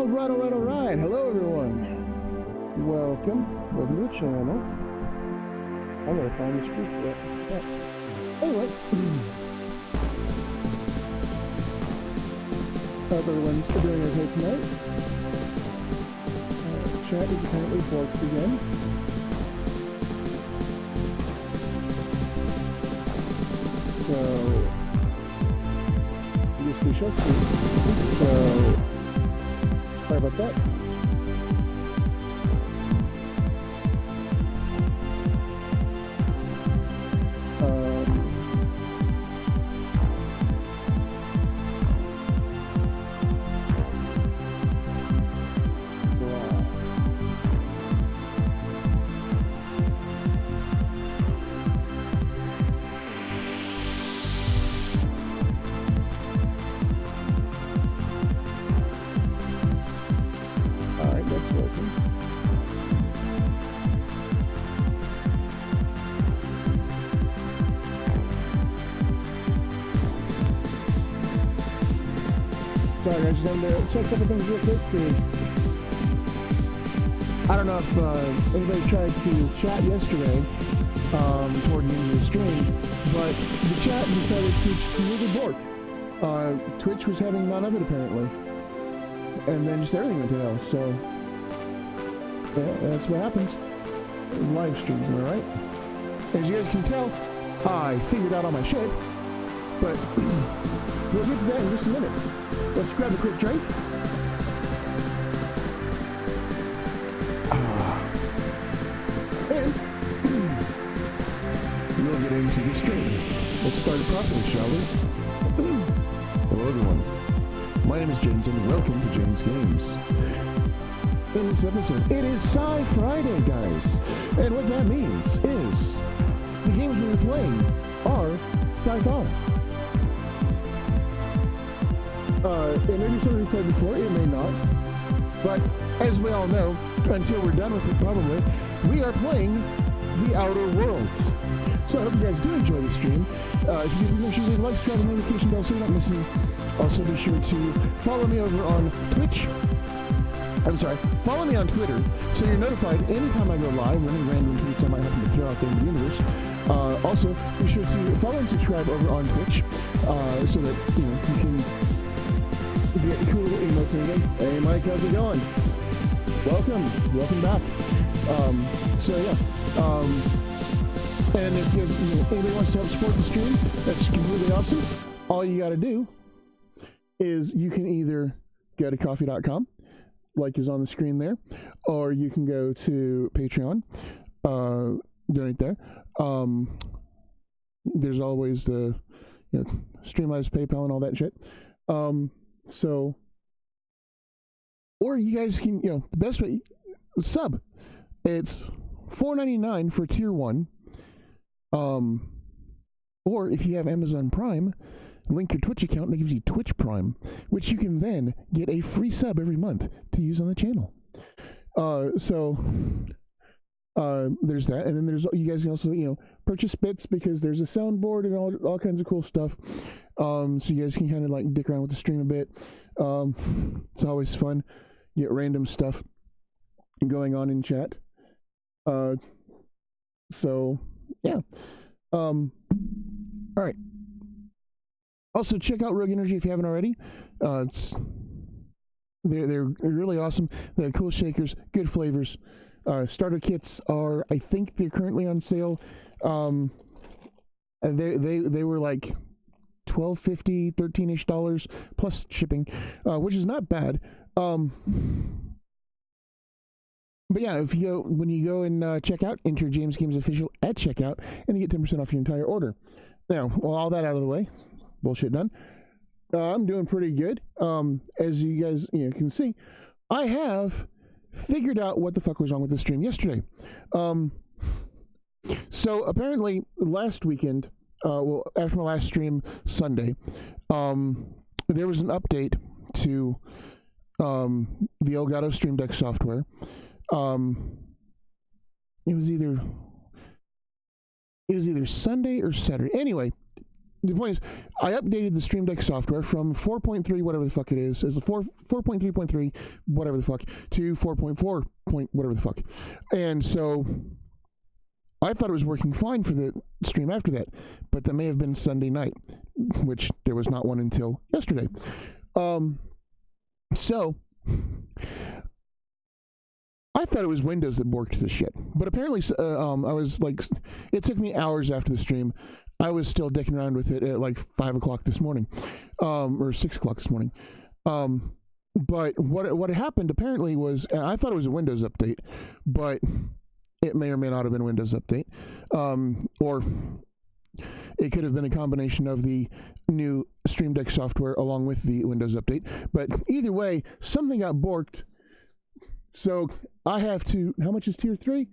All right. Hello, everyone. Welcome to the channel. I'm gonna find the screw for that. Anyway, hope everyone's doing okay tonight. Chat is apparently forked again. So, I guess we shall see. So, sorry about that. Sorry, I just wanted to check a couple things real quick because I don't know if anybody tried to chat yesterday toward the end of the stream, but the chat decided to completely bork. Twitch was having none of it apparently, and then just everything went to hell. So yeah, that's what happens. Live streams, am I right? As you guys can tell, I figured out all my shit, but we'll get to that in just a minute. Let's grab a quick drink. And we'll get into the stream. Let's start it properly, shall we? Hello, everyone. My name is James, and welcome to JamesGames. In this episode, it is Sci-Friday, guys. And what that means is the games we're playing are sci-fi. It may be something we've played before, it may not. But, as we all know, until we're done with it probably, we are playing The Outer Worlds. So I hope you guys do enjoy the stream. If you can, make sure you leave a like, subscribe, and notification bell so you're not missing. Also be sure to follow me over on Twitch. Follow me on Twitter so you're notified anytime I go live or any random tweets I might happen to throw out there in the universe. Also, be sure to follow and subscribe over on Twitch so that you can get cool little emotes and everything. Hey Mike, how's it going? Welcome back. And if anybody wants to help support the stream, that's completely awesome. All you gotta do is you can either go to coffee.com, like is on the screen there, or you can go to Patreon, donate there. There's always the Streamlabs, PayPal, and all that shit. So, or you guys can, the best way, sub. It's $4.99 for tier 1. Or if you have Amazon Prime, link your Twitch account and it gives you Twitch Prime, which you can then get a free sub every month to use on the channel. There's that, and then there's, you guys can also, purchase bits because there's a soundboard and all kinds of cool stuff. So you guys can kind of like dick around with the stream a bit. It's always fun. Get random stuff going on in chat. So yeah. All right. Also check out Rogue Energy if you haven't already. They're really awesome. They have cool shakers, good flavors. Starter kits are, I think they're currently on sale. And they were like $12.50, $13-ish plus shipping, which is not bad. But yeah, when you go and check out, enter JamesGames Official at checkout, and you get 10% off your entire order. Now, all that out of the way, bullshit done. I'm doing pretty good. As you guys can see, I have figured out what the fuck was wrong with the stream yesterday. So apparently last weekend, after my last stream Sunday, there was an update to the Elgato Stream Deck software. It was either Sunday or Saturday. Anyway, the point is, I updated the Stream Deck software from 4.3, whatever the fuck it is 4.3.3, whatever the fuck, to 4.4 point, whatever the fuck. And so I thought it was working fine for the stream after that, but that may have been Sunday night, which there was not one until yesterday. So I thought it was Windows that borked the shit, but apparently I was like, it took me hours after the stream. I was still dicking around with it at like 5 o'clock this morning, or 6 o'clock this morning. But what happened apparently was, I thought it was a Windows update, but it may or may not have been a Windows update, or it could have been a combination of the new Stream Deck software along with the Windows update. But either way, something got borked. So I have to, how much is tier 3?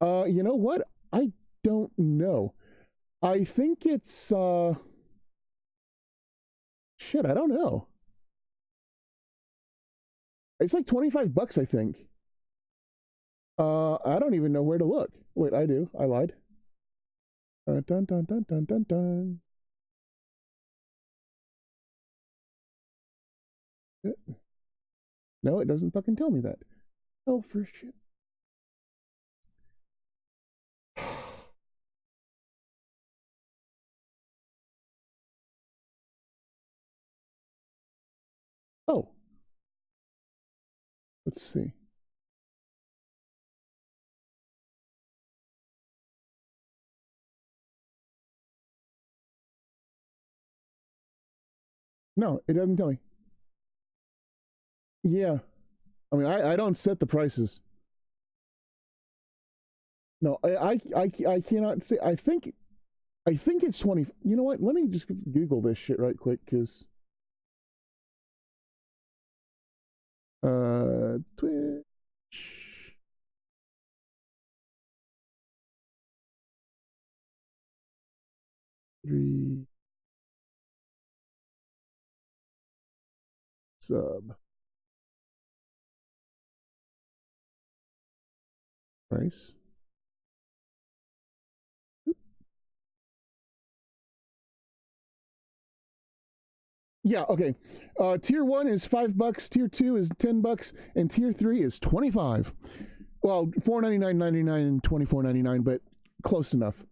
You know what? I don't know. I think it's, shit, I don't know. It's like $25, I think. I don't even know where to look. Wait, I do. I lied. Dun, dun, dun, dun, dun, dun. No, it doesn't fucking tell me that. Oh, for shit. Oh. Let's see. No, it doesn't tell me. Yeah. I mean, I don't set the prices. No, I cannot say. I think it's 20. You know what? Let me just Google this shit right quick, because Twitch. Three sub price. Yeah, okay. Tier 1 is $5, tier 2 is $10, and tier 3 is $25. Well, $4.99.99 and $24.99, but close enough.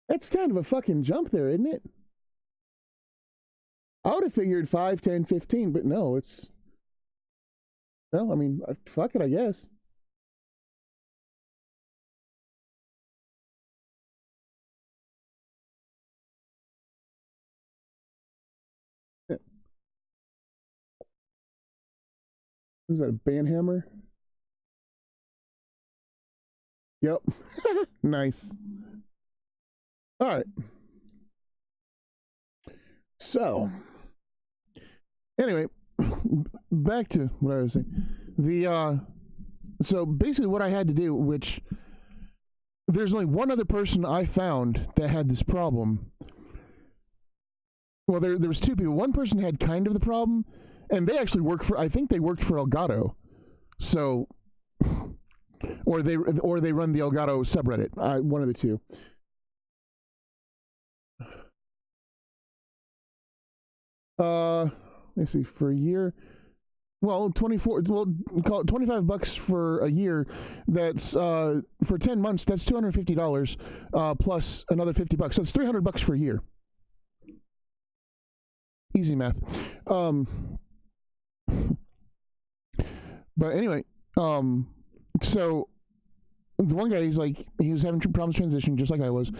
That's kind of a fucking jump there, isn't it? I would have figured 5, 10, 15, but no, it's, well, I mean, fuck it, I guess. Yeah. Is that a band hammer? Yep. Nice. All right. So, anyway, back to what I was saying. So basically what I had to do, which there's only one other person I found that had this problem. Well, there was two people. One person had kind of the problem, and they actually I think they worked for Elgato. So, or they run the Elgato subreddit. One of the two. Let's see, for a year. Well, call it $25 for a year. That's for 10 months. That's $250 plus another $50. So it's $300 for a year. Easy math. But anyway, so the one guy, he was having problems transitioning just like I was,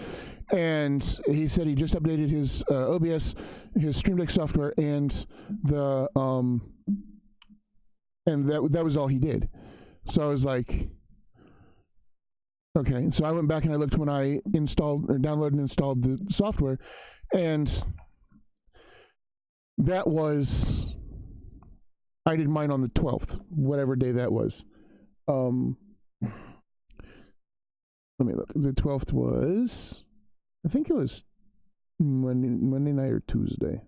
and he said he just updated his OBS, his Stream Deck software, and the and that was all he did. So I was like, okay. So I went back and I looked when I downloaded and installed the software, and that was, I did mine on the 12th, whatever day that was. Let me look. The 12th was, I think it was Monday night or Tuesday.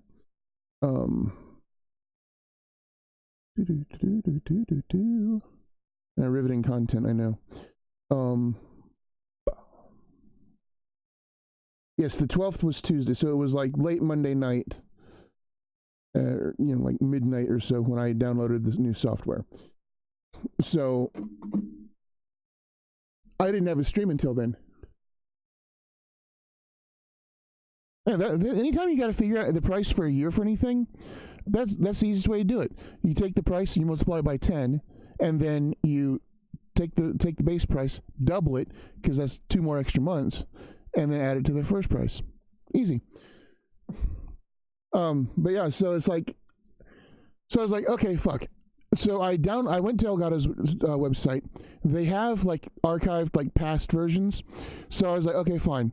Riveting content, I know. Yes, the 12th was Tuesday, so it was like late Monday night, like midnight or so when I downloaded this new software. So I didn't have a stream until then. Yeah, anytime you got to figure out the price for a year for anything, that's the easiest way to do it. You take the price, you multiply it by 10, and then you take the base price, double it, because that's 2 more extra months, and then add it to the first price. Easy. But yeah, so it's like, so I was like, okay, fuck. So I went to Elgato's website. They have like archived like past versions. So I was like, okay, fine.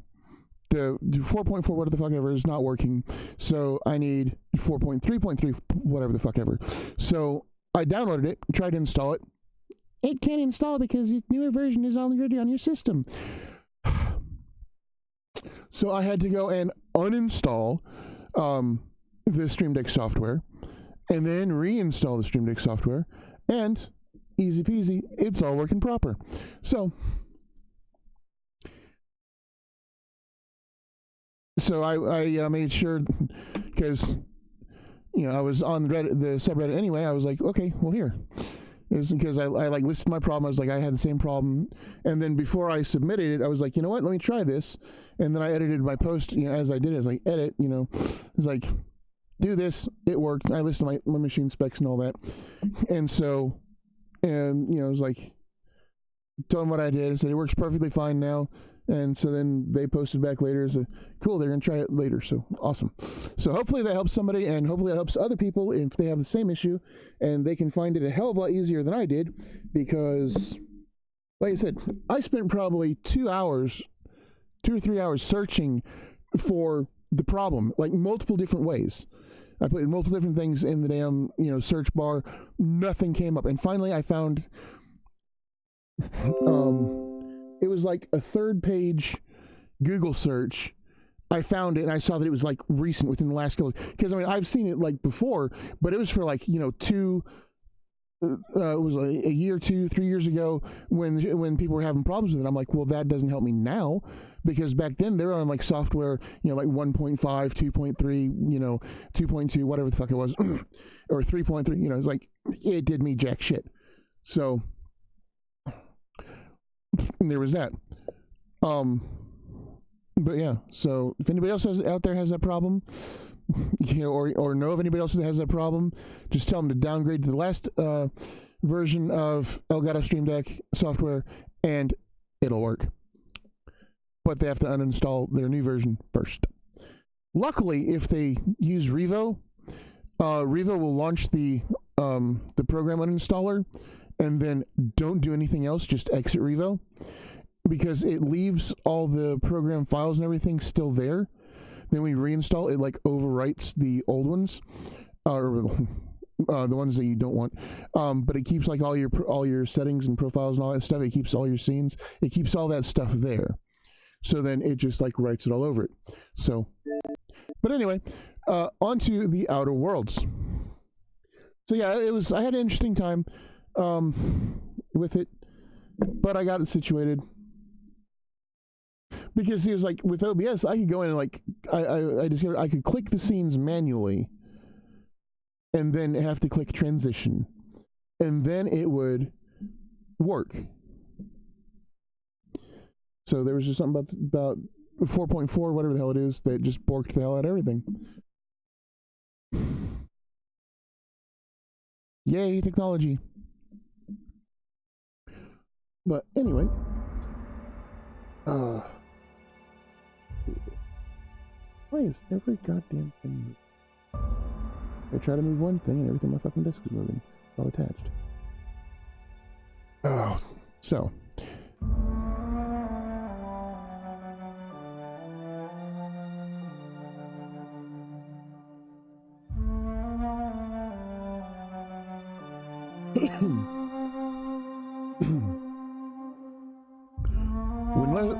The 4.4 whatever the fuck ever is not working. So I need 4.3.3 whatever the fuck ever. So I downloaded it, tried to install it. It can't install because the newer version is already on your system. So I had to go and uninstall the Stream Deck software and then reinstall the Stream Deck software, and easy peasy, it's all working proper. So I made sure, because I was on the subreddit anyway. I was like, okay, well, here is because I like listed my problem. I was like, I had the same problem, and then before I submitted it, I was like, you know what, let me try this. And then I edited my post, as I did it. I was like, edit, it's like, do this, it worked. I listed my machine specs and all that, and so, and I was like, told them what I did. I said it works perfectly fine now. And so then they posted back later, so cool, they're gonna try it later. So awesome. So hopefully that helps somebody, and hopefully it helps other people if they have the same issue, and they can find it a hell of a lot easier than I did, because like I said, I spent probably 2 or 3 hours searching for the problem, like multiple different ways. I put multiple different things in the damn search bar. Nothing came up, and finally I found it was like a 3rd page Google search. I found it, and I saw that it was like recent, within the last couple, because I've seen it like before, but it was for like it was a year, 2, 3 years ago when people were having problems with it. I'm like, well, that doesn't help me now, because back then they were on like software, like 1.5, 2.3, 2.2, whatever the fuck it was, or 3.3. It's like, it did me jack shit. So there was that. But yeah, so if anybody else out there has that problem, or know of anybody else that has that problem, just tell them to downgrade to the last version of Elgato Stream Deck software, and it'll work. But they have to uninstall their new version first. Luckily, if they use Revo, Revo will launch the program uninstaller, and then don't do anything else, just exit Revo, because it leaves all the program files and everything still there. Then we reinstall it, like overwrites the old ones, or the ones that you don't want. But it keeps like all your settings and profiles and all that stuff. It keeps all your scenes. It keeps all that stuff there. So then it just like writes it all over it. So, but anyway, onto the Outer Worlds. So yeah, I had an interesting time with it, but I got it situated, because he was like, with OBS I could go in and like I discovered I could click the scenes manually and then have to click transition, and then it would work. So there was just something about 4.4 whatever the hell it is that just borked the hell out of everything. Yay, technology. But anyway, why is every goddamn thing moving? I try to move one thing and everything on my fucking desk is moving. It's all attached. Oh, so.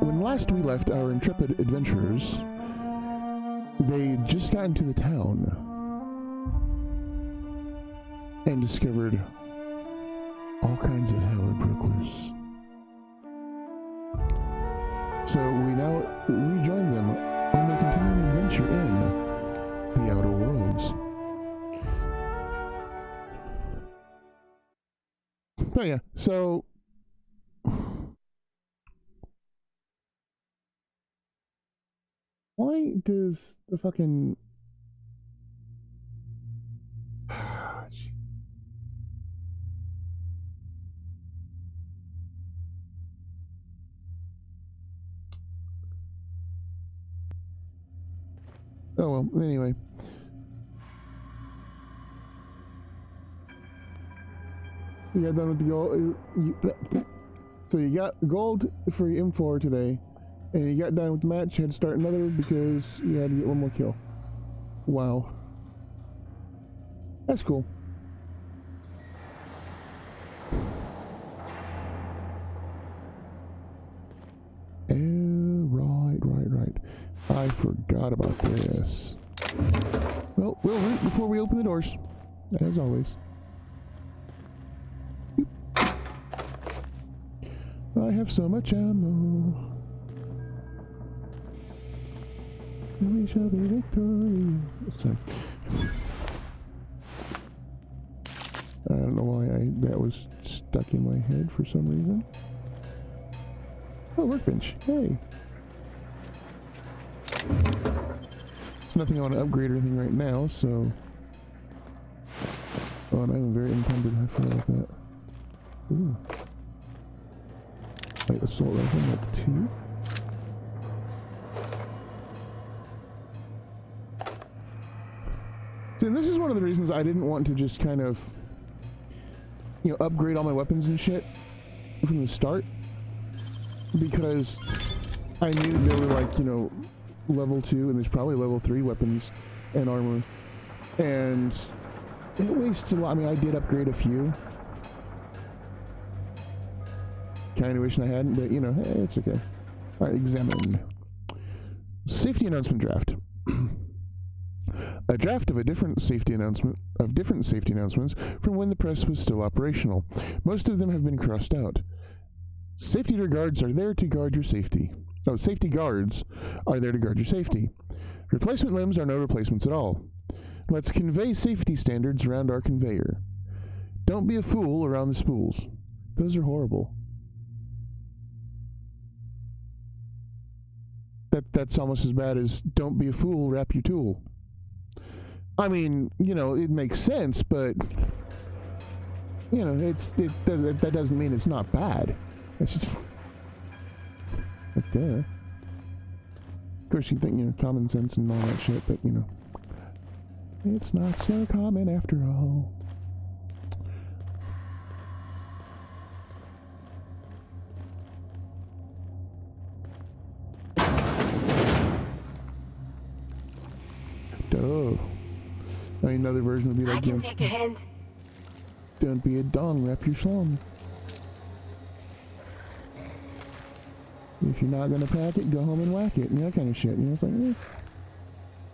When last we left our intrepid adventurers, they just got into the town and discovered all kinds of hell and brooklers. So we now rejoin them on their continuing adventure in the Outer Worlds. But yeah, so why does the fucking oh well, anyway. You got done with the gold. So you got gold for your M4 today, and you got done with the match. You had to start another because you had to get one more kill. Wow. That's cool. Right. I forgot about this. Well, we'll root before we open the doors, as always. I have so much ammo. We shall be victorious. Sorry. I don't know why that was stuck in my head for some reason. Oh, workbench. Hey. There's nothing I want to upgrade or anything right now, so... Oh, and I'm very encumbered. I forgot about that. Ooh. Light assault rifle, Mark 2. See, and this is one of the reasons I didn't want to just kind of, you know, upgrade all my weapons and shit from the start. Because I knew they were like, you know, level 2 and there's probably level 3 weapons and armor. And it wastes a lot. I mean, I did upgrade a few. Kind of wishing I hadn't, but you know, hey, it's okay. Alright, examine. Safety announcement draft. A draft of different safety announcements from when the press was still operational. Most of them have been crossed out. Safety guards are there to guard your safety. Oh, safety guards are there to guard your safety. Replacement limbs are no replacements at all. Let's convey safety standards around our conveyor. Don't be a fool around the spools. Those are horrible. That's almost as bad as don't be a fool, wrap your tool. I mean, you know, it makes sense, but you know, that doesn't mean it's not bad. It's just like duh. Of course, you think, you know, common sense and all that shit, but you know, it's not so common after all. Duh. I mean, another version would be like, I can take a hint. Don't be a dong, wrap your slum. If you're not gonna pack it, go home and whack it, and that kind of shit. You know, it's like,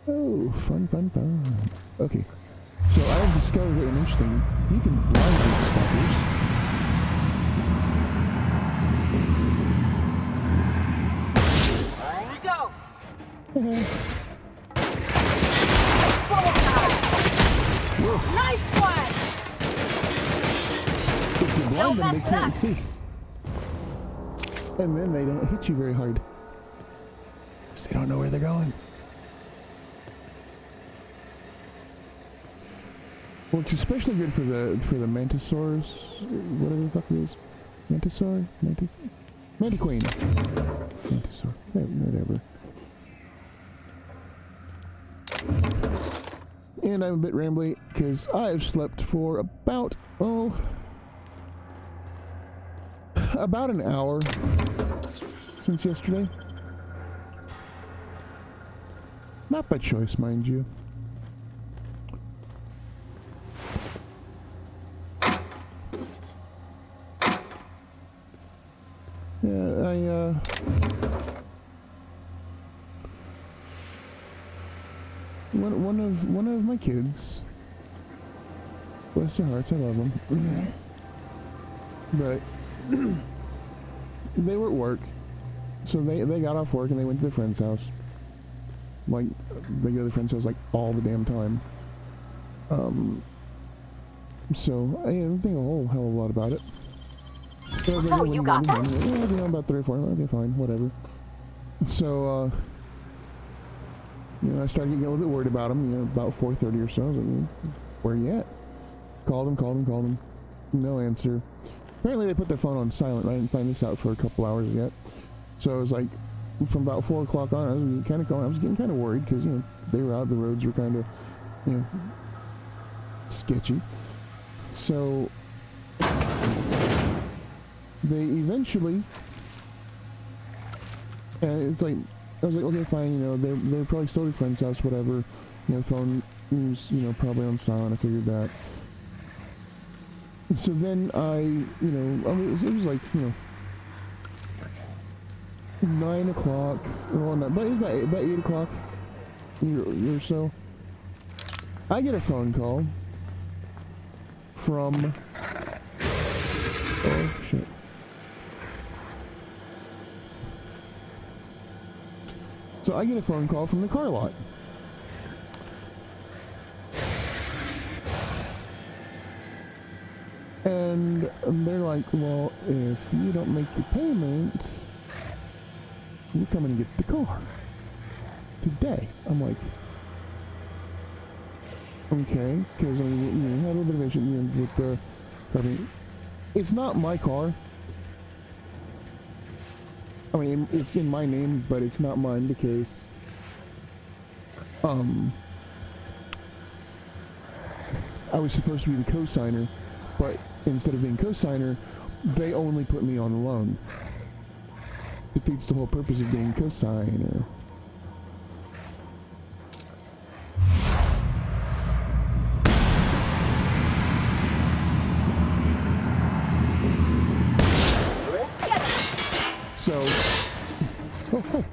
oh, fun. Okay, so I've discovered an interesting. You can blind these fuckers. There we go. Nice one! If you blind them, they can't see. And then they don't hit you very hard. Because they don't know where they're going. Well, it's especially good for the mantisaurs, whatever the fuck it is. Mantisaur? Mantiqueen. Mantisaur. Whatever. And I'm a bit rambly because I've slept for about an hour since yesterday. Not by choice, mind you. Yeah, one of my kids, bless their hearts, I love them. but they were at work, so they got off work and they went to their friend's house. Like, they go to their friend's house like all the damn time. So I didn't think a whole hell of a lot about it. So Oh, you got that? Yeah, you know, about 3 or 4. Okay, fine, whatever. So, you know, I started getting a little bit worried about him. You know, about 4:30 or so. I was like, where you at? Called him. No answer. Apparently they put their phone on silent. I didn't find this out for a couple hours yet. So it was like, from about 4 o'clock on, I was getting kind of worried because, you know, they were out, the roads were kind of, you know, sketchy. So they eventually, and it's like, I was like, okay, fine, you know, they're probably still at a friend's house, whatever. You know, phone was, you know, probably on silent. I figured that. So then I, you know, I mean, it was like, you know, 9 o'clock, well, not, but about 8 o'clock or so. I get a phone call from, oh shit. So I get a phone call from the car lot. And they're like, well, if you don't make your payment, you come and get the car today. I'm like, okay, because I mean, you know, had a little bit of issue, you know, with the, I mean, it's not my car. I mean, it's in my name, but it's not mine because, I was supposed to be the co-signer, but instead of being co-signer, they only put me on the loan. Defeats the whole purpose of being co-signer. So, oh, hey.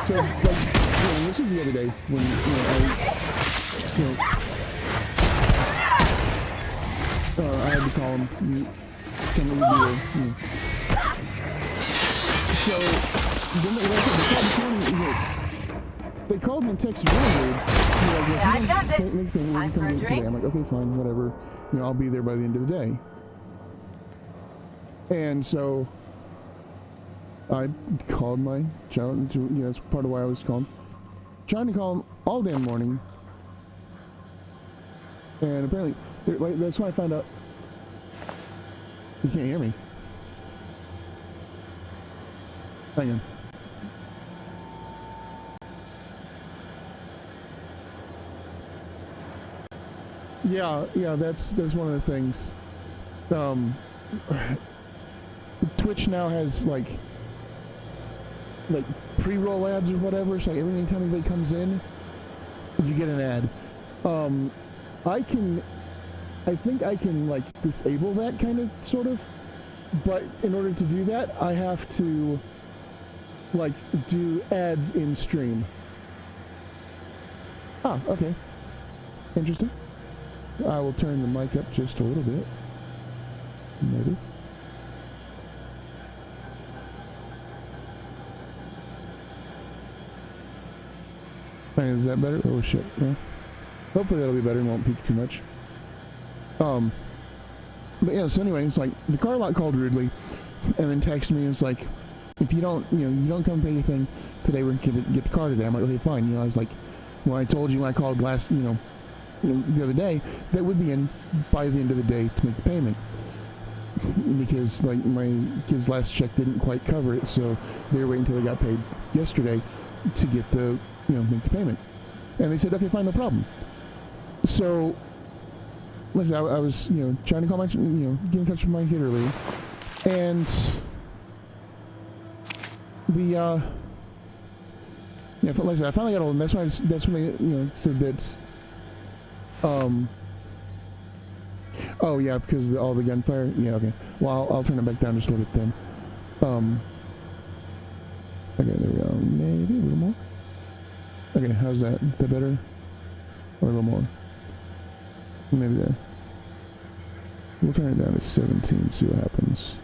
So, like, you know, this was the other day when, you know, I had to call him. Somebody would be there, you know. So, then they called me and texted me. Yeah, I got it. Time for a drink. I'm like, okay, fine, whatever. You know, I'll be there by the end of the day. And so I called my child. You know, that's part of why I was calling. Trying to call him all damn morning. And apparently, like, that's when I found out. You can't hear me. Hang on. Yeah, that's one of the things. Twitch now has like pre-roll ads or whatever, so like every time anybody comes in, you get an ad. I think I can like disable that kind of sort of, but in order to do that, I have to like do ads in stream. Ah, okay. Interesting. I will turn the mic up just a little bit. Maybe. Is that better? Oh shit. Yeah. Hopefully that'll be better and won't peak too much. But yeah, so anyway, it's like the car lot called rudely and then texted me and it's like, if you don't, you know, you don't come pay your thing today, we're gonna get the car today. I'm like, okay, fine. You know, I was like, well, I told you when I called last, the other day, that would be in by the end of the day to make the payment. Because like my kid's last check didn't quite cover it, so they were waiting until they got paid yesterday to get the, make the payment. And they said, okay, fine, no problem. So, listen, I was, trying to call my, get in touch with my kid earlier. And the, like I said, I finally got hold of them. That's when they, said that, oh yeah, because of all the gunfire. Yeah, okay. Well, I'll turn it back down just a little bit then. Okay, there we go. Maybe a little more. Okay, how's that? Is that better? Or a little more? Maybe there. We'll turn it down to 17, see what happens.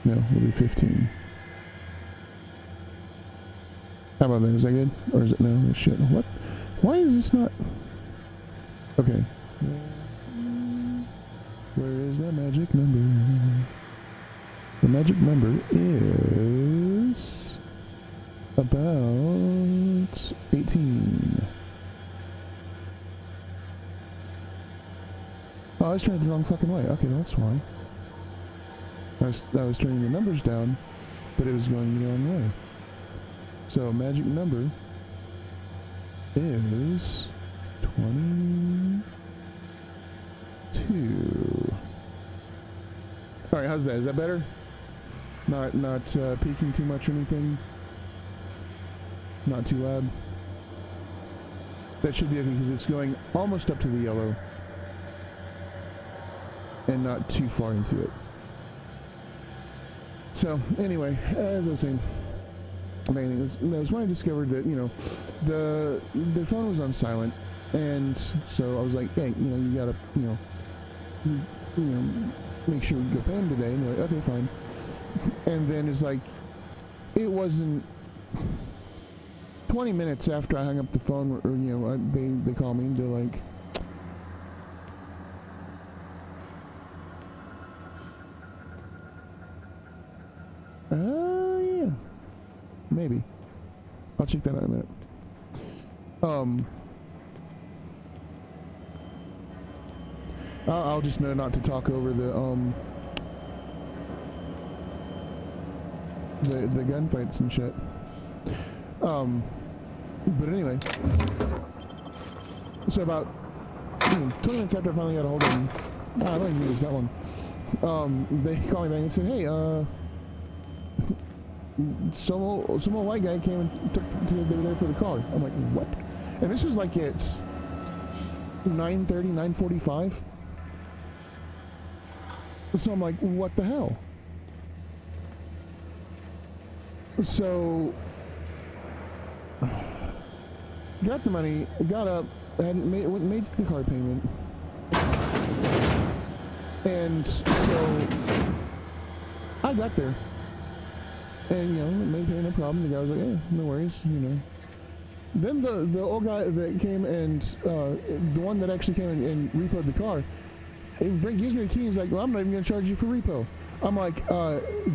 No, we'll do 15. How about that? Is that good? Or is it no? Shit. What? Why is this not? Okay. Where is that magic number? The magic number is about 18. Oh, I was turning it the wrong fucking way. Okay, that's why. I was turning the numbers down, but it was going the wrong way. So magic number is 22. All right, how's that? Is that better? Not peaking too much or anything. Not too loud. That should be okay because it's going almost up to the yellow and not too far into it. So anyway, as I was saying, main thing is when I discovered that, you know, the phone was on silent, and so I was like, hey, you know, you gotta, you know, make sure we go pay him today. And they're like, okay, fine. And then it's like, it wasn't 20 minutes after I hung up the phone, or you know, they call me and they're like, yeah, maybe. I'll check that out in a minute. I'll just know not to talk over the gunfights and shit. But anyway, so about 20 minutes after I finally got a hold of them, I don't even use that one. They called me back and said, hey, some old white guy came and they were there for the car. I'm like, what? And this was like it's 9:30, 9:45. So I'm like, what the hell? So got the money, got up, made the car payment, and so I got there. And, you know, made payment, no problem. The guy was like, hey, no worries, you know. Then the old guy that came and, the one that actually came and repoed the car, gives me the key. He's like, well, I'm not even going to charge you for repo. I'm like,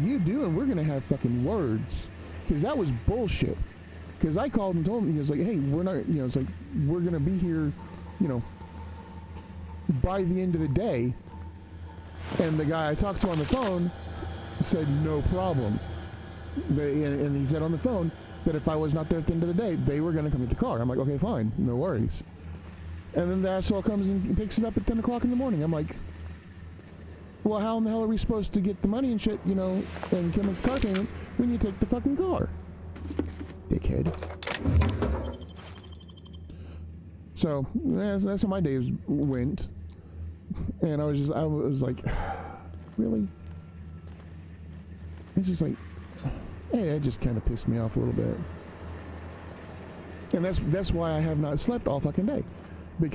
you do, and we're going to have fucking words. Because that was bullshit. Because I called and told him, he was like, hey, we're not, you know, it's like, we're going to be here, you know, by the end of the day. And the guy I talked to on the phone said, no problem. And he said on the phone that if I was not there at the end of the day, they were going to come get the car. I'm like, okay, fine, no worries. And then the asshole comes and picks it up at 10 o'clock in the morning. I'm like, well, how in the hell are we supposed to get the money and shit, you know, and come make the car payment when you take the fucking car? Dickhead. So, that's how my days went. And I was like, really? It's just like, hey, that just kind of pissed me off a little bit. And that's why I have not slept all fucking day.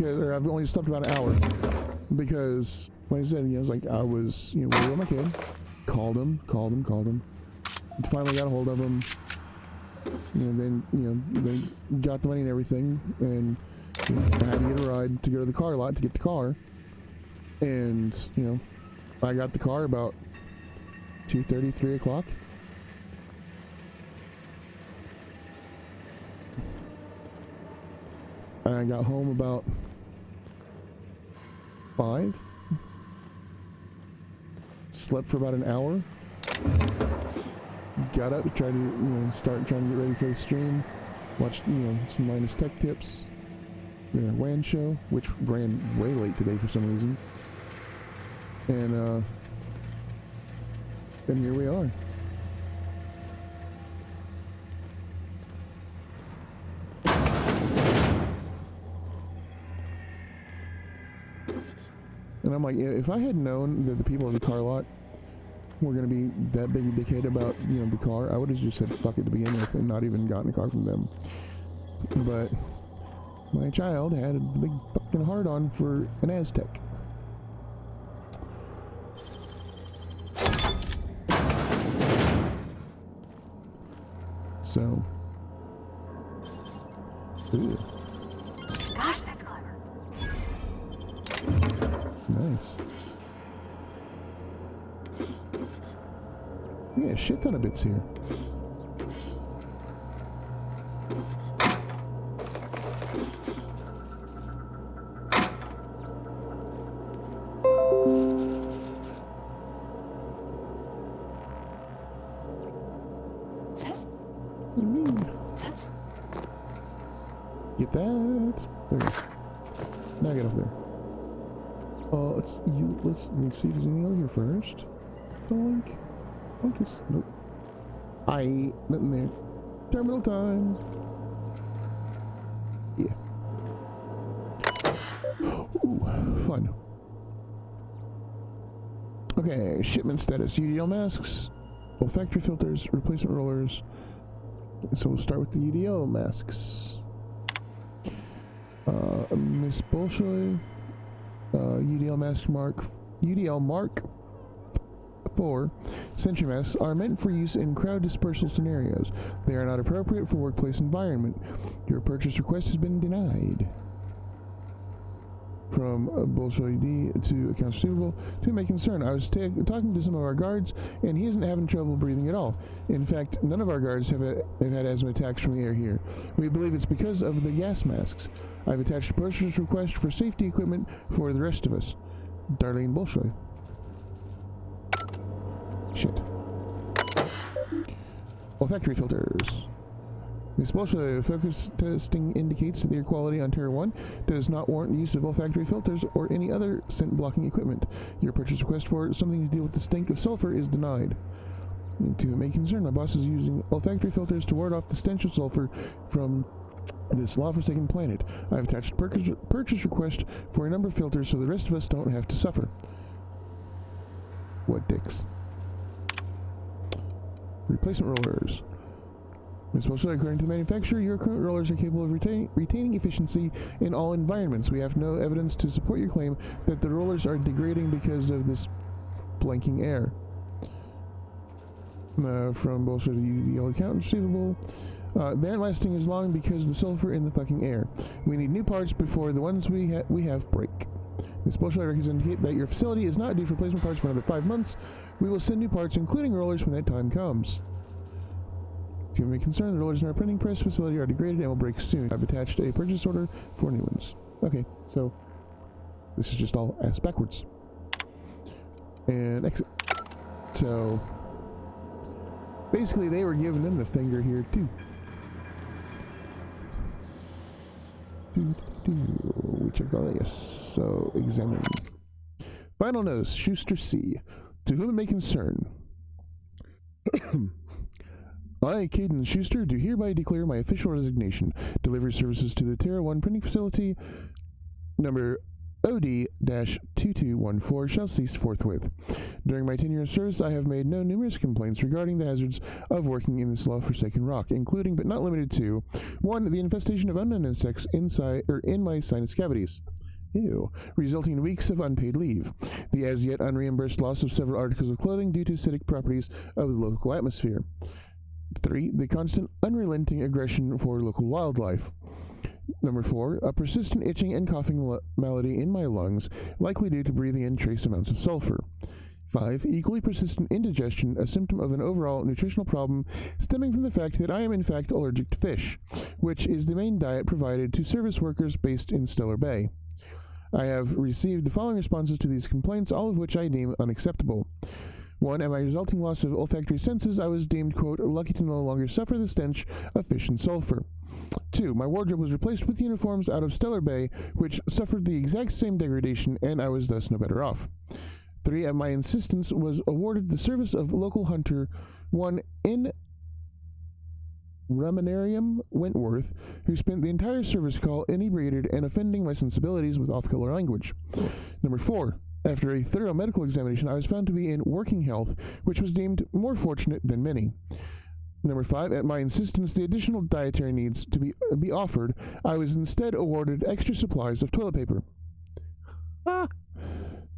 Or I've only slept about an hour. Because, like I said, you know, I was, you know, with my kid. Called him. Finally got a hold of him. You know, then, you know, they got the money and everything. And you know, I had to get a ride to go to the car lot to get the car. And, you know, I got the car about 2:30, 3 o'clock. And I got home about 5. Slept for about an hour. Got up, tried to, you know, start trying to get ready for the stream. Watched, you know, some Linus Tech Tips. The WAN show, which ran way late today for some reason. And here we are. And I'm like, if I had known that the people in the car lot were going to be that big a dickhead about, the car, I would have just said fuck it to begin with and not even gotten a car from them. But my child had a big fucking hard-on for an Aztec. So, ooh. Gosh, that's clever. Nice. Yeah, a shit ton of bits here. Get that. There we go. Now get up there. Let's see if there's anything over here first. Doink. Doink is nope. Nothing there. Terminal time. Yeah. Ooh, fun. Okay, shipment status. UDL masks, olfactory filters, replacement rollers. So we'll start with the UDL masks. Miss Bolshoi, UDL Mark 4 sentry masks are meant for use in crowd dispersal scenarios. They are not appropriate for workplace environment. Your purchase request has been denied. From Bolshoi D to accounts receivable to my concern. I was talking to some of our guards, and he isn't having trouble breathing at all. In fact, none of our guards have had asthma attacks from the air here. We believe it's because of the gas masks. I've attached a purchase request for safety equipment for the rest of us. Darlene Bolshoi. Shit. Olfactory filters. This Bolshoi focus testing indicates that the air quality on Terra 1 does not warrant the use of olfactory filters or any other scent blocking equipment. Your purchase request for something to deal with the stink of sulfur is denied. To make concern, my boss is using olfactory filters to ward off the stench of sulfur from this law-forsaken planet. I've attached a purchase request for a number of filters so the rest of us don't have to suffer. What dicks. Replacement rollers. Ms. Bolshoi, according to the manufacturer, your current rollers are capable of retaining efficiency in all environments. We have no evidence to support your claim that the rollers are degrading because of this blanking air. From Bolshoi to UDL account receivable. They aren't lasting as long because of the sulfur in the fucking air. We need new parts before the ones we have break. Ms. Bolshoi records indicate that your facility is not due for replacement parts for another 5 months. We will send new parts, including rollers, when that time comes. If you have any concern, the rollers in our printing press facility are degraded and will break soon. I've attached a purchase order for new ones. Okay, so this is just all ass backwards. And exit. So basically they were giving them the finger here too. We checked all that, yes. So examine. Final note, Schuster C. To whom it may concern. I, Caden Schuster, do hereby declare my official resignation. Delivery services to the Terra 1 printing facility, number OD-2214, shall cease forthwith. During my tenure of service, I have made no numerous complaints regarding the hazards of working in this law-forsaken rock, including but not limited to 1. The infestation of unknown insects in my sinus cavities. Ew. Resulting in weeks of unpaid leave. The as yet unreimbursed loss of several articles of clothing due to acidic properties of the local atmosphere. 3. The constant, unrelenting aggression for local wildlife. Number 4. A persistent itching and coughing malady in my lungs, likely due to breathing in trace amounts of sulfur. 5. Equally persistent indigestion, a symptom of an overall nutritional problem stemming from the fact that I am in fact allergic to fish, which is the main diet provided to service workers based in Stellar Bay. I have received the following responses to these complaints, all of which I deem unacceptable. 1. At my resulting loss of olfactory senses, I was deemed, quote, lucky to no longer suffer the stench of fish and sulfur. 2. My wardrobe was replaced with uniforms out of Stellar Bay, which suffered the exact same degradation, and I was thus no better off. 3. At my insistence, was awarded the service of local hunter, 1 in Remunerium Wentworth, who spent the entire service call inebriated and offending my sensibilities with off-color language. Number 4. After a thorough medical examination, I was found to be in working health, which was deemed more fortunate than many. Number 5, at my insistence, the additional dietary needs to be offered, I was instead awarded extra supplies of toilet paper. Ah!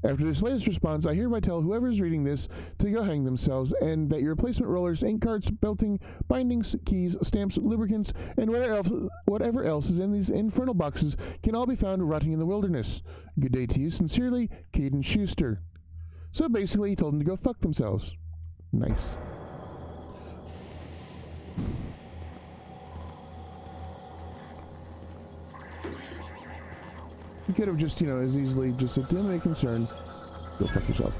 After this latest response, I hereby tell whoever is reading this to go hang themselves, and that your replacement rollers, ink carts, belting, bindings, keys, stamps, lubricants, and whatever else is in these infernal boxes can all be found rotting in the wilderness. Good day to you, sincerely, Caden Schuster. So basically, he told them to go fuck themselves. Nice. You could have just, as easily just said, "Don't make concern, go fuck yourself."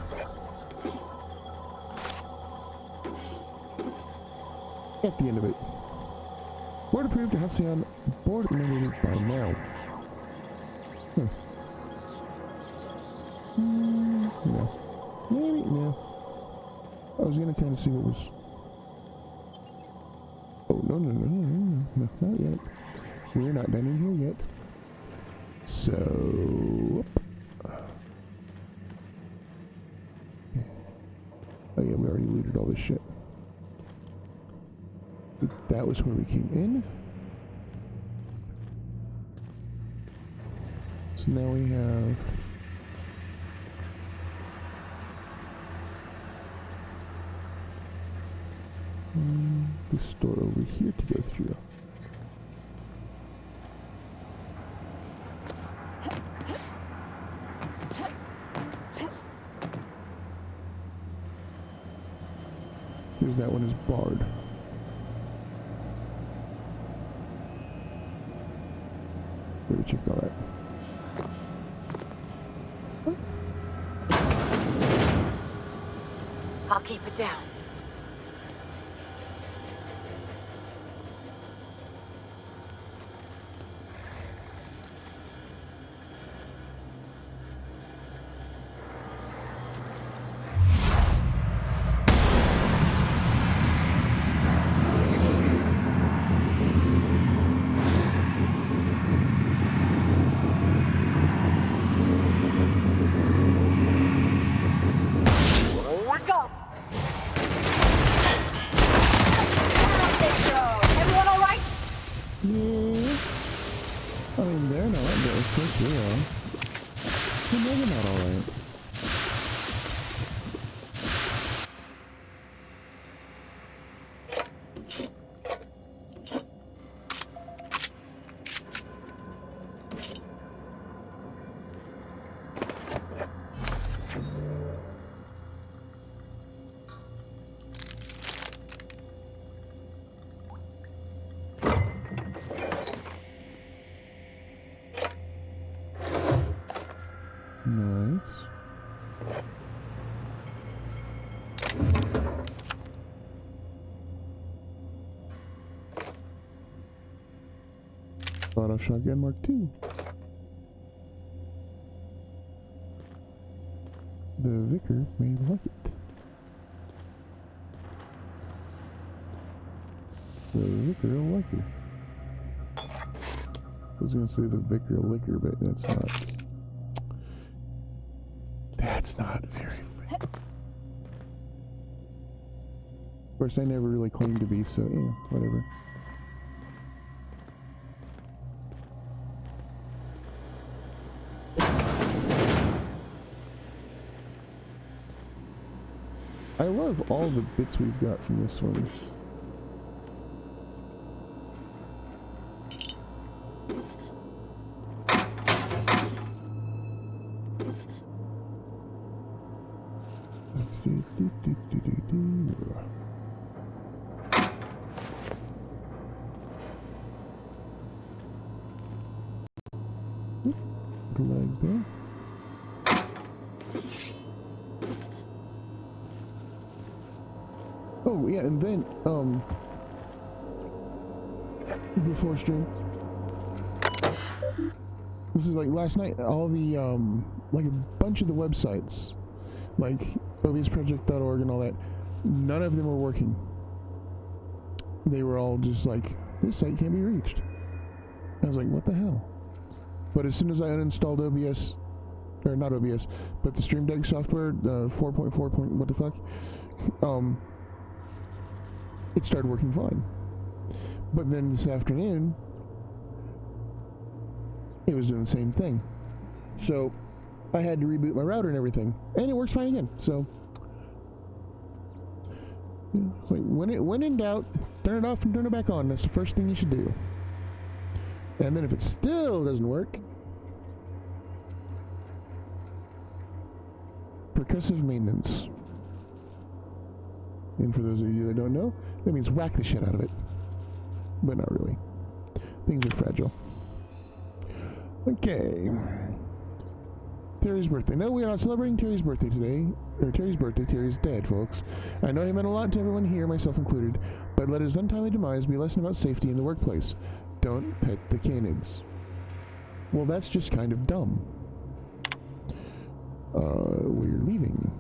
At the end of it. Board approved, Halcyon, board mandated by now. No. Maybe, no. I was gonna kind of see what was... Oh, no, not yet. We're not done in here yet. So, oh yeah, we already looted all this shit. That was where we came in. So now we have the store over here to go through. Because that one is barred. Where did you go at? I'll keep it down. Nice. Auto shotgun Mark II. The Vicar may like it. The Vicar will like it. I was gonna say the Vicar liquor, but that's not. That's not very friendly. Of course, I never really claimed to be, so yeah, whatever. I love all the bits we've got from this one. Leg there. Oh yeah, and then before stream, this is like last night. All the like a bunch of the websites, like obsproject.org and all that, none of them were working. They were all just like, this site can't be reached. I was like, what the hell? But as soon as I uninstalled OBS or not OBS, but the Stream Deck software, 4.4. What the fuck? It started working fine. But then this afternoon, it was doing the same thing. So I had to reboot my router and everything, and it works fine again. So it's like when in doubt, turn it off and turn it back on. That's the first thing you should do. And then if it still doesn't work, percussive maintenance. And for those of you that don't know, that means whack the shit out of it. But not really. Things are fragile. Okay. Terry's birthday. No, we are not celebrating Terry's birthday today. Or Terry's birthday. Terry's dead, folks. I know he meant a lot to everyone here, myself included, but let his untimely demise be a lesson about safety in the workplace. Don't pet the canids. Well, that's just kind of dumb. We're leaving.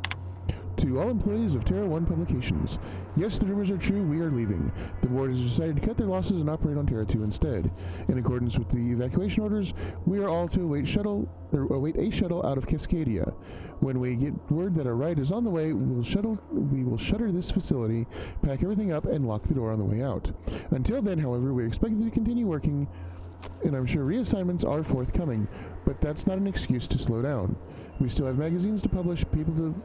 To all employees of Terra 1 Publications, yes, the rumors are true, we are leaving. The board has decided to cut their losses and operate on Terra 2 instead. In accordance with the evacuation orders, we are all to await a shuttle out of Cascadia. When we get word that a ride is on the way, we will shutter this facility, pack everything up, and lock the door on the way out. Until then, however, we are expected to continue working, and I'm sure reassignments are forthcoming, but that's not an excuse to slow down. We still have magazines to publish, people.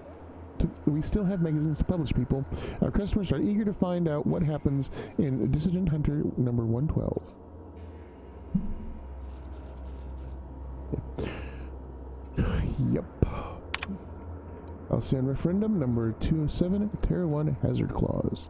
Our customers are eager to find out what happens in Dissident Hunter number 112. Yep. I'll send referendum number 207, Terra 1 Hazard Clause.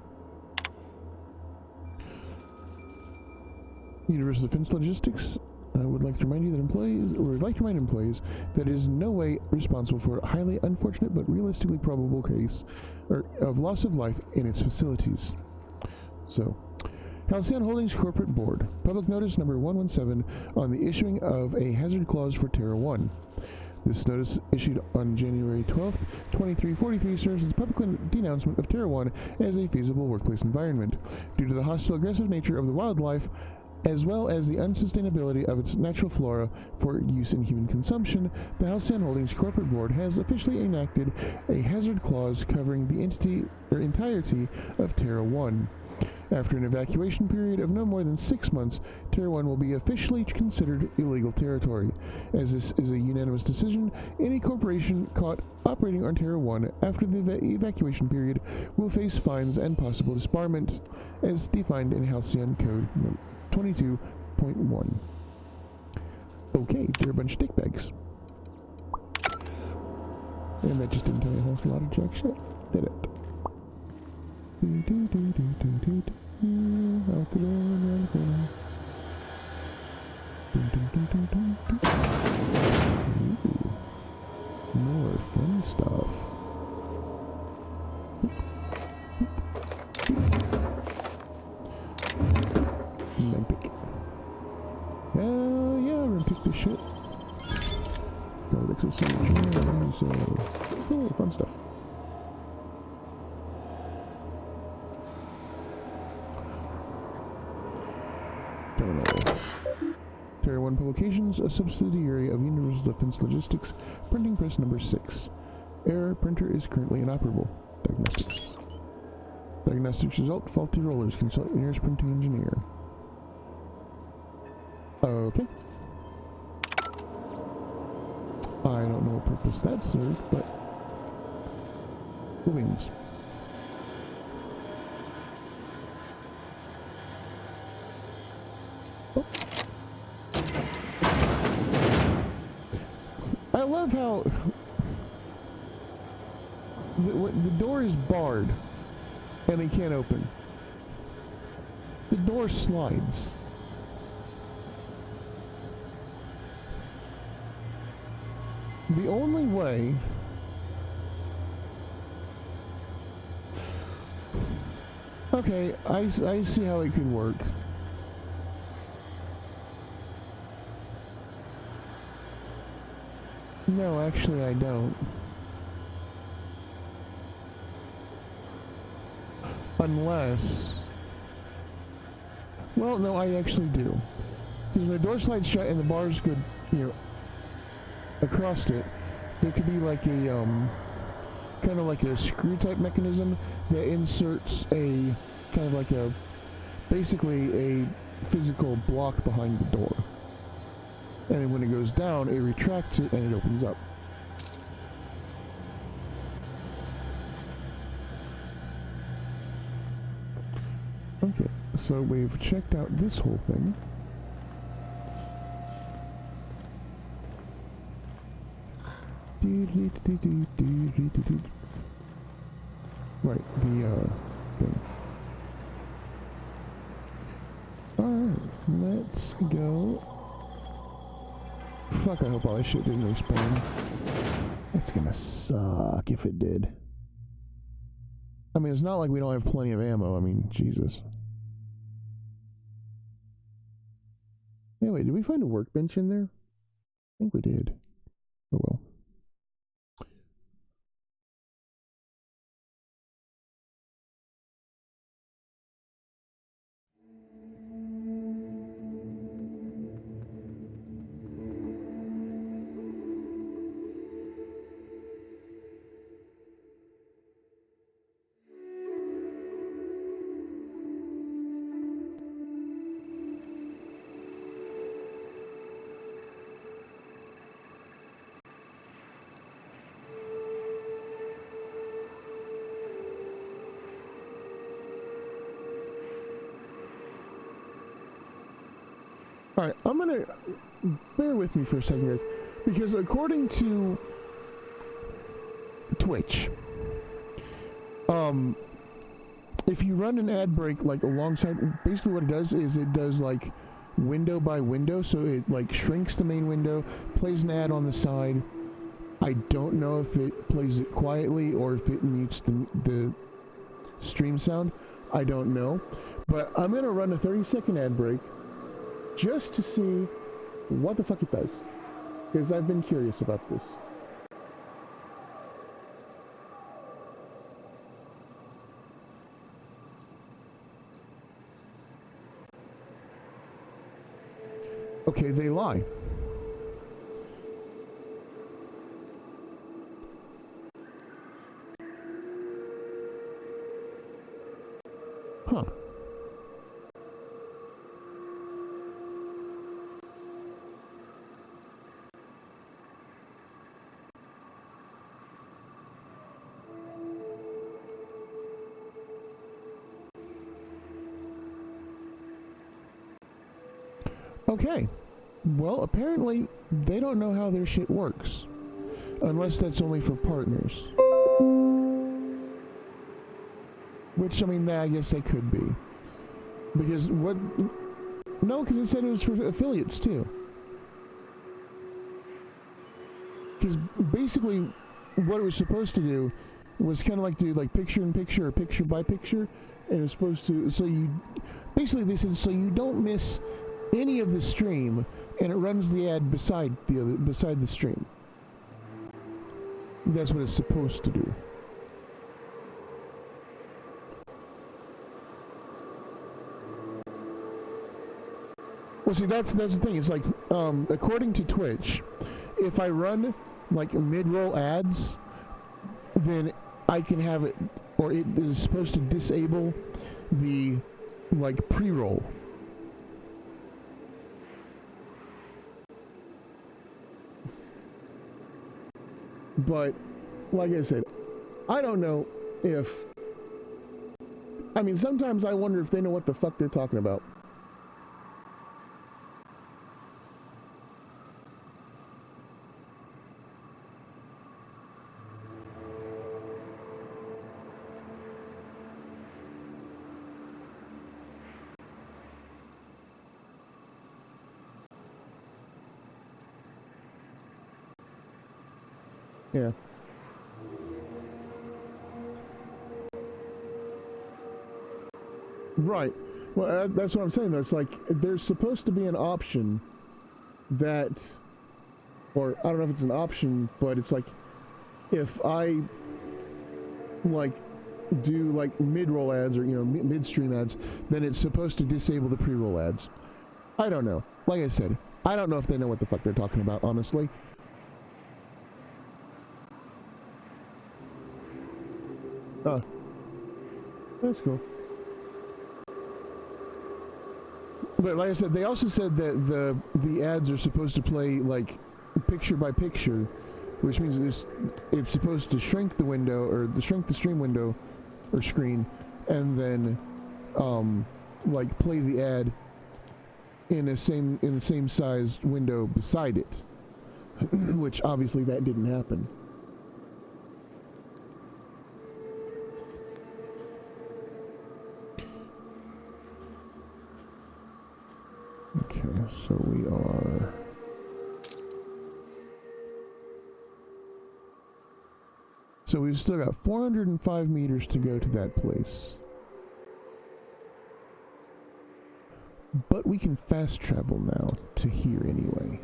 Universal Defense Logistics would like to remind employees that it is in no way responsible for a highly unfortunate but realistically probable case of loss of life in its facilities. So, Halcyon Holdings Corporate Board, public notice number 117 on the issuing of a hazard clause for Terra 1. This notice, issued on January 12th, 2343, serves as a public denouncement of Terra 1 as a feasible workplace environment. Due to the hostile, aggressive nature of the wildlife, as well as the unsustainability of its natural flora for use in human consumption, the Halcyon Holdings Corporate Board has officially enacted a hazard clause covering the entirety of Terra 1. After an evacuation period of no more than 6 months, Terra 1 will be officially considered illegal territory. As this is a unanimous decision, any corporation caught operating on Terra 1 after the evacuation period will face fines and possible disbarment, as defined in Halcyon Code 22.1. Okay, they're a bunch of dickbags. And that just didn't tell me a whole lot of jack shit, did it? Out the door and around the corner. Ooh, more fun stuff. Olympic. Hell yeah, we're gonna pick this shit. Got exosuit, so cool, fun stuff. Terra 1 Publications, a subsidiary of Universal Defense Logistics, printing press number 6. Error, printer is currently inoperable. Diagnostics. Diagnostics result, faulty rollers. Consult nearest printing engineer. Okay. I don't know what purpose that served, but wings. Oh. I love how the door is barred and it can't open. The door slides. The only way okay, I see how it could work. No, actually I don't. Unless... Well, no, I actually do. Because when the door slides shut and the bars go, across it, there could be like a kind of like a screw type mechanism that inserts a kind of like a basically a physical block behind the door, and then when it goes down it retracts it and it opens up. Okay, so we've checked out this whole thing. Right, the thing. Alright, let's go. Fuck, I hope all this shit didn't respawn. That's gonna suck if it did. I mean, it's not like we don't have plenty of ammo. I mean, Jesus. Hey, wait, did we find a workbench in there? I think we did. Oh well. Alright, I'm gonna bear with me for a second, guys, because according to Twitch, if you run an ad break like alongside, basically what it does is it does like window by window, so it like shrinks the main window, plays an ad on the side. I don't know if it plays it quietly or if it mutes the stream sound. I don't know, but I'm gonna run a 30-second ad break just to see what the fuck it does, because I've been curious about this. Okay, they lie. Huh. Okay, well, apparently they don't know how their shit works, unless that's only for partners. Which, I mean, I guess they could be. Because what... No, because it said it was for affiliates, too. Because basically, what it was supposed to do was kind of like do like picture-in-picture or picture-by-picture, and it was supposed to... So you... Basically, they said, so you don't miss any of the stream, and it runs the ad beside the stream. That's what it's supposed to do. Well, see, that's the thing. It's like, according to Twitch, if I run like mid-roll ads, then I can have it, or it is supposed to disable the like pre-roll. But, like I said, I don't know if... I mean, sometimes I wonder if they know what the fuck they're talking about. Yeah. Right. Well, that's what I'm saying, though. It's like, there's supposed to be an option that, or I don't know if it's an option, but it's like, if I, like, do, like, mid-roll ads or, you know, mid-stream ads, then it's supposed to disable the pre-roll ads. I don't know. Like I said, I don't know if they know what the fuck they're talking about, honestly. Oh, that's cool. But like I said, they also said that the ads are supposed to play like picture by picture, which means it's supposed to shrink the window or shrink the stream window or screen, and then like play the ad in the same sized window beside it, which obviously that didn't happen. Okay, so we are... So we've still got 405 meters to go to that place. But we can fast travel now to here anyway.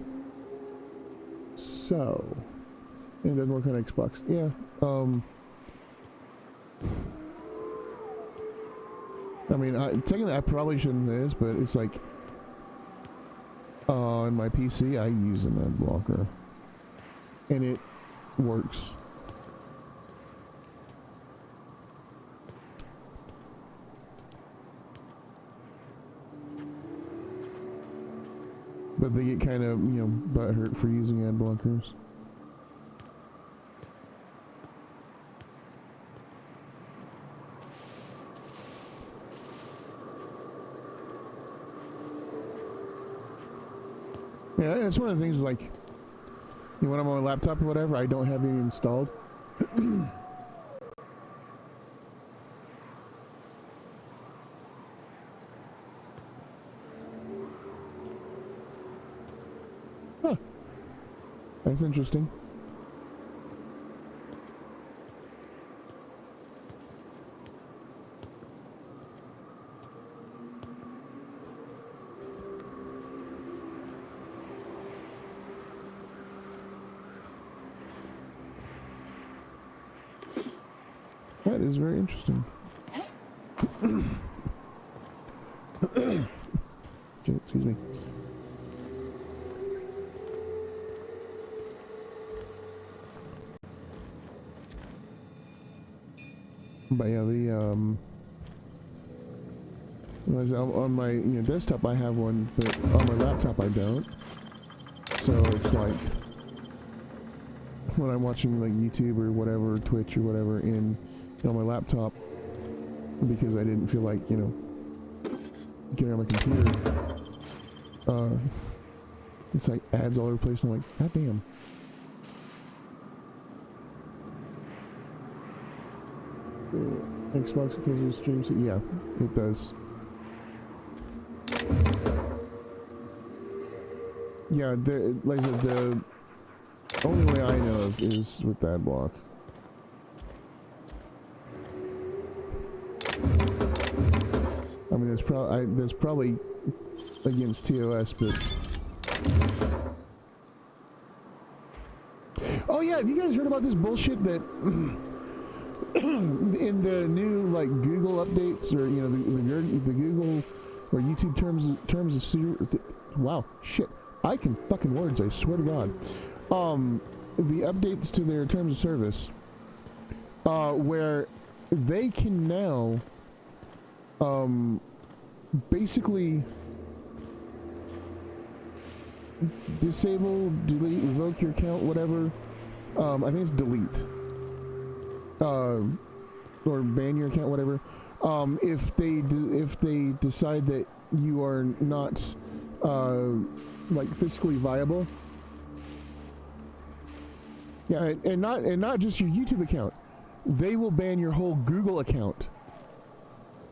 So... And it doesn't work on Xbox. Yeah, I mean, technically I probably shouldn't do this, but it's like... on my PC, I use an ad blocker, and it works. But they get kind of, you know, butthurt for using ad blockers. Yeah, that's one of the things, like, you know, when I'm on my laptop or whatever, I don't have it installed. Huh. That's interesting. That is very interesting. Excuse me. But yeah, on my desktop I have one, but on my laptop I don't. So it's like when I'm watching like YouTube or whatever, Twitch or whatever, on my laptop, because I didn't feel like, you know, getting on my computer, it's like ads all over the place, and I'm like, god damn. Xbox occasionally streams it. Yeah, it does. Yeah, like I said, the only way I know of is with that block. I mean, there's probably against TOS, but... Oh yeah, have you guys heard about this bullshit that in the new like Google updates, or you know the Google or YouTube terms of wow, shit, I can fucking words, I swear to God. The updates to their terms of service, where they can now basically disable, delete, revoke your account, whatever. I think it's delete. Or ban your account, whatever. If they decide that you are not like fiscally viable. Yeah, and not just your YouTube account. They will ban your whole Google account,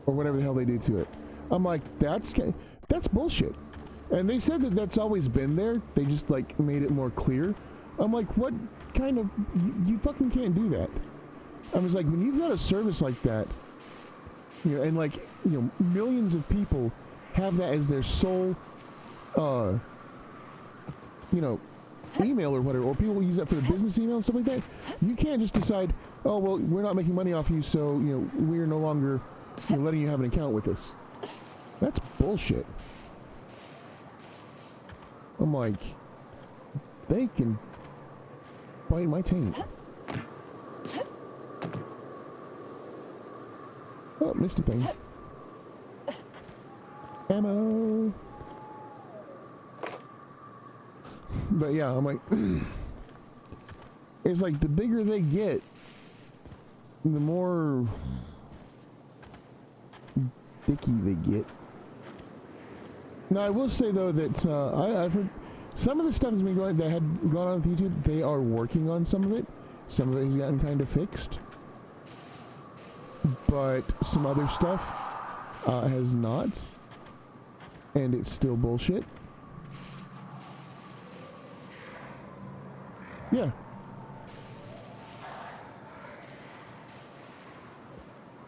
or whatever the hell they do to it. I'm like, that's bullshit. And they said that that's always been there. They just like made it more clear. I'm like, what kind of, you fucking can't do that. I was like, when you've got a service like that, you know, and like, you know, millions of people have that as their sole, you know, email or whatever, or people use that for the business email and stuff like that. You can't just decide, oh well, we're not making money off you, so you know we're no longer, you know, letting you have an account with us. That's bullshit. I'm like, they can bite my taint. Oh, missed a thing. Ammo. But yeah, I'm like, it's like the bigger they get, the more dicky they get. Now I will say though that I've heard some of the stuff that's been going that had gone on with YouTube. They are working on some of it. Some of it has gotten kind of fixed, but some other stuff has not, and it's still bullshit. Yeah.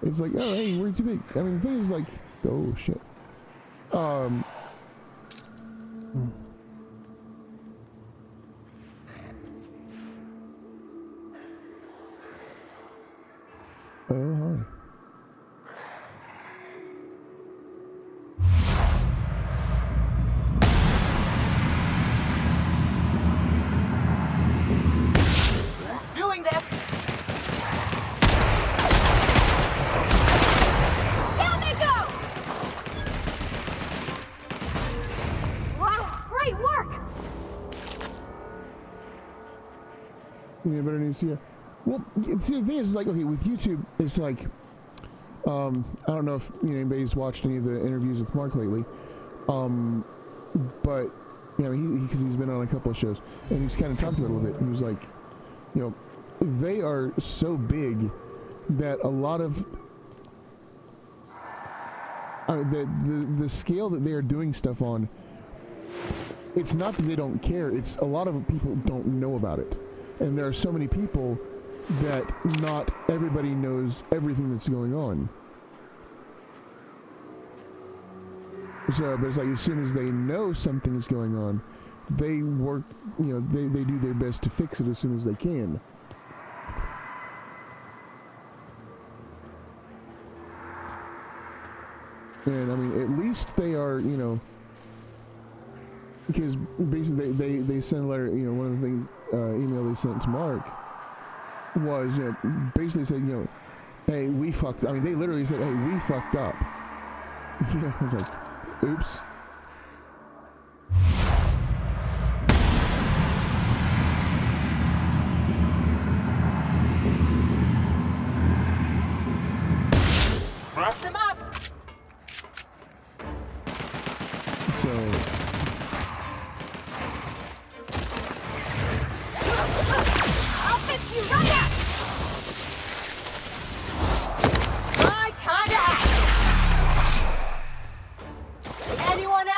It's like, oh hey, we're too big. I mean, the thing is like, oh shit. Oh hi. Doing this. Down they go. Wow, great work. Yeah, better news here. Well, see, the thing is, like, okay, with YouTube, it's like, I don't know if anybody's watched any of the interviews with Mark lately, but because he's been on a couple of shows, and he's kind of talked about it a little bit. He was like, they are so big that a lot of the scale that they are doing stuff on, it's not that they don't care. It's a lot of people don't know about it, and there are so many people that not everybody knows everything that's going on. So, but it's like as soon as they know something is going on, they work, they do their best to fix it as soon as they can. And I mean, at least they are, because basically they sent a letter, one of the things, email they sent to Mark was, basically said, hey, we fucked, I mean, they literally said, hey, we fucked up. Yeah, I was like, oops. Brush them up. So, I'll fix you right up. My kind of action. Anyone else?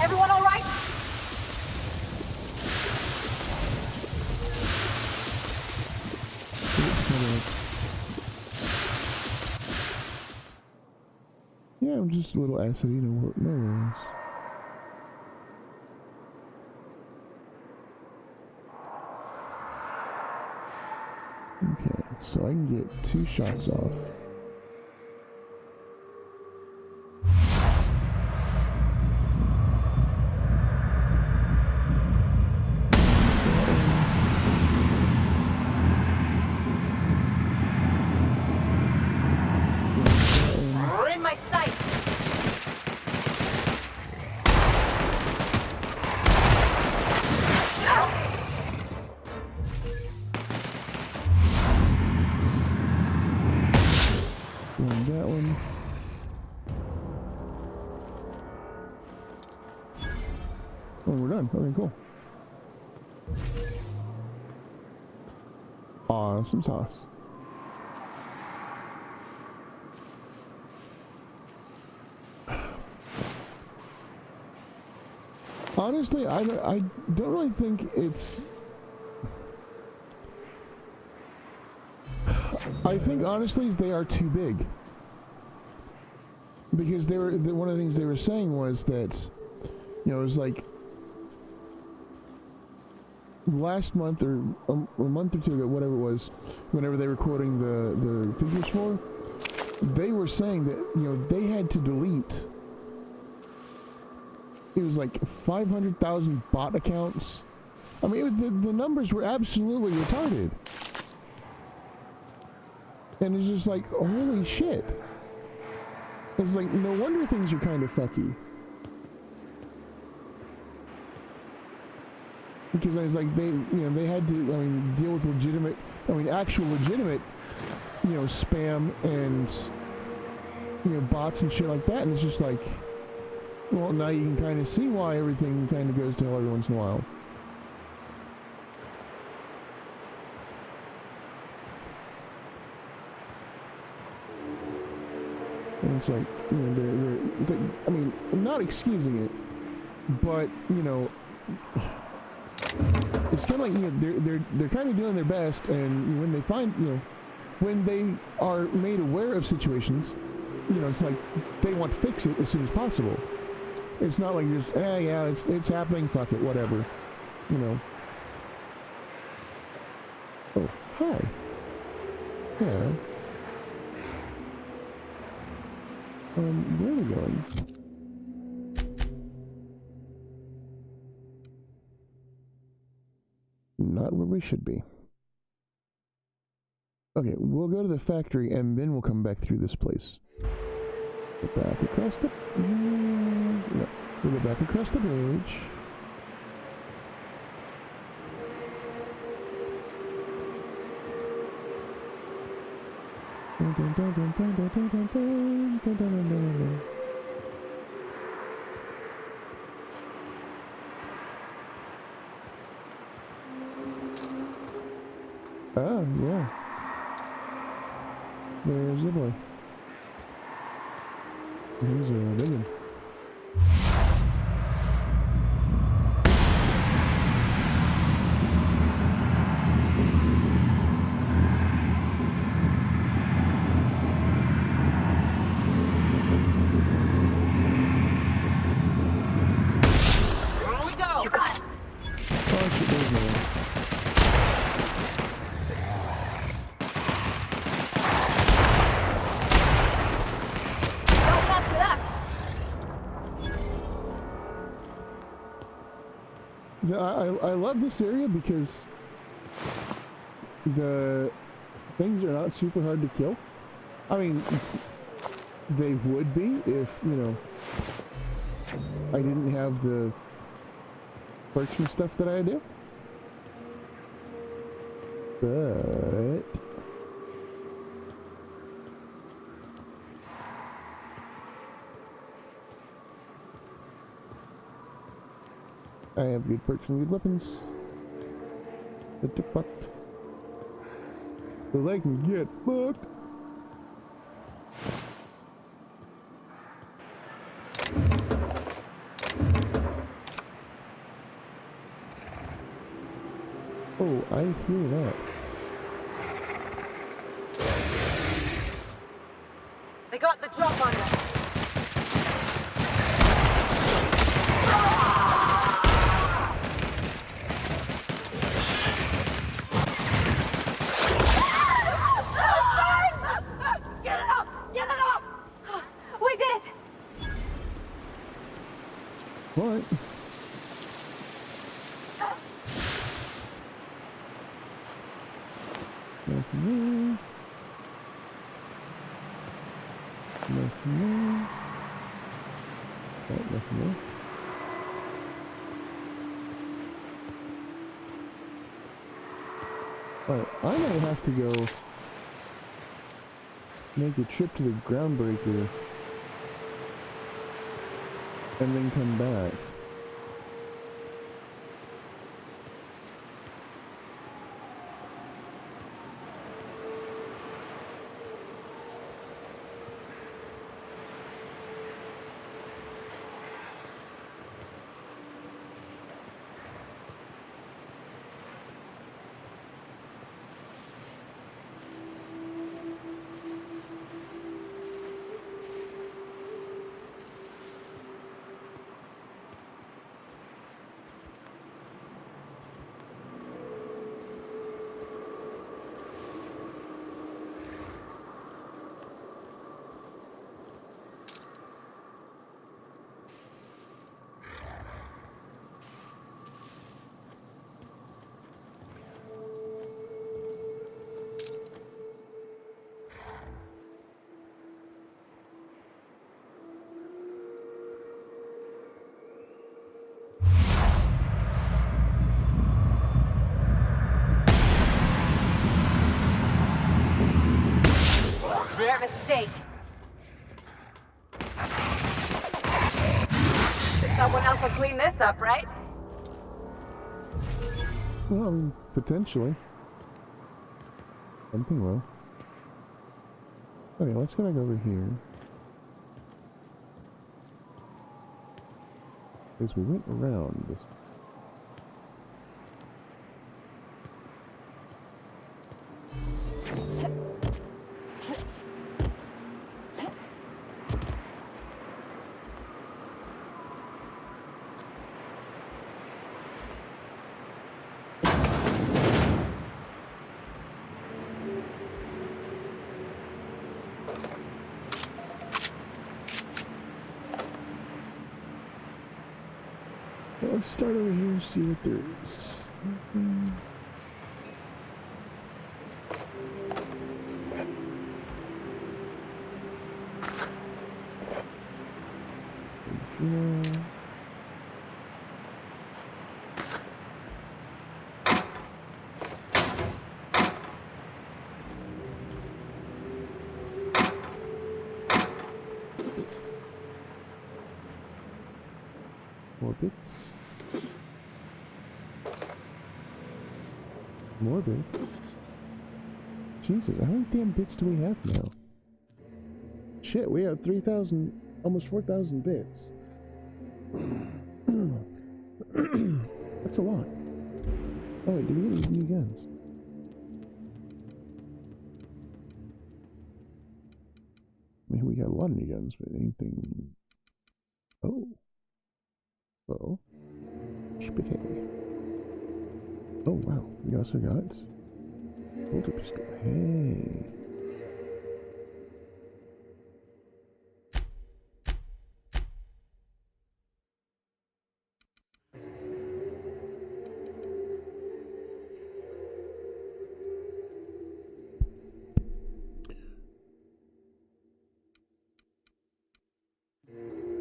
Everyone all right? yeah, I'm just a little acidy, no worries. Okay, so I can get 2 shots off. We're in my sight. That one. Oh, we're done. Okay, cool. Awesome sauce. Honestly, I don't really think it's... I think honestly they are too big. Because one of the things they were saying was that, you know, it was like last month or a month or two ago, whatever it was, whenever they were quoting the figures for, they were saying that, you know, they had to delete, it was like 500,000 bot accounts. I mean, the numbers were absolutely retarded. And it's just like, holy shit. It's like, no wonder things are kind of fucky. Because I was like, they had to, I mean, deal with legitimate, actual legitimate, you know, spam and, you know, bots and shit like that. And it's just like, well, now you can kind of see why everything kind of goes to hell every once in a while. And it's like, you know, it's like, I mean, I'm not excusing it, but, you know, it's kind of like, you know, they're kind of doing their best, and when they find, you know, when they are made aware of situations, you know, it's like they want to fix it as soon as possible. It's not like just, yeah, it's happening, fuck it, whatever, you know. Oh, hi. Yeah. Where are we going? Not where we should be. Okay, we'll go to the factory and then we'll come back through this place. Go back across the... no, we'll go back across the bridge. Oh, yeah. There's the boy. He's a big one. Here we go. You got it. Oh, shit, there's no one. I love this area because the things are not super hard to kill. I mean, they would be if, you know, I didn't have the perks and stuff that I do. But I have good perks and good weapons. But they're fucked. So they can get fucked. Oh, I hear that. They got the drop on us. Get it up! Get it up! We did it! What? Nothing there. Nothing there. Oh, nothing there. Alright, I might have to go make a trip to the groundbreaker and then come back. this up, right? Well, I mean, potentially. Something will. Okay, let's go back over here. Because we went around this. Let's start over here and see what there is. More bits. More bits. Jesus, how many damn bits do we have now? Shit, we have 3,000, almost 4,000 bits. That's a lot. Oh wait, did we get these new guns? I mean, we got a lot of new guns, but anything... Oh. Oh. Spitting. Oh wow, we also got bolter pistol. Hey.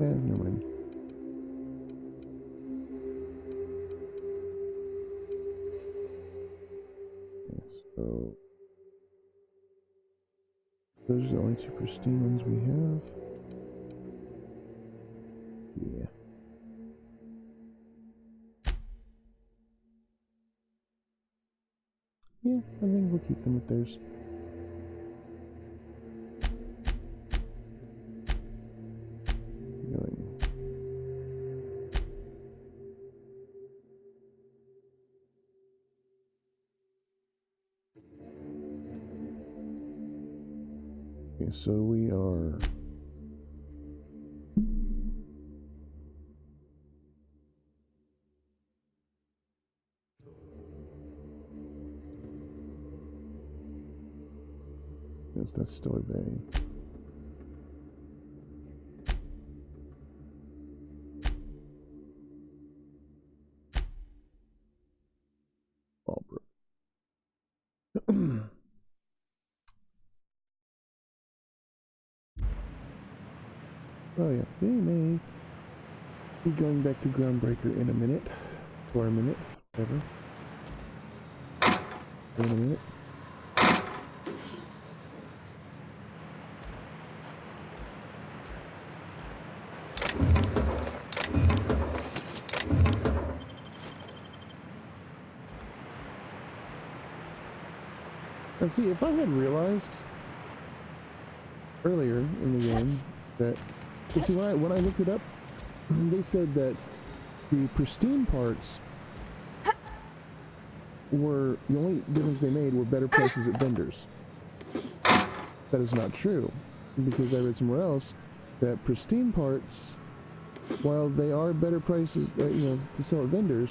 Never mind. So those are the only two pristine ones we have. Yeah. Yeah, I think we'll keep them with theirs. Okay, so we are... Yes, that's still a bay. All broke. Oh yeah, we may be going back to Groundbreaker in a minute. For a minute, whatever. In a minute. Now see, if I had realized earlier in the game that, you see, when I looked it up, they said that the pristine parts were, the only difference they made were better prices at vendors. That is not true, because I read somewhere else that pristine parts, while they are better prices, to sell at vendors,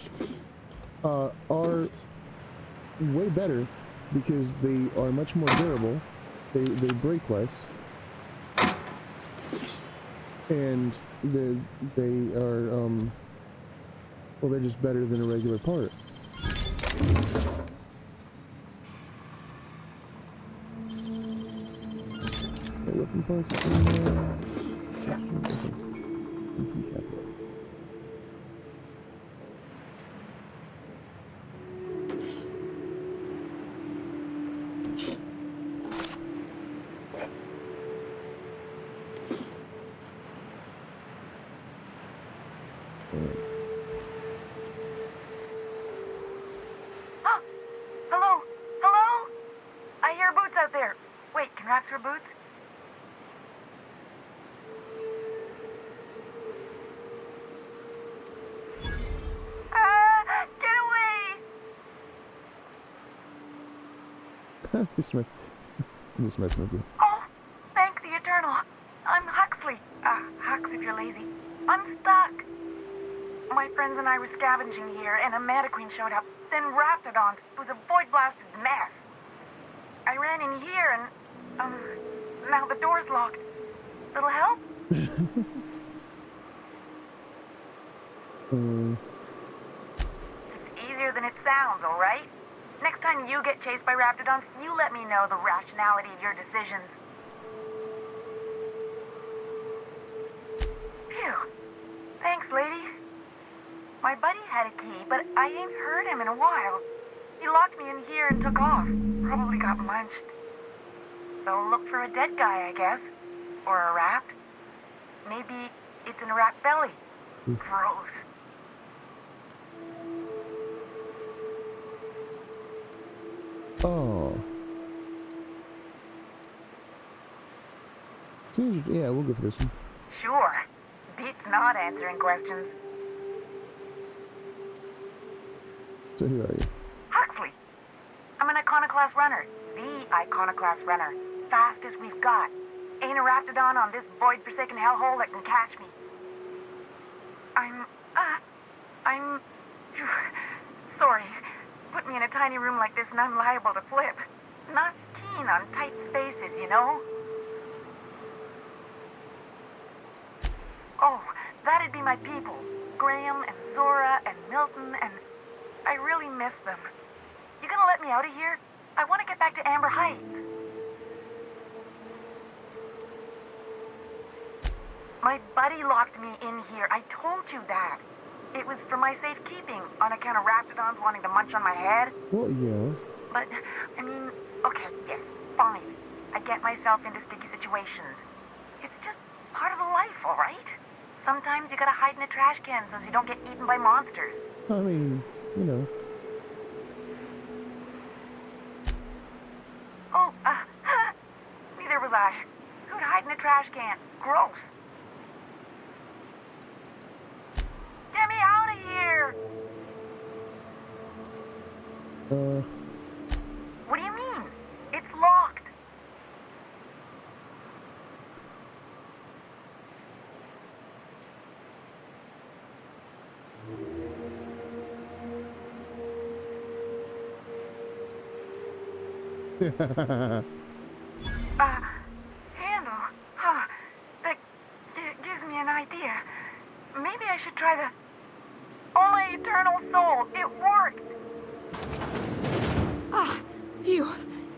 are way better because they are much more durable. They break less, and they are well, they're just better than a regular part. Weapon parts. for boots? Get away! I'm just messing with you. Oh, thank the Eternal. I'm Huxley. Hux if you're lazy. I'm stuck. My friends and I were scavenging here, and a Mantiqueen showed up. Then Raptidons. It was a void-blasted mess. I ran in here, and, now the door's locked. Little help? It's easier than it sounds, all right? Next time you get chased by Raptidons, you let me know the rationality of your decisions. Phew. Thanks, lady. My buddy had a key, but I ain't heard him in a while. He locked me in here and took off. Probably got munched. So look for a dead guy, I guess. Or a rat. Maybe it's in a rat belly. Gross. Oh. Yeah, we'll go for this one. Sure. Beats not answering questions. So who are you? Huxley. I'm an iconoclast runner. The iconoclast runner. Fastest we've got. Ain't a Raptidon on this void-forsaken hellhole that can catch me. I'm sorry. Put me in a tiny room like this and I'm liable to flip. Not keen on tight spaces, you know? Oh, that'd be my people. Graham and Zora and Milton and... I really miss them. You gonna let me out of here? I want to get back to Amber Heights. My buddy locked me in here. I told you that. It was for my safekeeping, on account of Raptidons wanting to munch on my head. Well, yeah. But, I mean, okay, yes, fine. I get myself into sticky situations. It's just part of the life, all right? Sometimes you gotta hide in a trash can so you don't get eaten by monsters. I mean, you know. Oh, neither was I. Who'd hide in a trash can? Gross. Get me out of here! What do you mean? It's locked. Handle? Huh. That gives me an idea. Maybe I should try the... Oh, my eternal soul! It worked! Phew.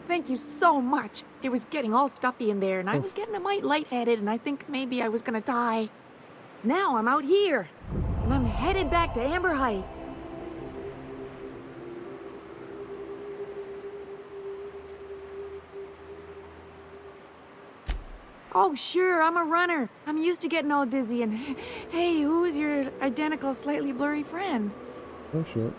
Thank you so much. It was getting all stuffy in there, and I was getting a mite lightheaded, and I think maybe I was gonna die. Now I'm out here, and I'm headed back to Amber Heights. Oh, sure, I'm a runner. I'm used to getting all dizzy, and hey, who's your identical, slightly blurry friend? Oh, shit.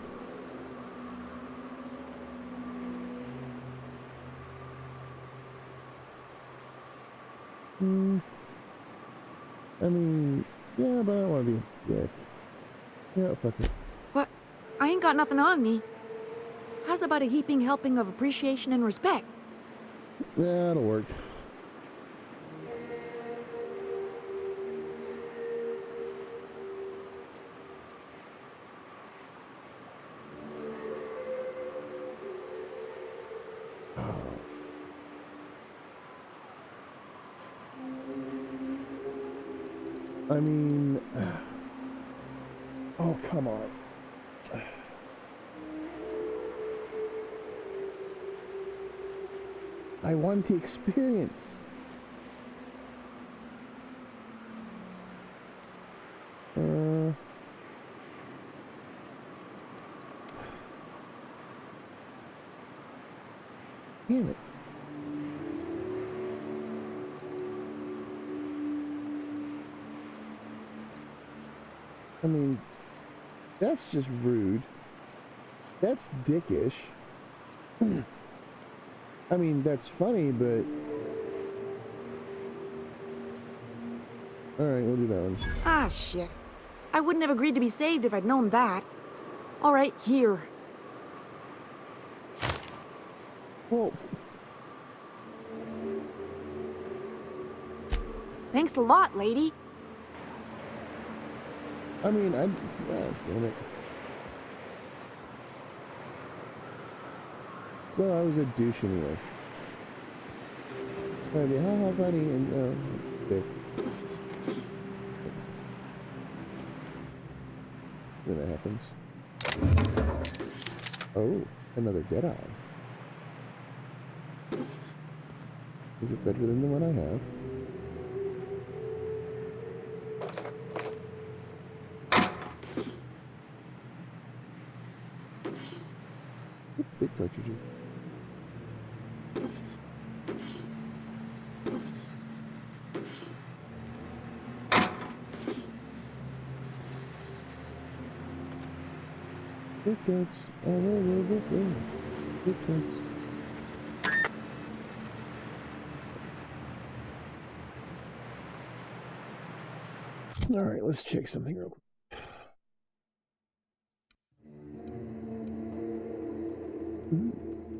I mean, yeah, but I don't want to be a dick. Yeah, fuck it. But I ain't got nothing on me. How's about a heaping helping of appreciation and respect? Yeah, that'll work. I mean, oh, come on. I want the experience. Damn it. I mean, that's just rude. That's dickish. I mean, that's funny, but Alright, we'll do that one. Ah, shit. I wouldn't have agreed to be saved if I'd known that. Alright, here. Whoa. Thanks a lot, lady. I mean, damn it. So I was a douche anyway. I mean, how funny and, dick. When that happens. Oh, another Deadeye. Is it better than the one I have? Big cartridges. Big carts all over the floor. Big carts. All right, let's check something real quick.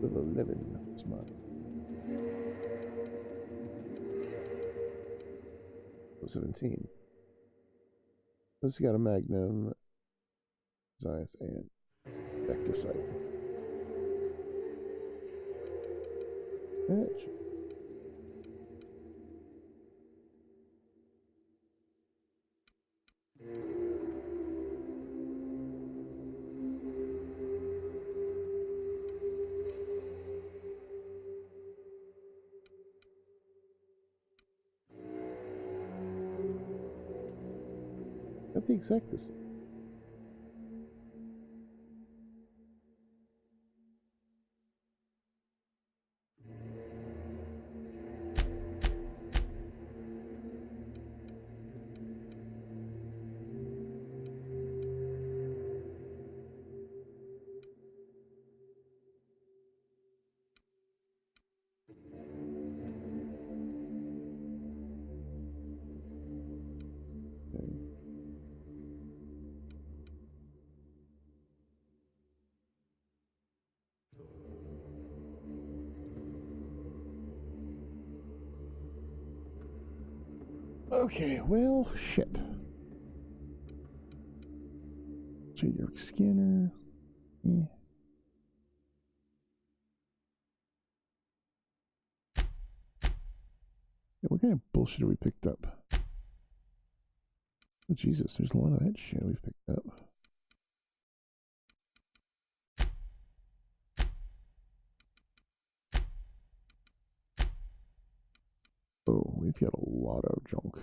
Level 11. That's mine. 17. Let's got a Magnum, Zeiss, and Vector Sight. Edge. Not the exact the same. Okay, well, shit. So your scanner. Yeah. What kind of bullshit have we picked up? Oh, Jesus, there's a lot of that shit we've picked up. Oh, we've got a lot of junk.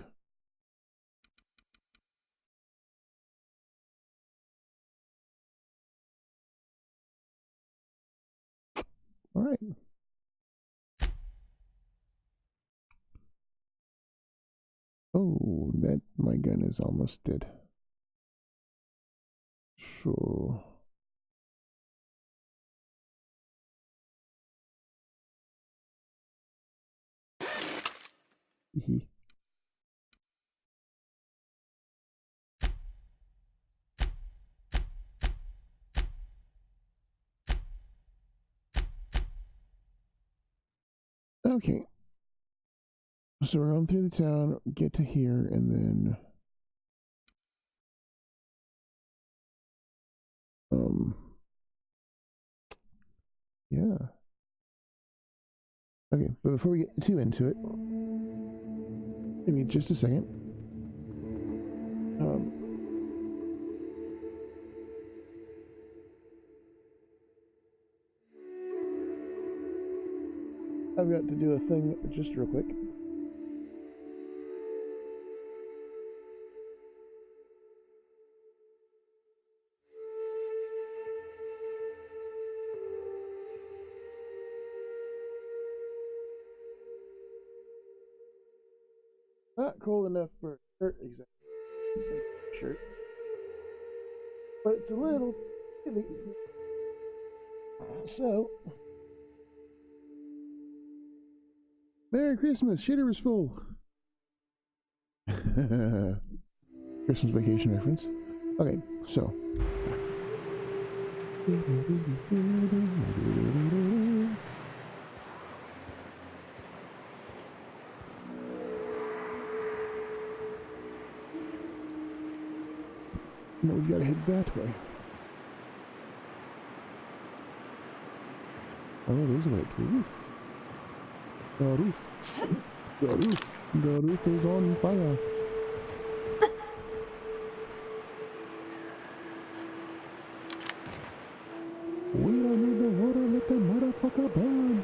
All right. Oh, that my gun is almost dead. So okay. So we're on through the town, get to here, and then yeah. Okay, but before we get too into it, give me just a second. I've got to do a thing just real quick. Not cold enough for a shirt, exactly. Shirt. But it's a little chilly. So, Merry Christmas, shitter is full. Christmas Vacation reference. Okay, so. No, we've got to head that way. Oh, there's a way to the roof. The roof. The roof. The roof is on fire. We don't need the water, let the motherfucker burn.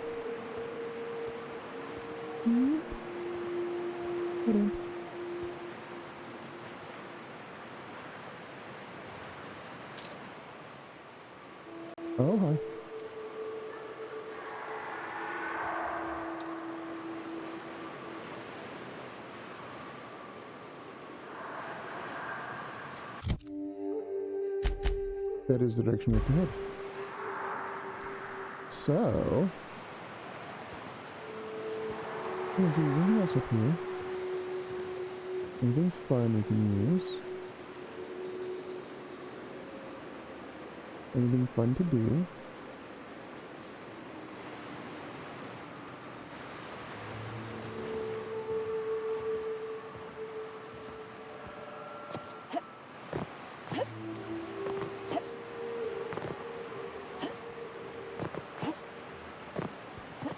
Oh, hi. That is the direction we have to head. So, there's anything else up here? Anything fun we can use? Anything fun to do?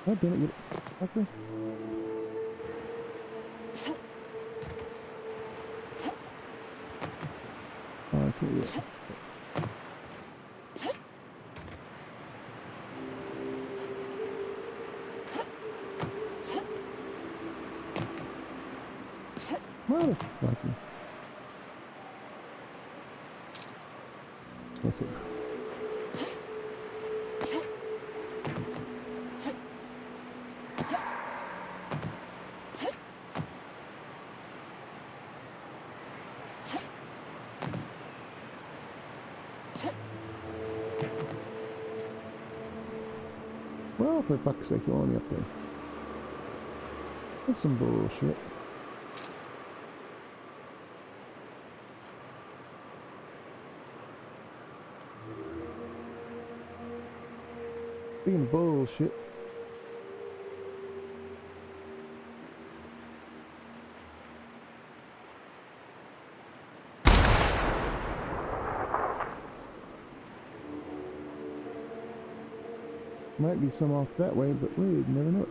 Oh, damn it, okay. Oh, I can't do it. Motherfucker. That's it. Well, for fuck's sake, you're only up there. That's some bullshit. Speaking of bullshit. Might be some off that way, but we'd never know it.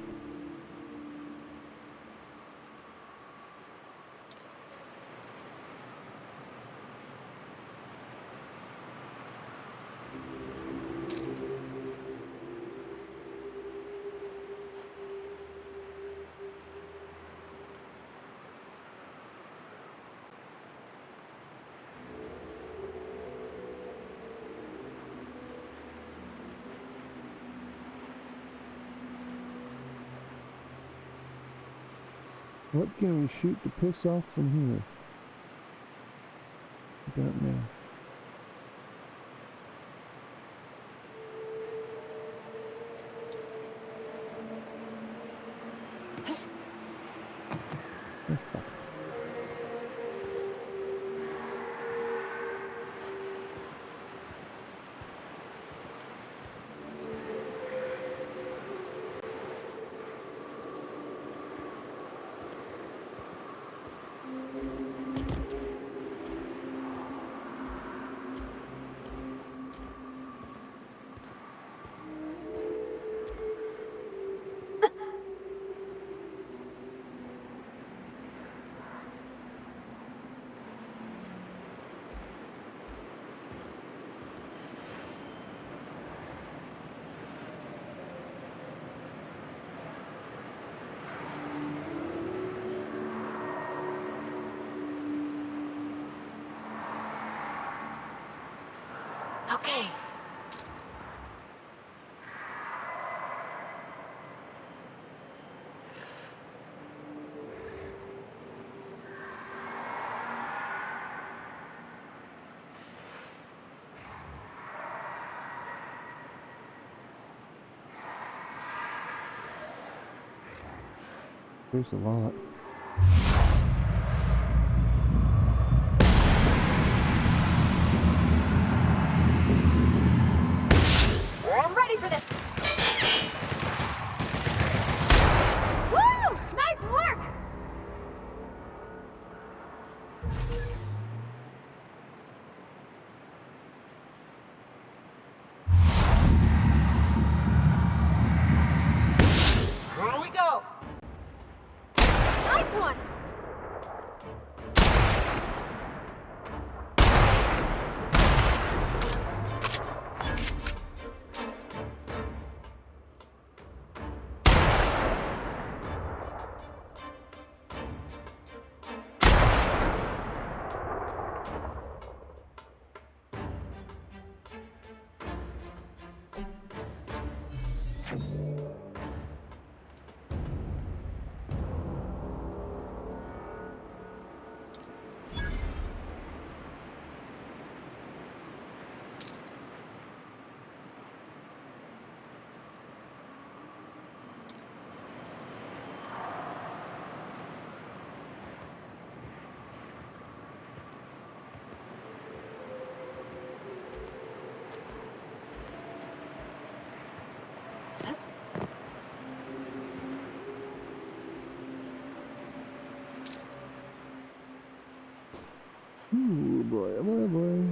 What can we shoot to piss off from here? I don't know. Oh, fuck. Okay. There's a lot. Ooh, boy, oh boy, oh boy.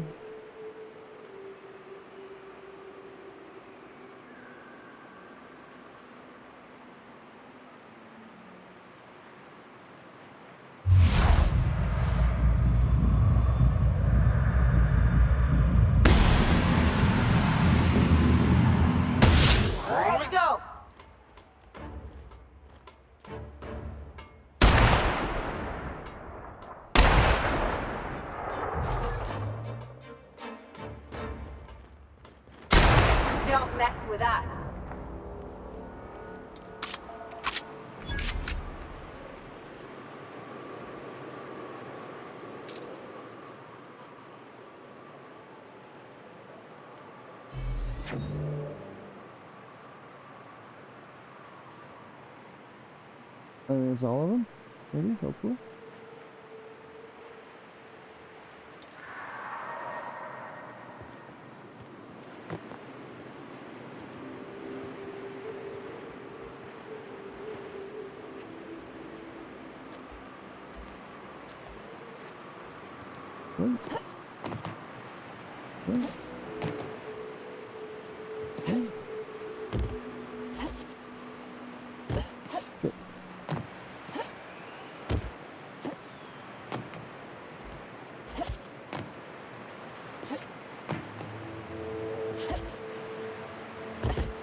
Here we go. Don't mess with us. I mean, it's all of them? Maybe, hopefully. What? What? What? Okay.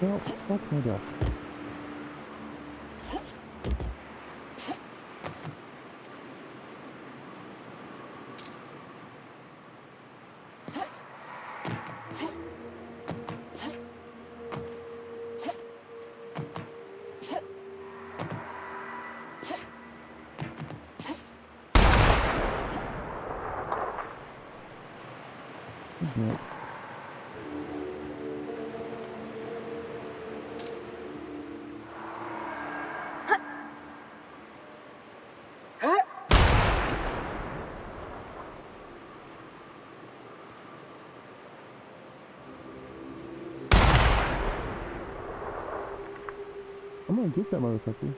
Well, fuck my duck. Yeah. I'm gonna get that motherfucker.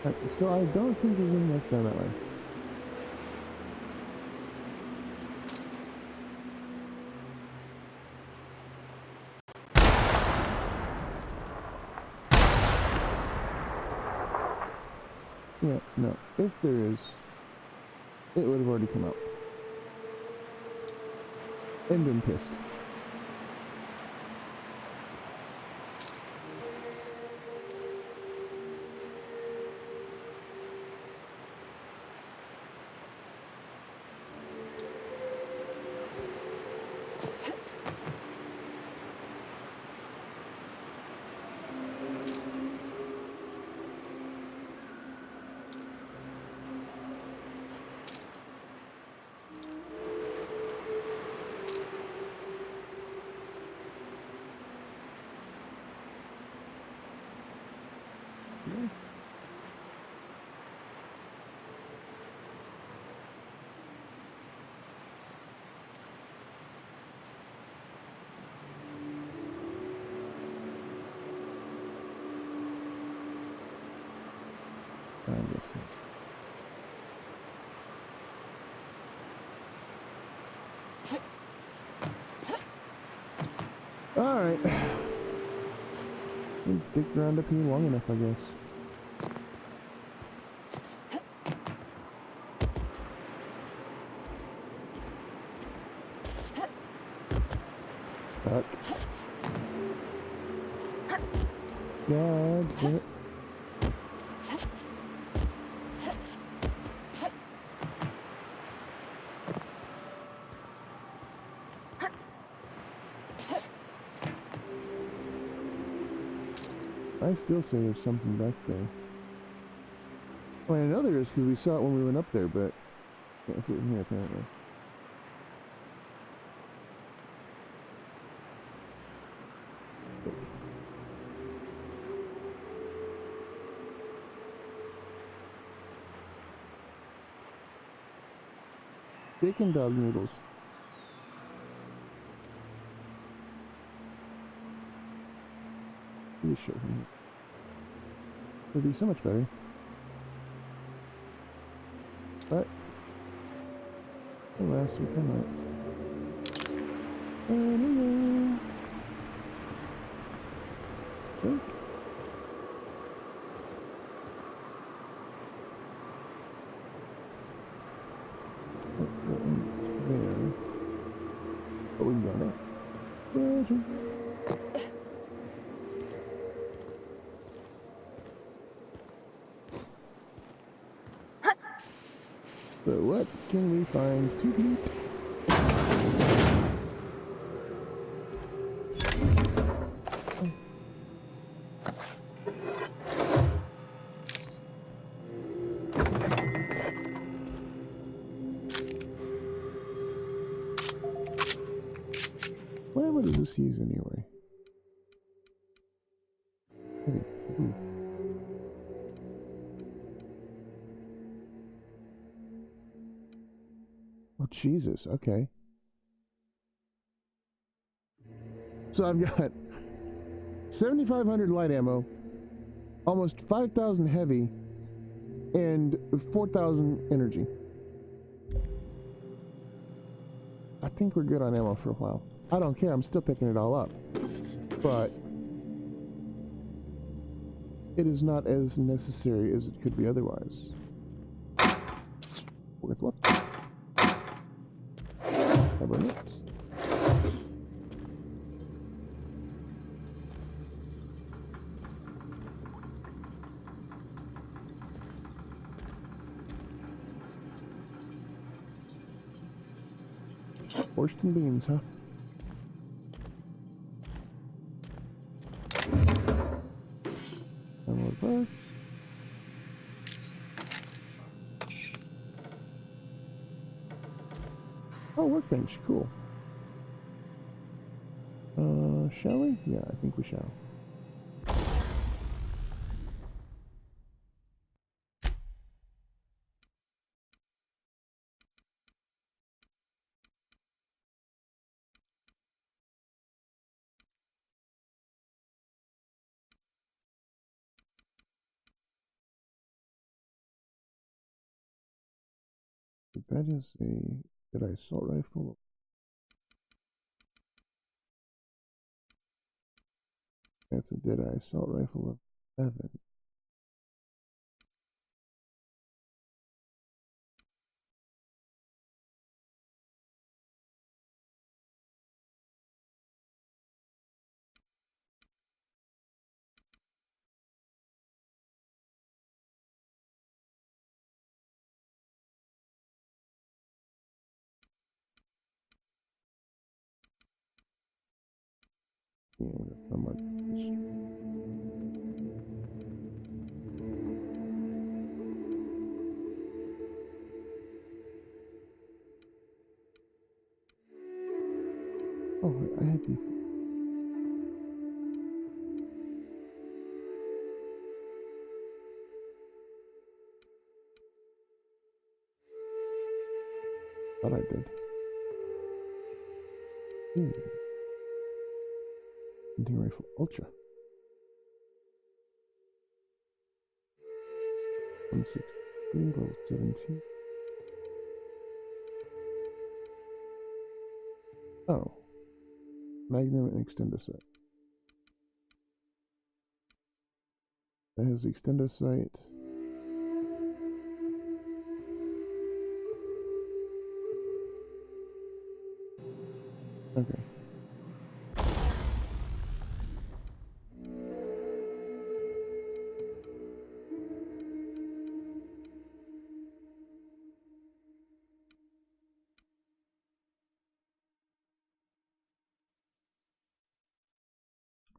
Right, so I don't think there's any next down that way. Yeah, no. If there is, it would have already come out. And been pissed. Yeah. I guess so. Alright. We've dicked around up here long enough, I guess. Fuck. God damn it. I still say there's something back there. Well, I know there is because we saw it when we went up there, but can't see it from here apparently. Steak and dog noodles. this shit from here. Would be so much better. But alas, we cannot. Anyway. Okay. There. Oh, we got it. Treasure. So what can we find to eat? What does this use anyway? Okay. Oh, Jesus. Okay. So I've got 7,500 light ammo, almost 5,000 heavy, and 4,000 energy. I think we're good on ammo for a while. I don't care. I'm still picking it all up. But it is not as necessary as it could be otherwise. With what? I burn it. Borscht and beans, huh? And more parts. Oh, workbench, cool. Shall we? Yeah, I think we shall. That is a Deadeye assault rifle. That's a Deadeye assault rifle of 11. Yeah, I'm like, oh, I had to. Thought I did. Ooh. Hunting rifle ultra. 163, level 17. Oh. Magnum and extendo sight. That has the extendo sight. Okay.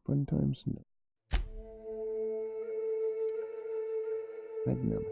Fun times, no. Magnum.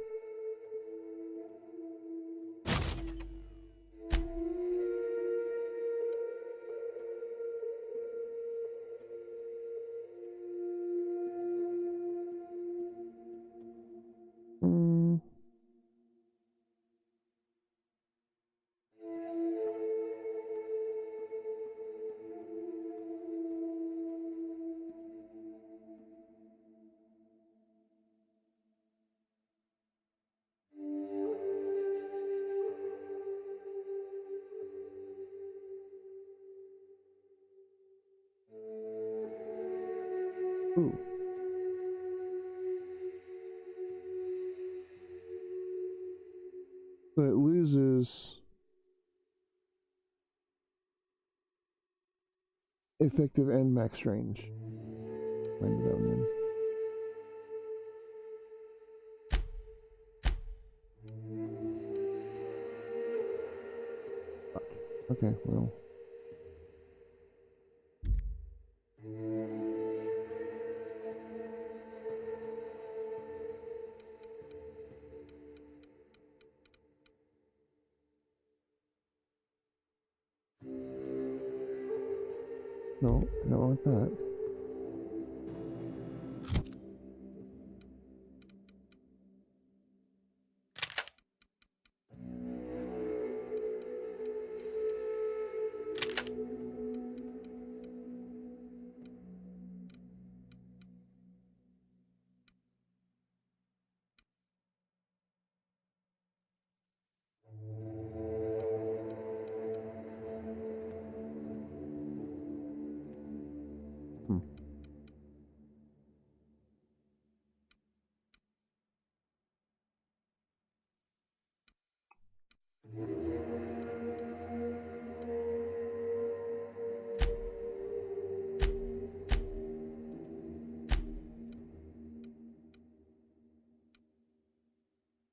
Ooh. So it loses effective and max range. Find that one in. Fuck. Okay, well. No, I don't want that.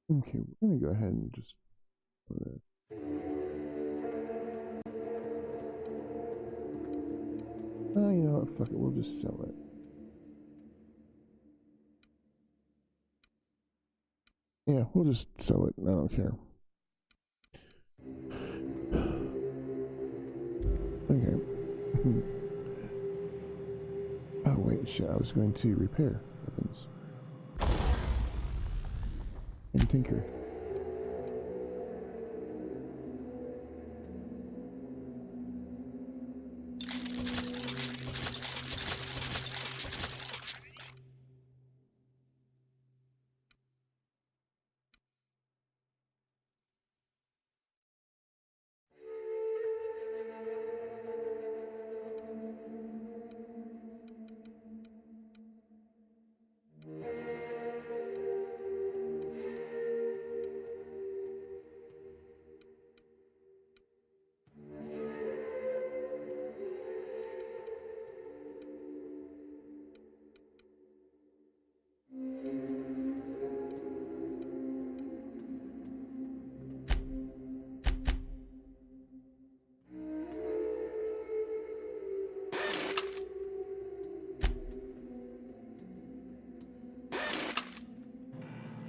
Okay, we're gonna go ahead and just. Oh, you know what? Fuck it. We'll just sell it. Yeah, we'll just sell it. I don't care. Okay. Oh, wait, shit. I was going to repair weapons. And tinker.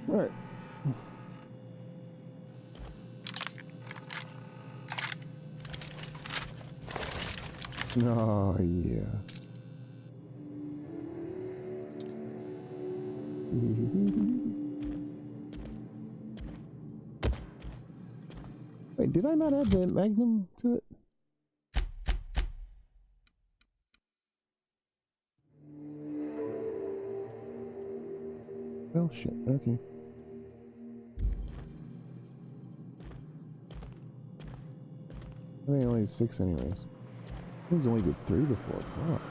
Alright. Oh, yeah. Wait, did I not add the magnum to it? Well, shit. Okay. I think I only did 6 anyways. I think I only did 3 before. Fuck.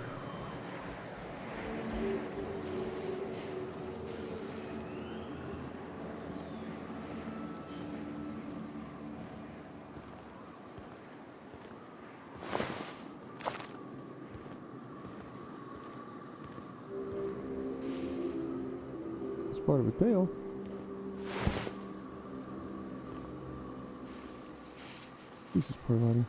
It's part of a tail. Jesus, poor body.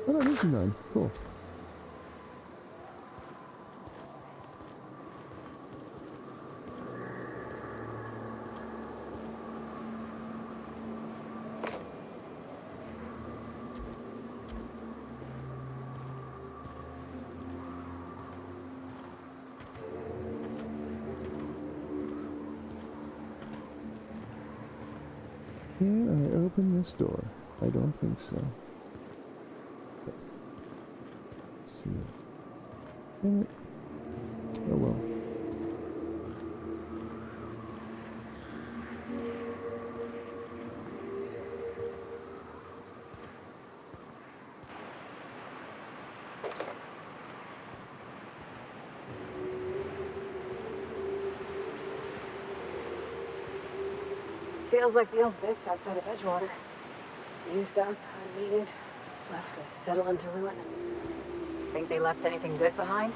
Oh, no, this is 9. Cool. Can I open this door? I don't think so. Let's see. Damn it. Oh well. feels like the old bits outside of Edgewater. Used up, unneeded, left to settle into ruin. Think they left anything good behind?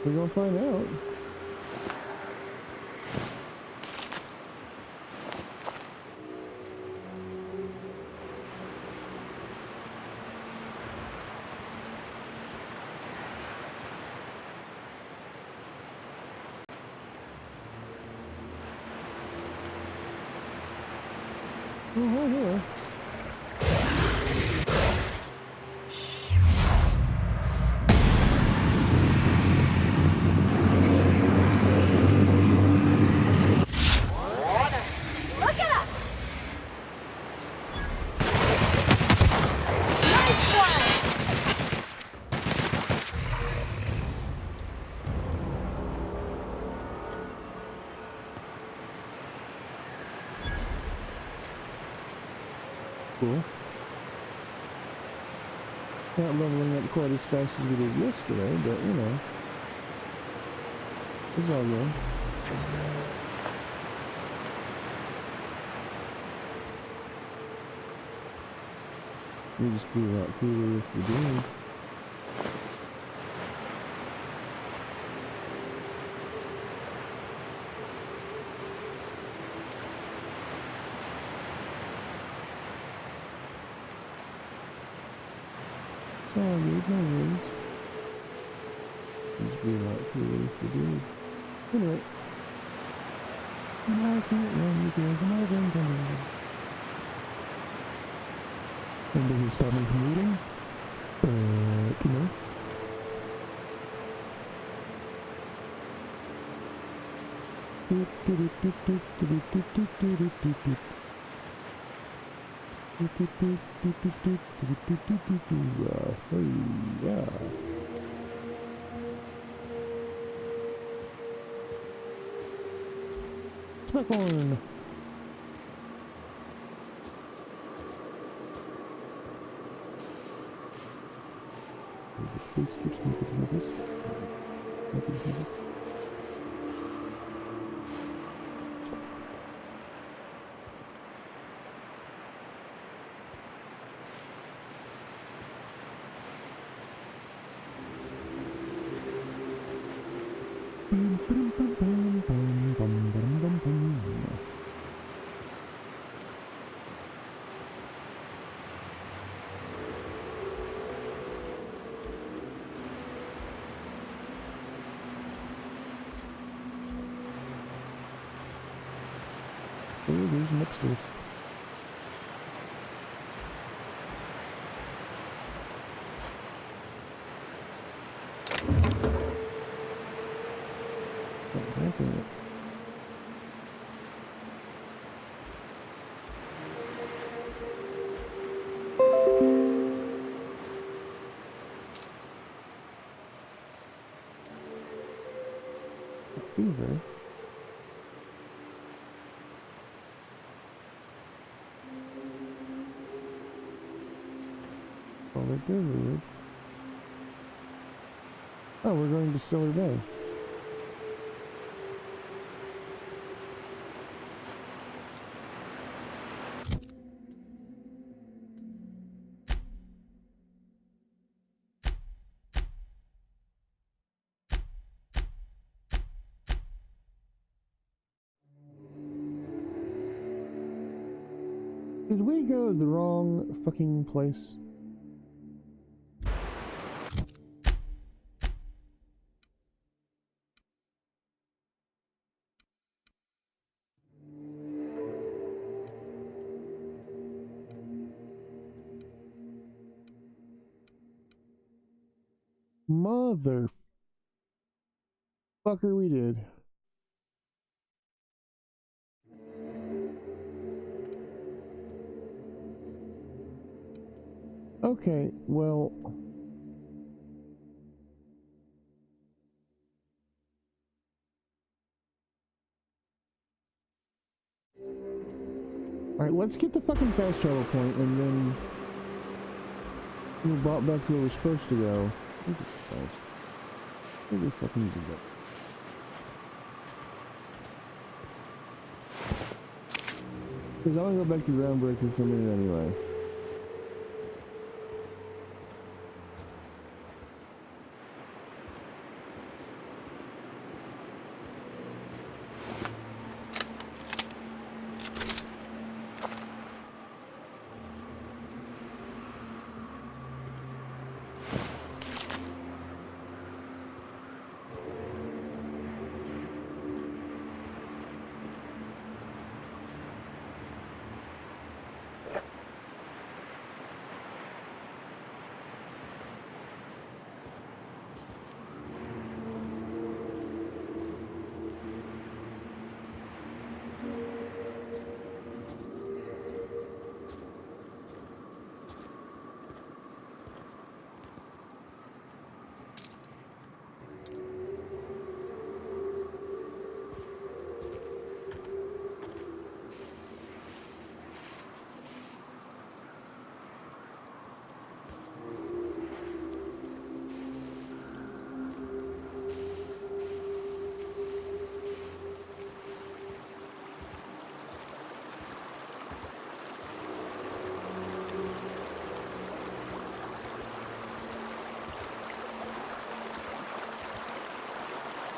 We're gonna find out. Oh, hi there. Look at us! Nice one! Cool. Not leveling up quite as fast as we did yesterday, but you know, it's all good. It'd just be a lot cooler if we did. Oh, dude, no worries. It'd just be a lot cooler if we did. Anyway. I can't run because my brain can. And does it stop me from reading? You know. Hey, yeah. Smack on. Please skip some of this. Oh, there's an upstairs. Okay. Fever. Oh, right there, weird. Oh, we're going to Distillery Bay. Did we go to the wrong fucking place? Motherfucker, we did. Okay, well... Alright, let's get the fucking fast travel point and then... we're brought back to where we're supposed to go. Jesus Christ. Where do we fucking do that? Because I want to go back to Groundbreaker for a minute anyway.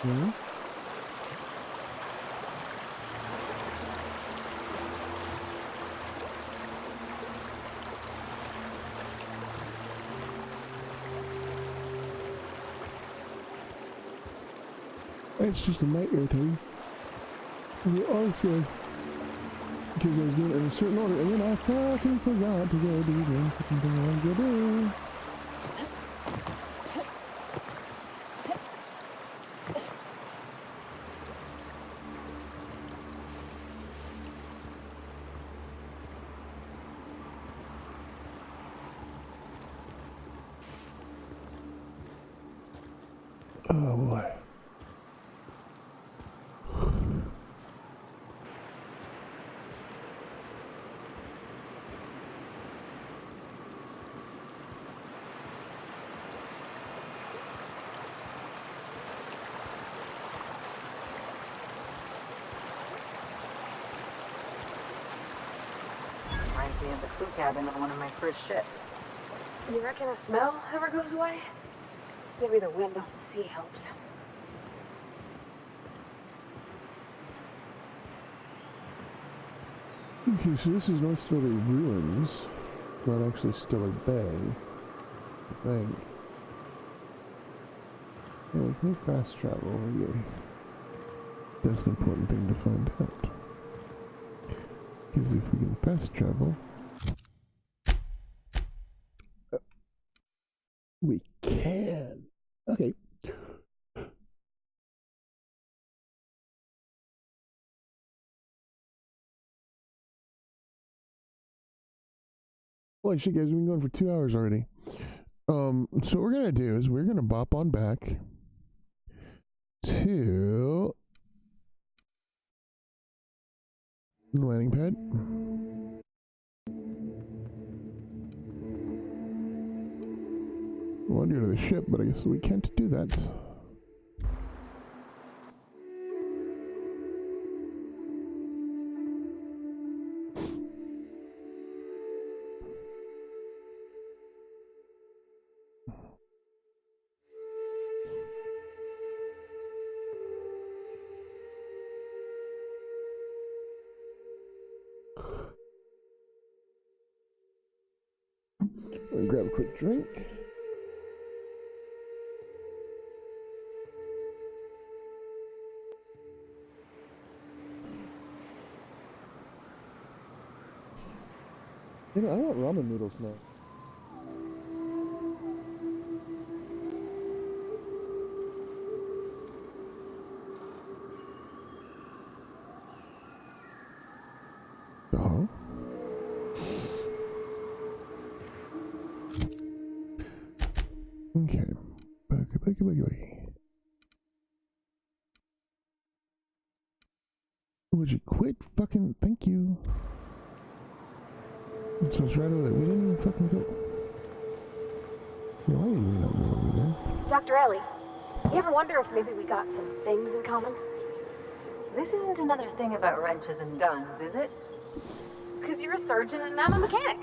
Hmm? It's just a nightmare time. And also, because I was doing it in a certain order, and then I fucking forgot to go do the fucking thing I wanted to do. Oh boy. Reminds me of the crew cabin on one of my first ships. You reckon the smell ever goes away? Maybe the wind off the sea helps. Okay, so this is not still the ruins, not actually still a bay, I think. Yeah, we can fast travel over here. That's the important thing to find out. Because if we can fast travel, we can. Okay. Well, shit, guys, we've been going for 2 hours already. So what we're gonna do is we're gonna bop on back to the landing pad. I want to go to the ship, but I guess we can't do that. We'll grab a quick drink. You know, I want ramen noodles now. Uh-huh. Okay. Boogie. Would you quit fucking... Thank you. So it's right over there. We didn't even fucking go... Why did we not go over there? Dr. Ellie, you ever wonder if maybe we got some things in common? This isn't another thing about wrenches and guns, is it? Because you're a surgeon and I'm a mechanic.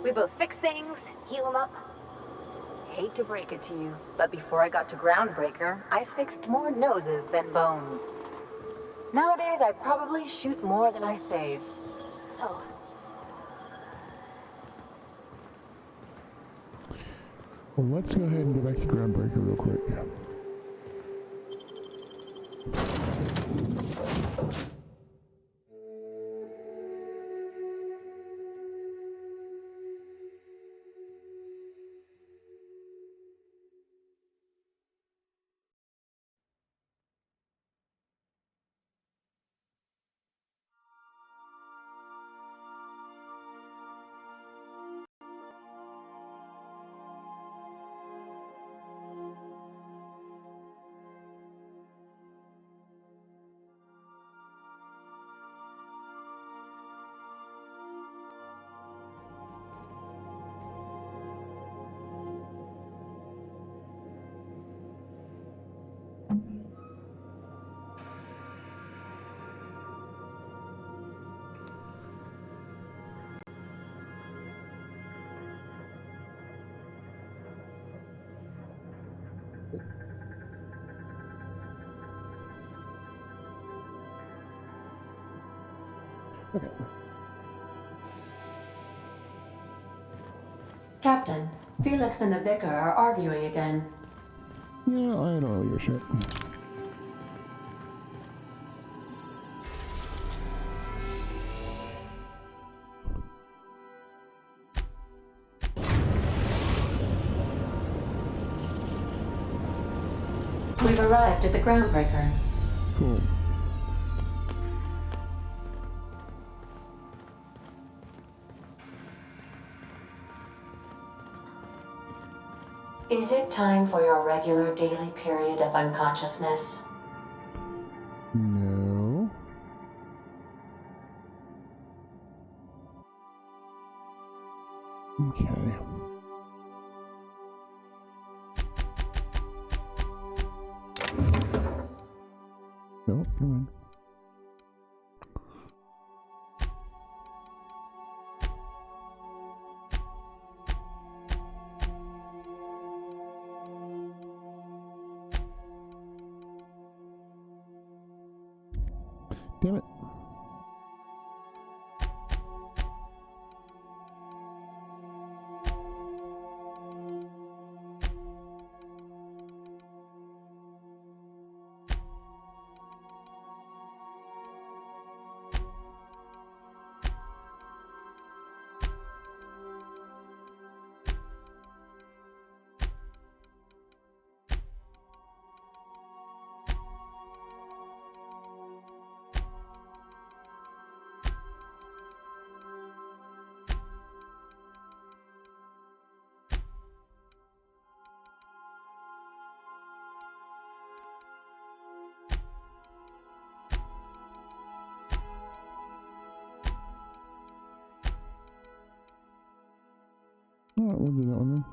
We both fix things, heal them up. Hate to break it to you, but before I got to Groundbreaker, I fixed more noses than bones. Nowadays, I probably shoot more than I save. Oh. Well, let's go ahead and go back to Groundbreaker real quick. Okay. Captain, Felix and the Vicar are arguing again. Yeah, I know your shit. We've arrived at the Groundbreaker. Cool. Is it time for your regular daily period of unconsciousness? No. Okay. No, come on. Damn it. Alright, we'll do that one then.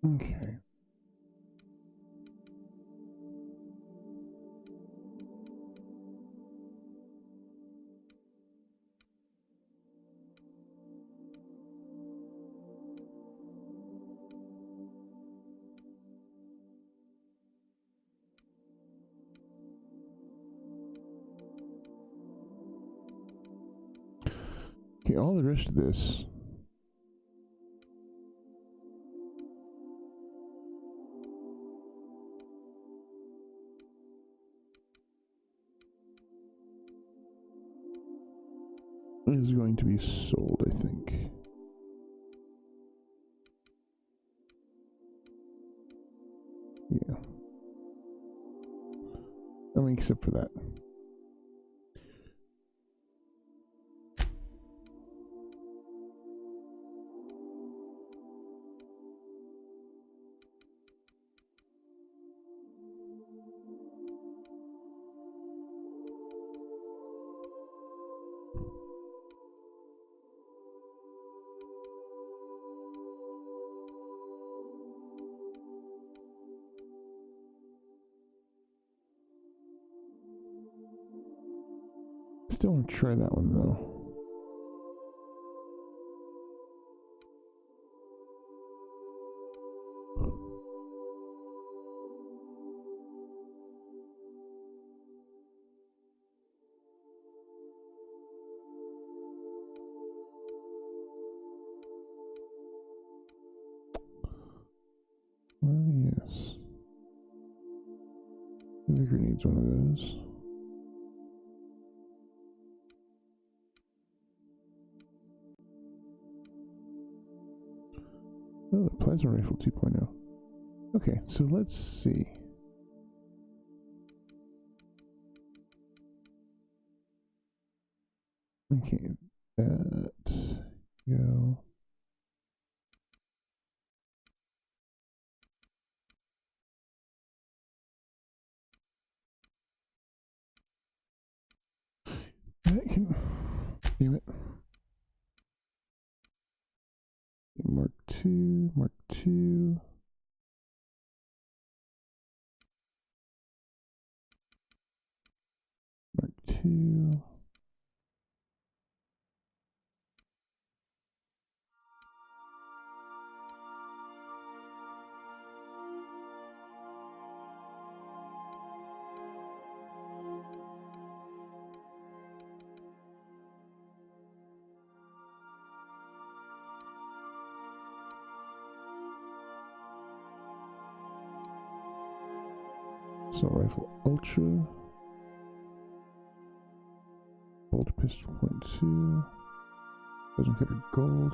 Okay. Okay, all the rest of this is going to be sold, I think. Yeah. I mean, except for that. Still want to try that one though. Well, yes. The vicar needs one of those. Oh, the plasma rifle 2.0. Okay, so let's see. Okay, that go. That can. Damn it. Mark 2, Mark 2. Mark 2. Assault Rifle Ultra. Bolt Pistol .2. Doesn't get a gold.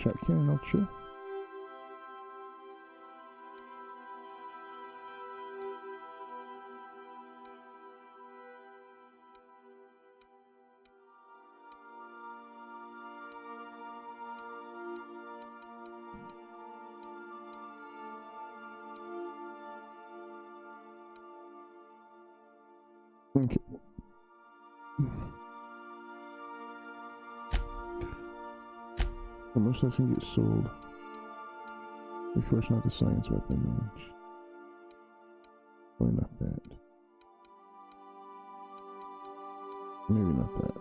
Shot Cannon Ultra. Okay. Most of that's gonna get sold. Of course, not the science weapon range. Probably not that. Maybe not that.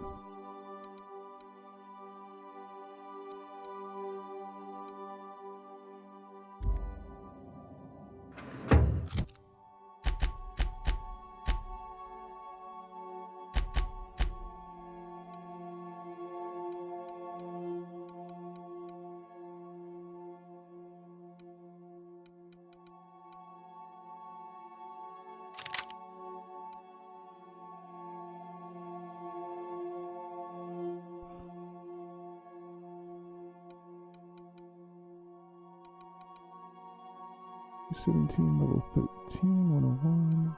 .17, level 13, 101.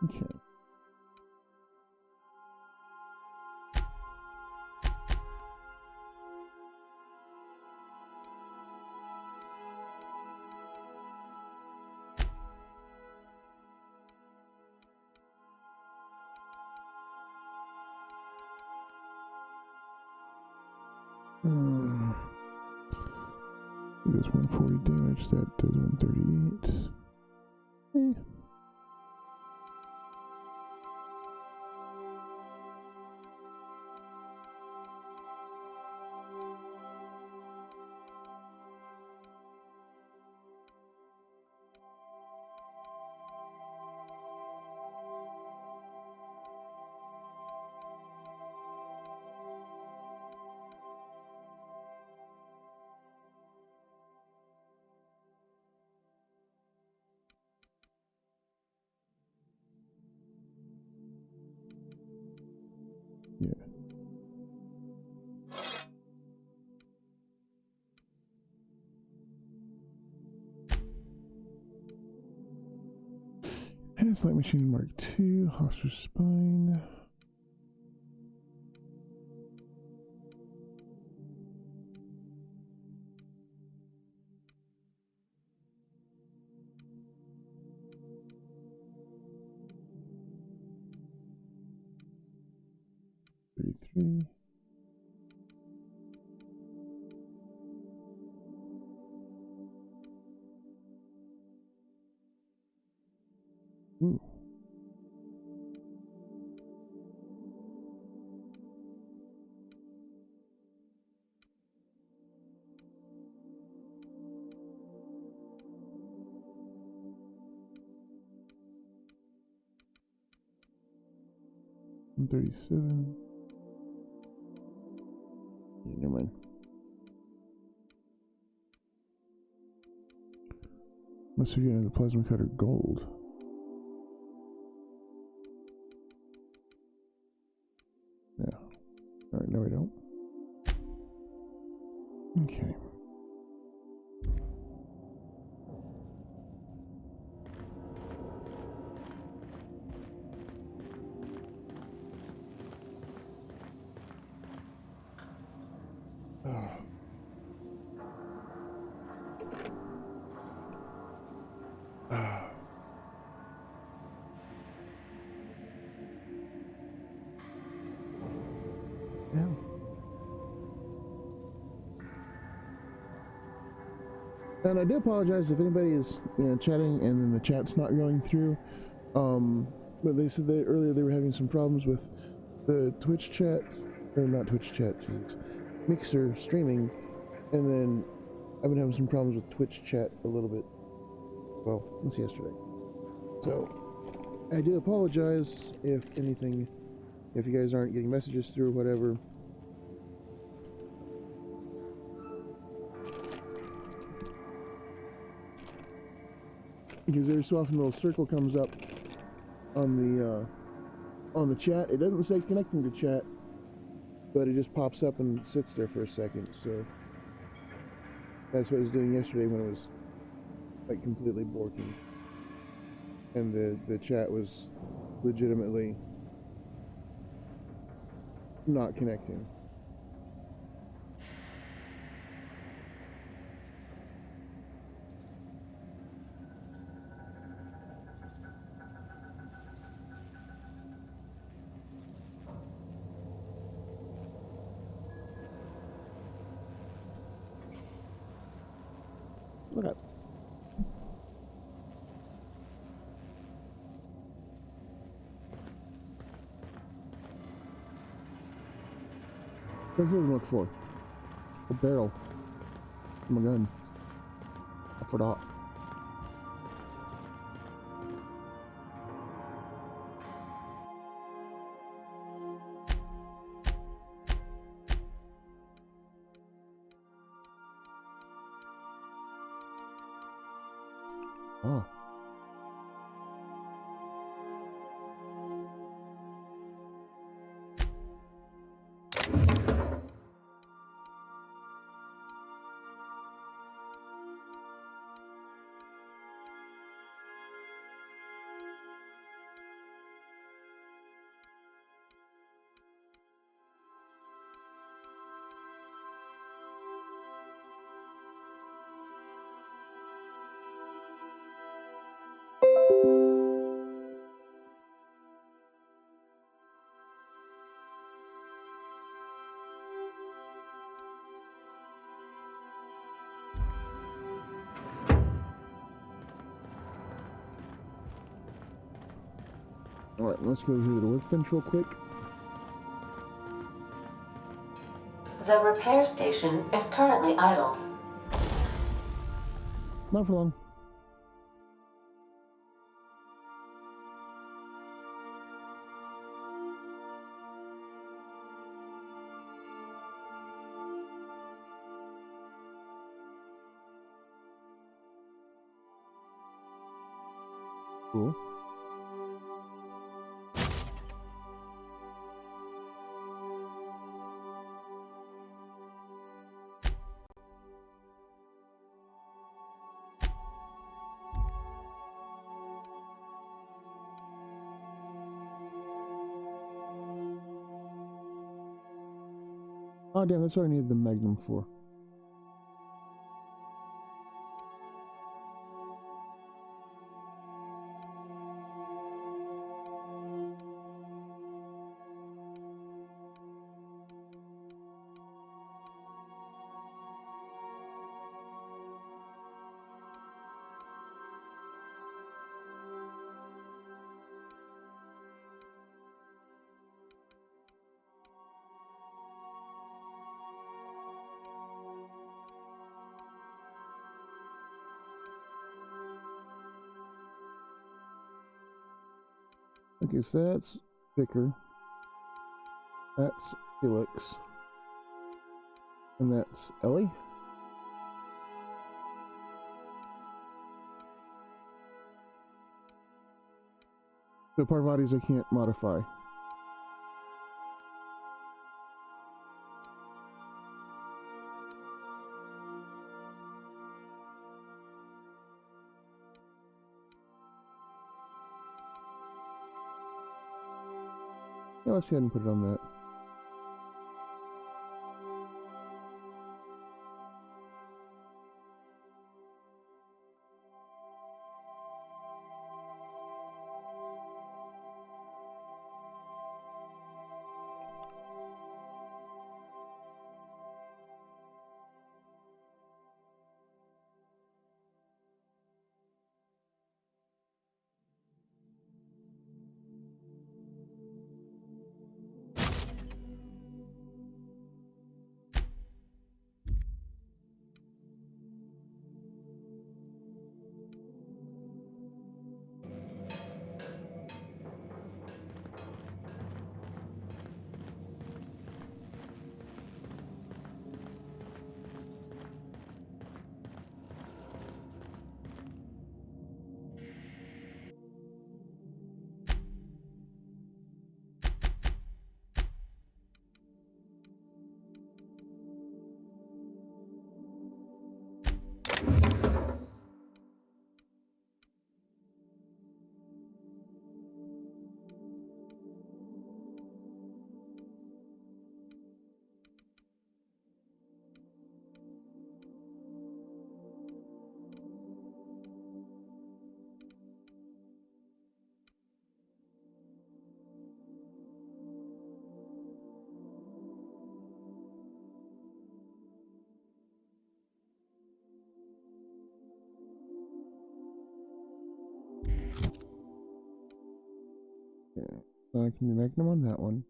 Okay. It does 140 damage, that does 138. Eh. Yeah. Light Machine Mark II, Hofstra Spine. Three. Ooh. $137. Yeah, never mind. Unless you're getting the plasma cutter gold. Yeah. Alright, no we don't. Okay. Yeah. And I do apologize if anybody is chatting and then the chat's not going through. But they said that earlier they were having some problems with the Twitch chat, or not Twitch chat, jeez, Mixer streaming, and then I've been having some problems with Twitch chat a little bit, well, since yesterday. So I do apologize if anything, if you guys aren't getting messages through or whatever. Because every so often a little circle comes up on the chat. It doesn't say connecting to chat, but it just pops up and sits there for a second. So that's what I was doing yesterday when it was like completely borking, and the chat was legitimately not connecting. Okay. What do you look for? A barrel. Oh my gun. I forgot. Oh. Alright, let's go to the workbench real quick. The repair station is currently idle. Not for long. Cool. Oh damn, that's what I needed the Magnum for. Okay, so that's Vicar. That's Felix. And that's Ellie. The Parvati's I can't modify. Yeah, let's go ahead and put it on that. Okay, so I can Magnum on that one.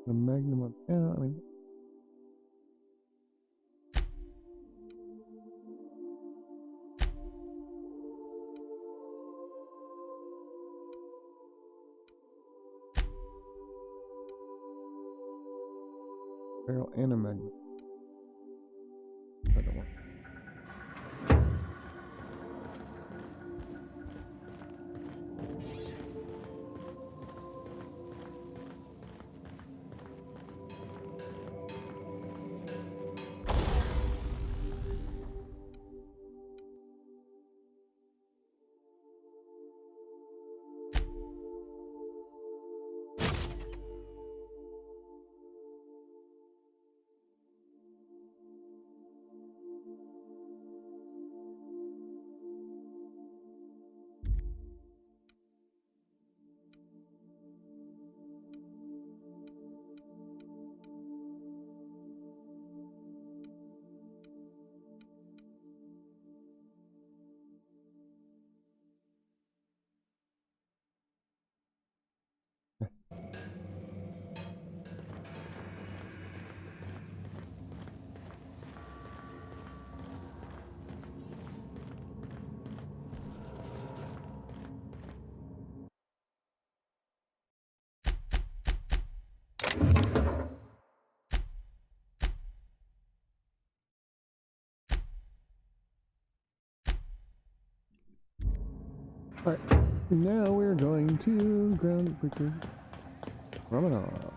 A Magnum on, yeah, I mean, barrel and a Magnum. I don't want. Alright, now we're going to Groundbreaker Promenade.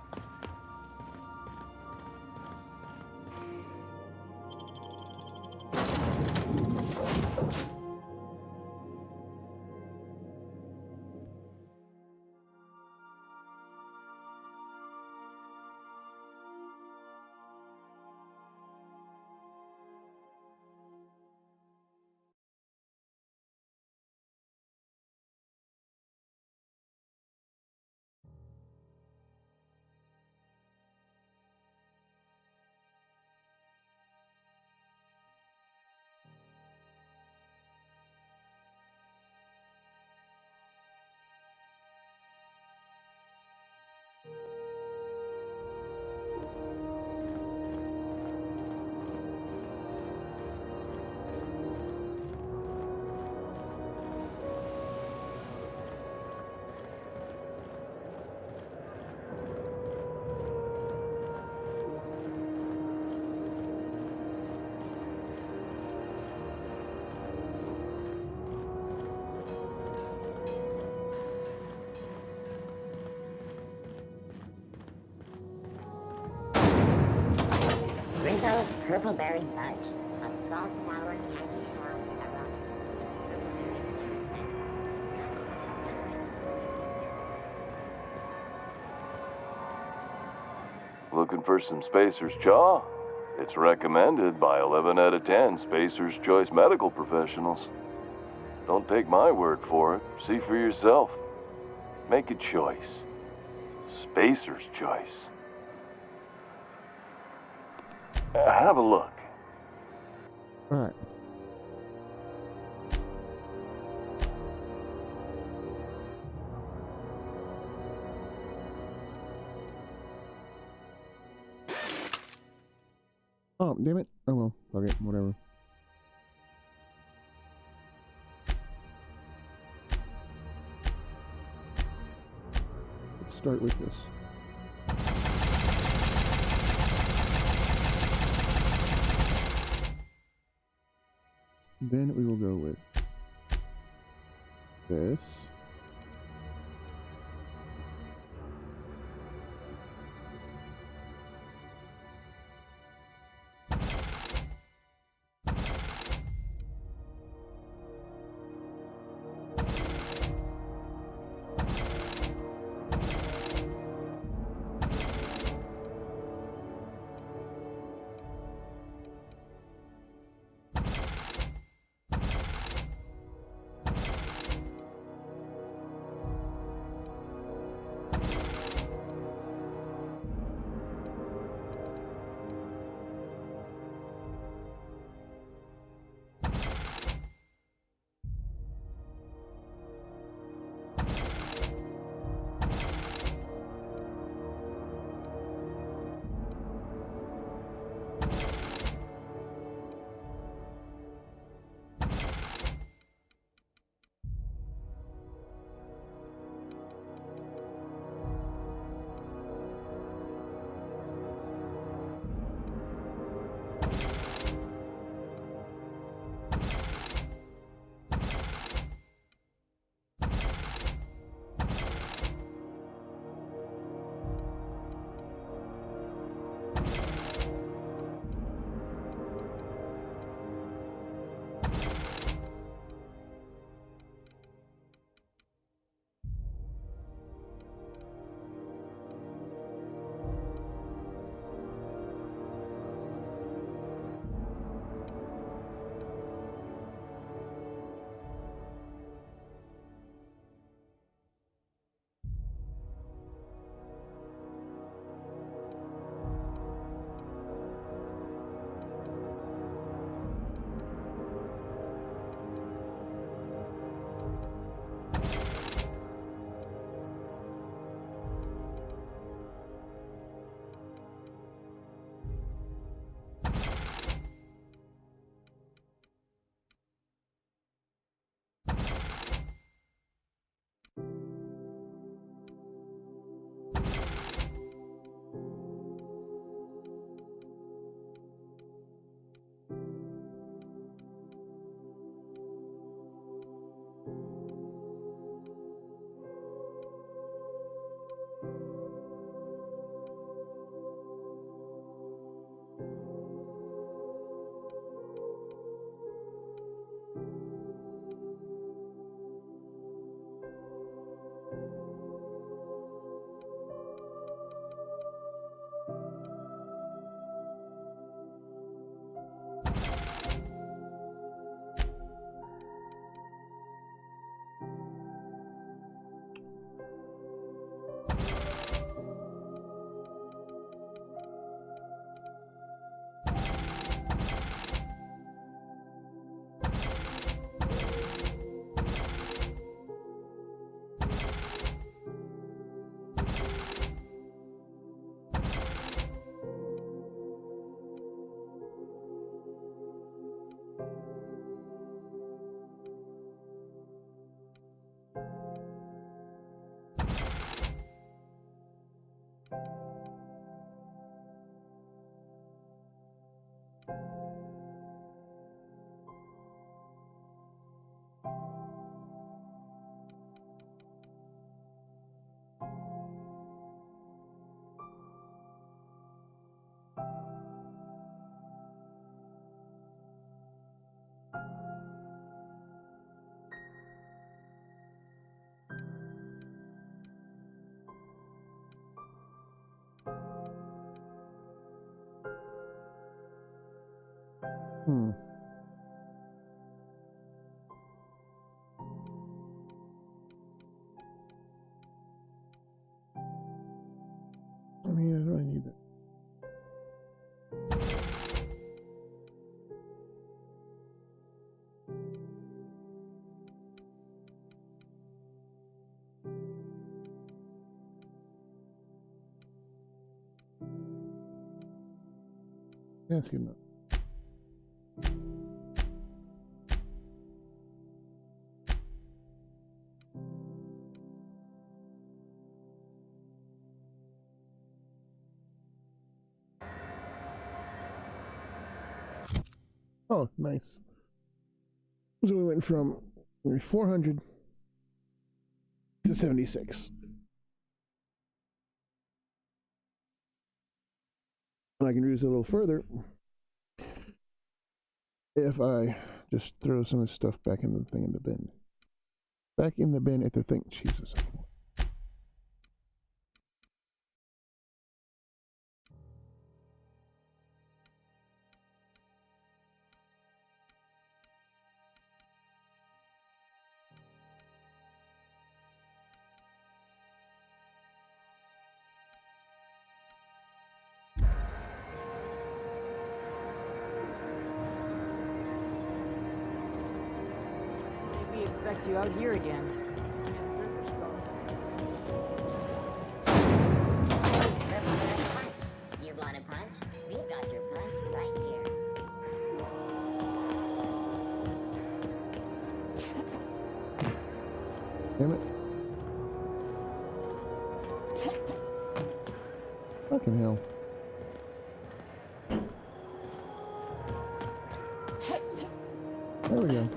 Rizzo's Purple Berry Fudge, a soft sour candy shell aroma. Looking for some Spacer's Chaw? It's recommended by 11 out of 10 Spacer's Choice medical professionals. Don't take my word for it. See for yourself. Make a choice. Spacer's Choice. Have a look. Alright. Oh, damn it. Oh well. Okay, whatever. Let's start with this. Then we will go with this. Hmm. I mean, I don't really need that. That's good enough. Oh, nice. So we went from 400 to 76. And I can reduce it a little further if I just throw some of this stuff back in the thing in the bin. Back in the bin at the thing. Jesus. We expect you out here again. You want a punch? We've got your punch right here. Damn it. Fucking hell. There we go.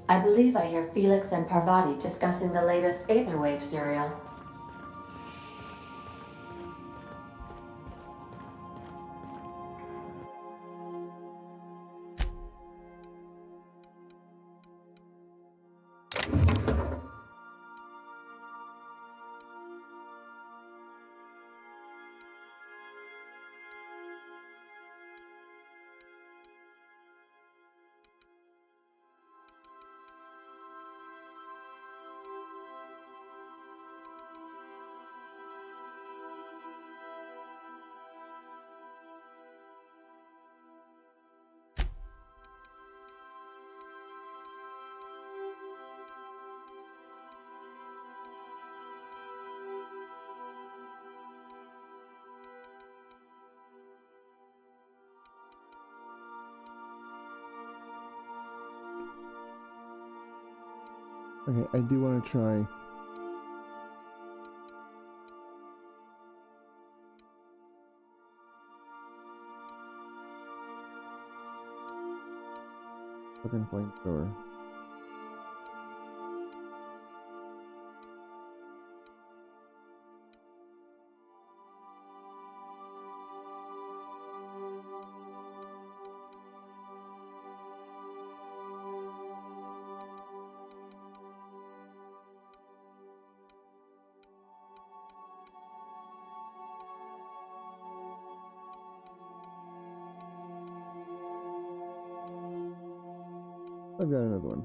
I believe I hear Felix and Parvati discussing the latest Aetherwave serial. Okay, I do want to try. Fucking flamethrower. I've got another one.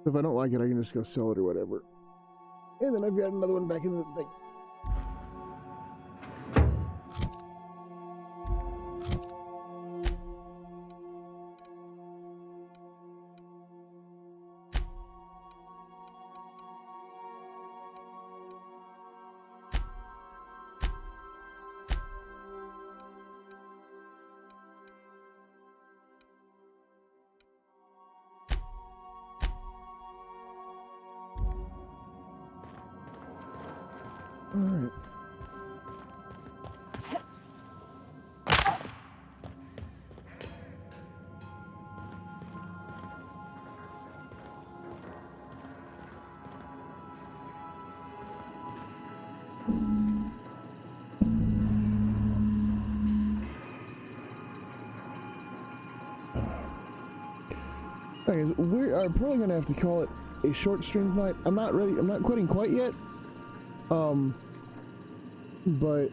So if I don't like it, I can just go sell it or whatever. And then I've got another one back in the thing. Alright. Okay, we are probably gonna have to call it a short stream tonight. I'm not ready. I'm not quitting quite yet. But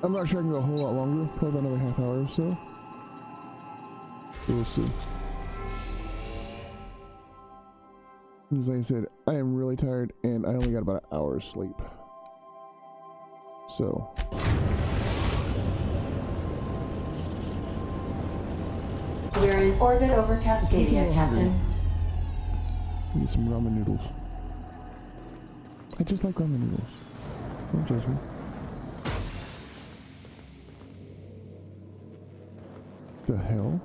I'm not sure I can go a whole lot longer. Probably another half hour or so. We'll see. Because like I said, I am really tired and I only got about an hour's sleep. So. We're in orbit over Cascadia, Captain. Need some ramen noodles. I just like ramen noodles. Don't judge me. The hell?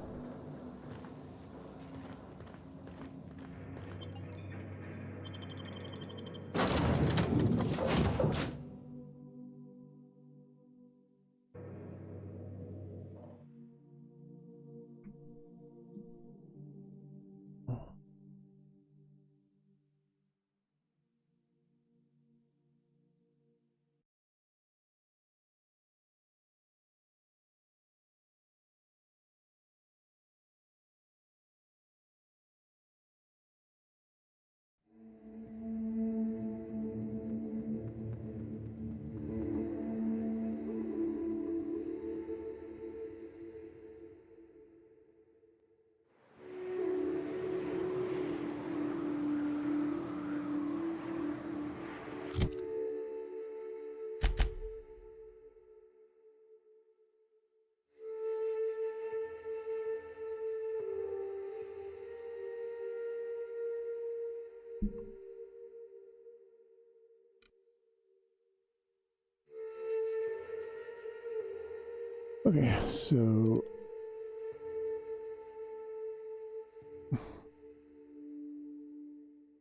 Okay, so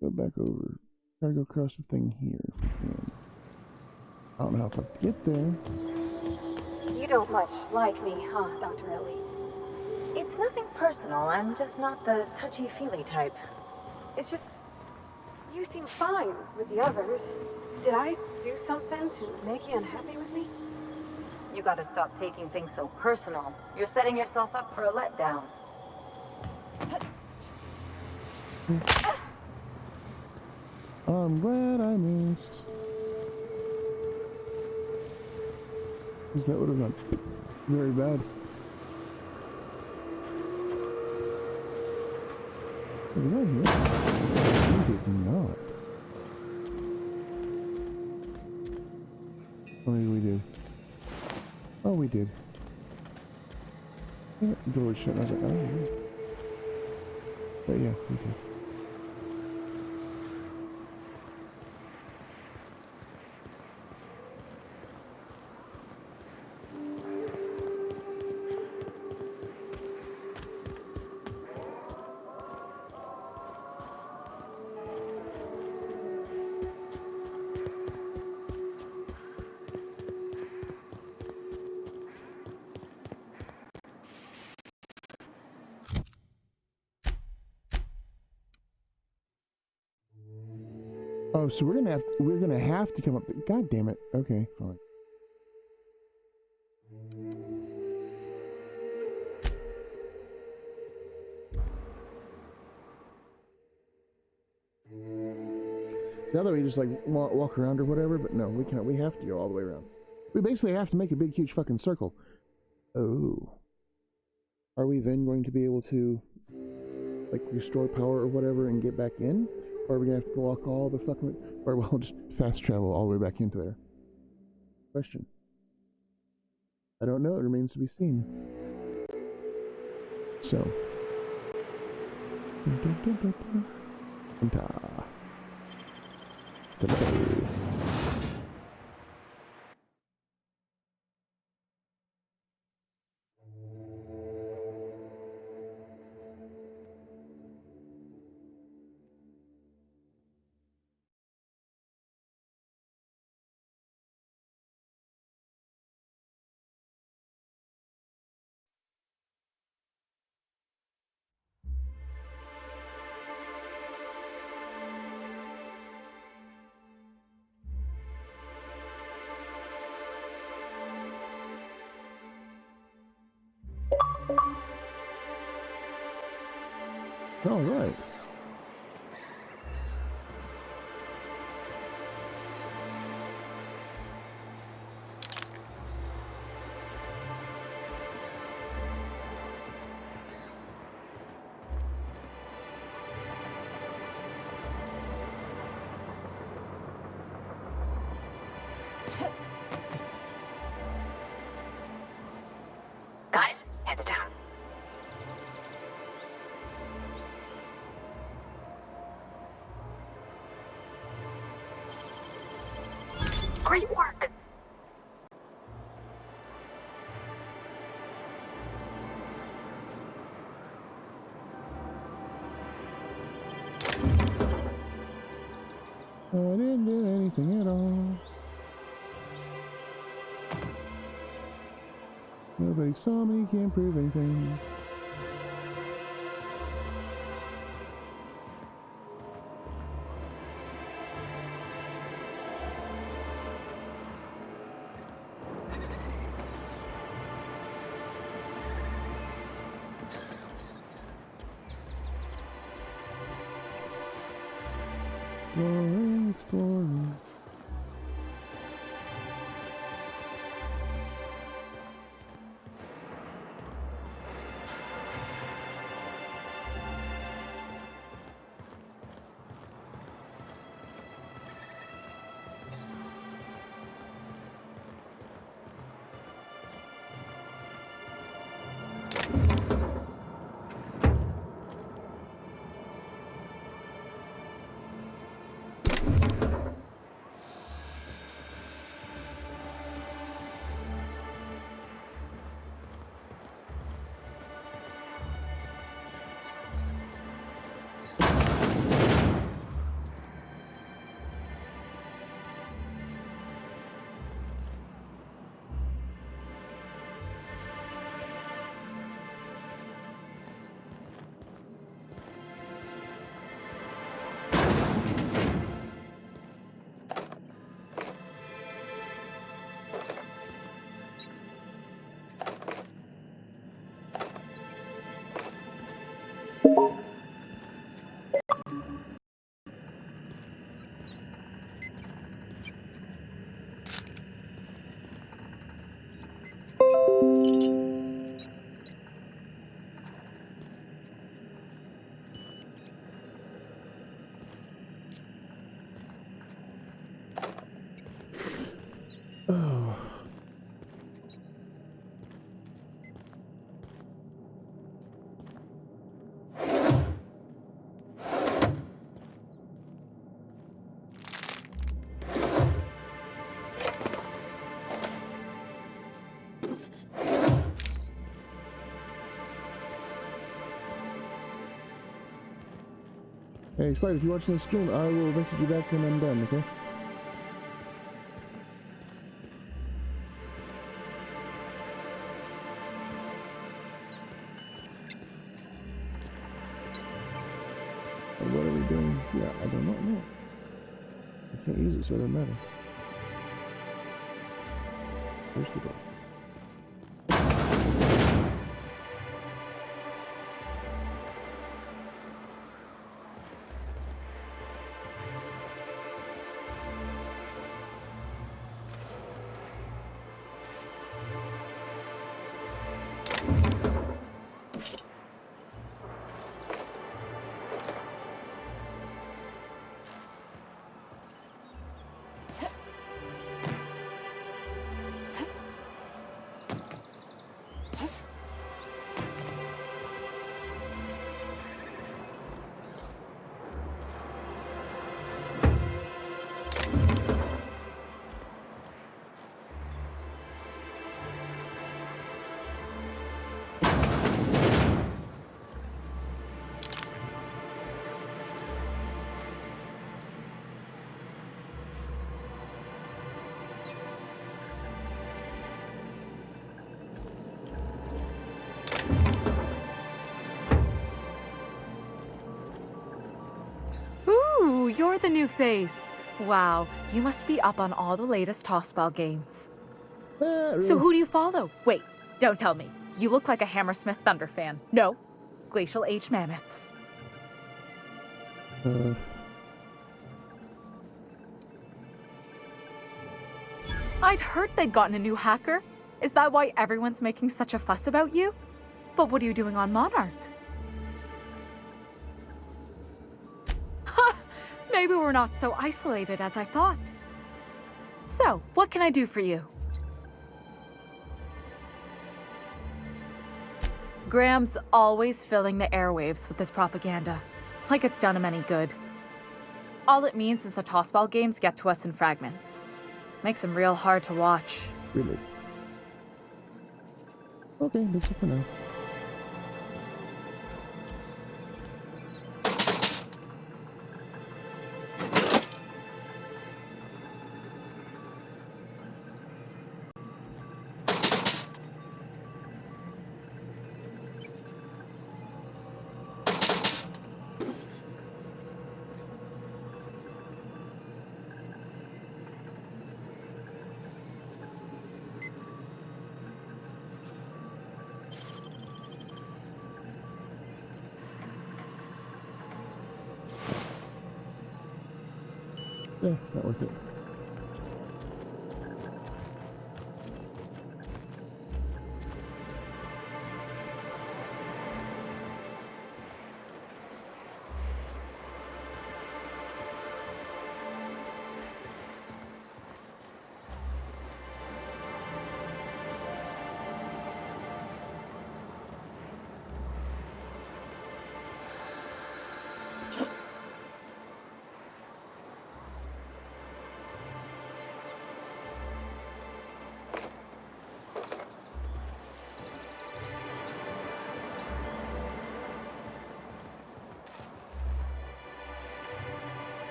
go back over. Try to go across the thing here if we can. I don't know how to get there. You don't much like me, huh, Dr. Ellie? It's nothing personal. I'm just not the touchy-feely type. It's just, you seem fine with the others. Did I do something to make you unhappy with me? You gotta stop taking things so personal. You're setting yourself up for a letdown. I'm glad I missed. Because that would have gone very bad. Did I hear? We did not. Or maybe we did. Oh, we did. Yeah, the door was shut and I was like, oh, yeah. But yeah, we did. Oh, so we're gonna have to come up. God damn it. Okay, fine. The other way, just like walk around or whatever, but no, we can't. We have to go all the way around. We basically have to make a big, huge fucking circle. Oh, are we then going to be able to like restore power or whatever and get back in, or are we gonna have to walk all the fucking, or we'll just fast travel all the way back into there? Question. I don't know. It remains to be seen. So. Still All right. Got it. Heads down. Great work. I didn't do anything at all. Nobody saw me, can't prove anything. Exploring, exploring. Oh. Hey, Slide, if you're watching the stream, I will message you back when I'm done, okay? What are we doing? Yeah, I do not know. I can't use it, so it doesn't matter. Where's the door? Ooh, you're the new face. Wow, you must be up on all the latest tossball games. So who do you follow? Wait, don't tell me. You look like a Hammersmith Thunder fan. No, Glacial Age Mammoths. I'd heard they'd gotten a new hacker. Is that why everyone's making such a fuss about you? But what are you doing on Monarch? Maybe we're not so isolated as I thought. So, what can I do for you? Graham's always filling the airwaves with his propaganda, like it's done him any good. All it means is the tossball games get to us in fragments. Makes them real hard to watch. Really? Okay, that's it for now. Yeah, that worked it.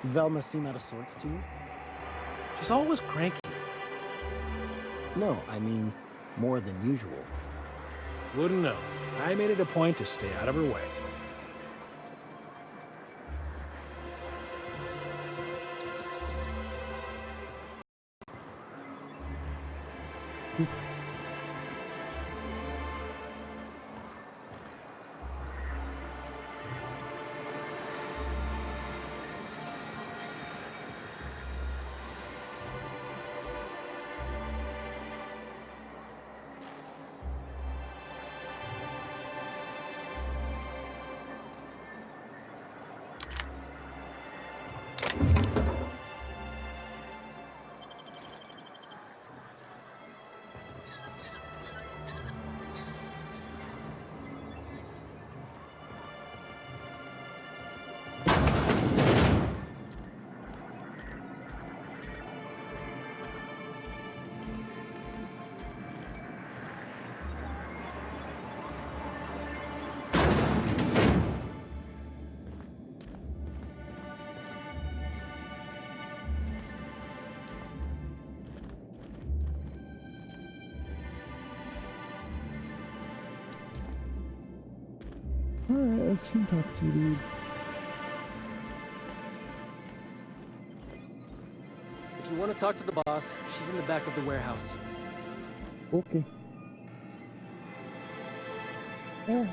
Velma seem out of sorts to you? She's always cranky. No, I mean, more than usual. Wouldn't know. I made it a point to stay out of her way. Alright, let's talk to you, dude. If you want to talk to the boss, she's in the back of the warehouse. Okay. Yeah.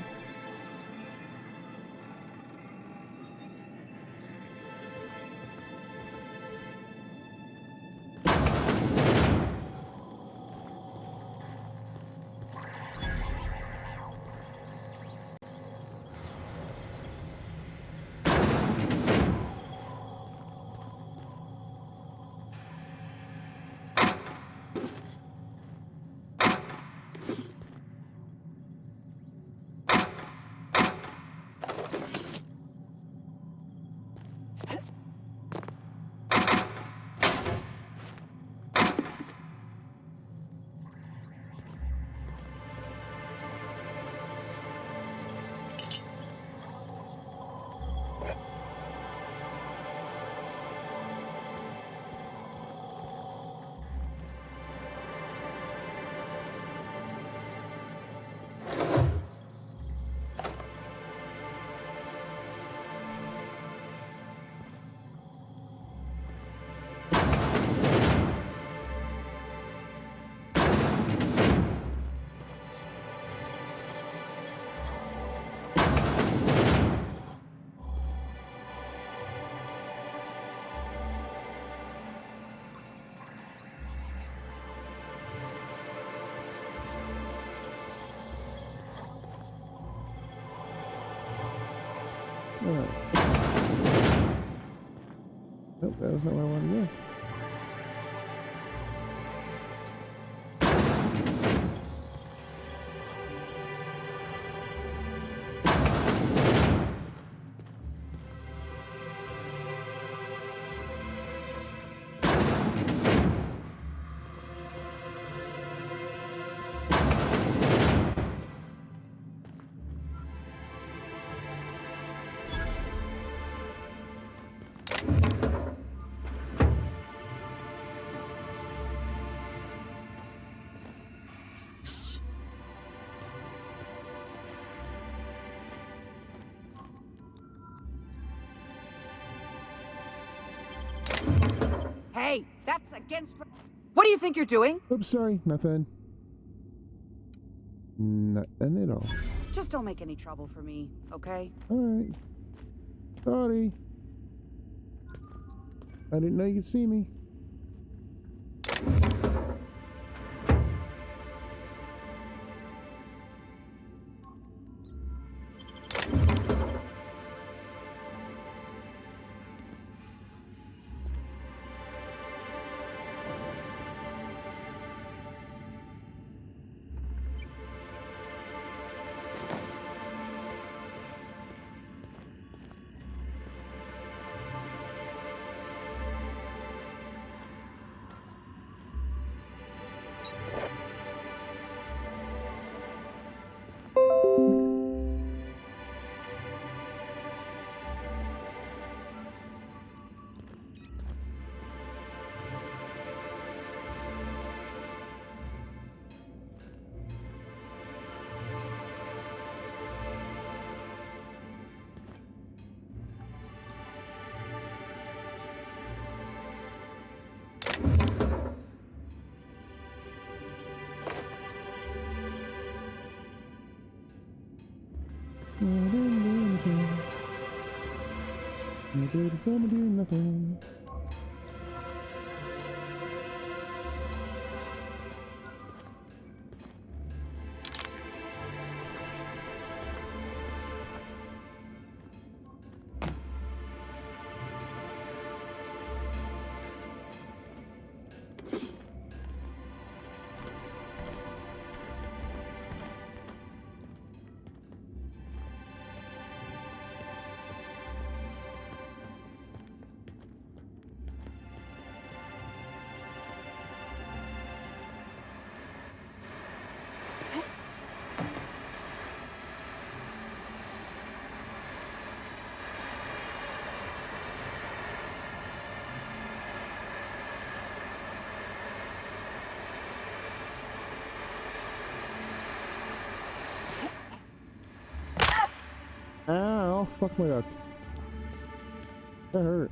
Nope, that was not where I wanted to go. Hey, that's against... What do you think you're doing? Oops, sorry, nothing. Nothing at all. Just don't make any trouble for me, okay? Alright. Sorry. I didn't know you could see me. I'm doing nothing. Ow, fuck my duck. That hurt.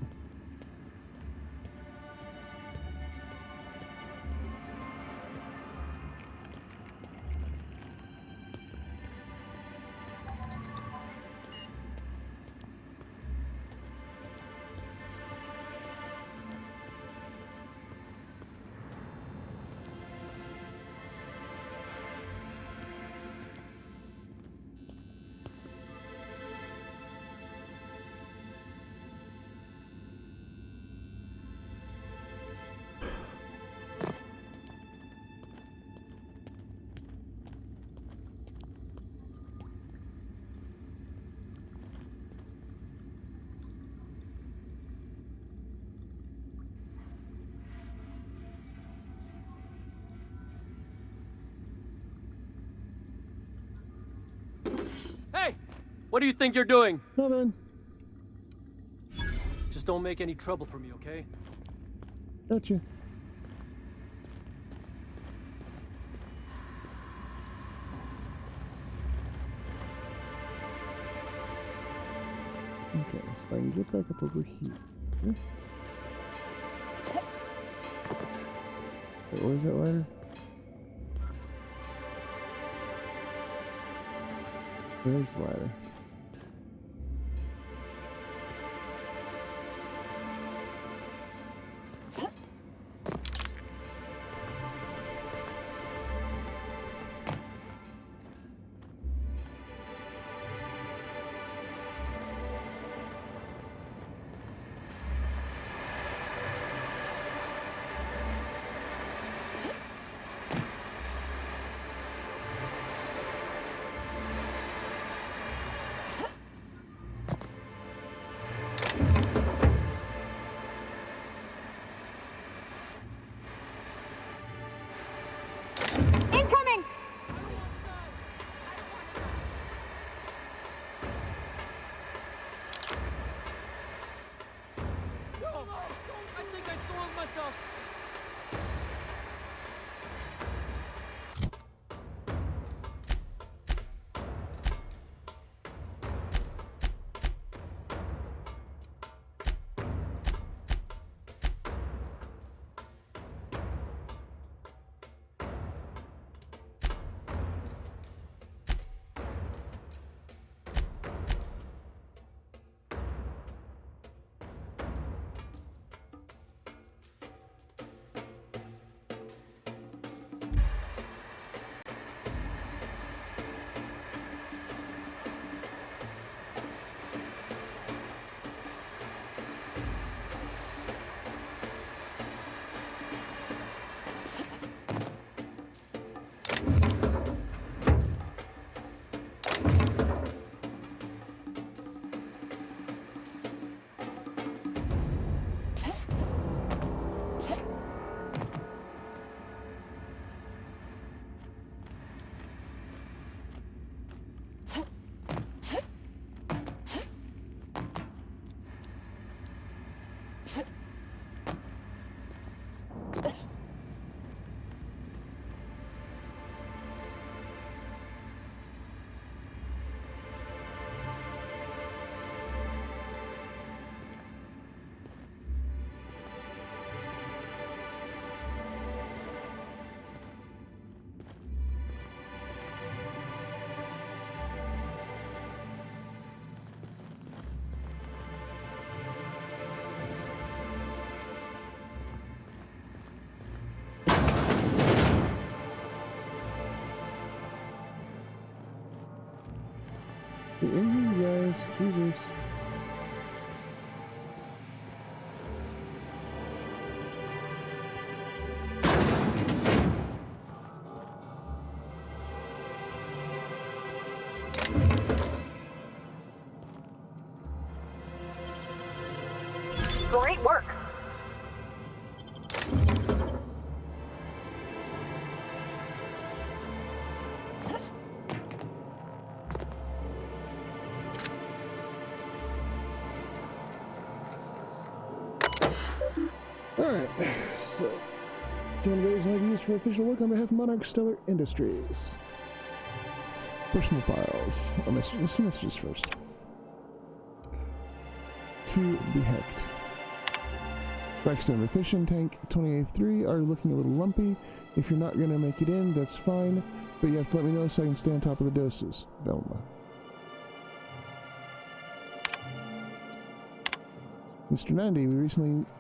Hey! What do you think you're doing? Nothing. Just don't make any trouble for me, okay? Gotcha. Okay, so I can get back up over here. Wait, where's that ladder? There's the ladder. so. Get in here, guys. Jesus. Great work. Alright, so candidates I've used for official work on behalf of Monarch Stellar Industries. Personal files. Let's do messages first. To the Hecht. Blackstone Fission Tank 28-3 are looking a little lumpy. If you're not going to make it in, that's fine, but you have to let me know so I can stay on top of the doses. Velma. Mr. Nandi, we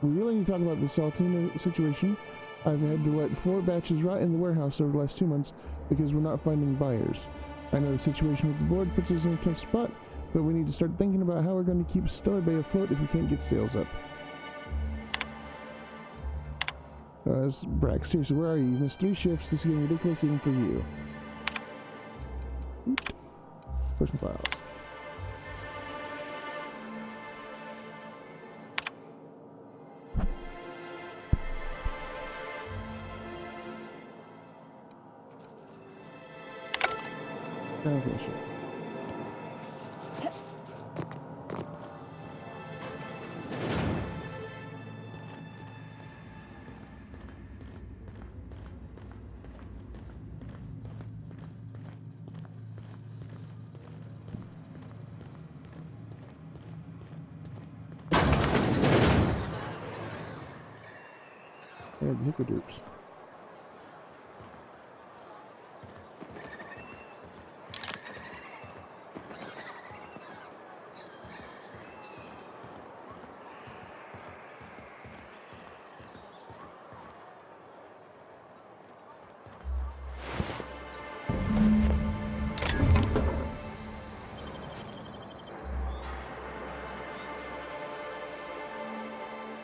really need to talk about the Saltina situation. I've had to let 4 batches rot in the warehouse over the last 2 months because we're not finding buyers. I know the situation with the board puts us in a tough spot, but we need to start thinking about how we're going to keep Stellar Bay afloat if we can't get sales up. Brax, seriously, where are you? You've missed 3 shifts. This is getting ridiculous even for you. Personal files. Okay, sure. Hickodoops.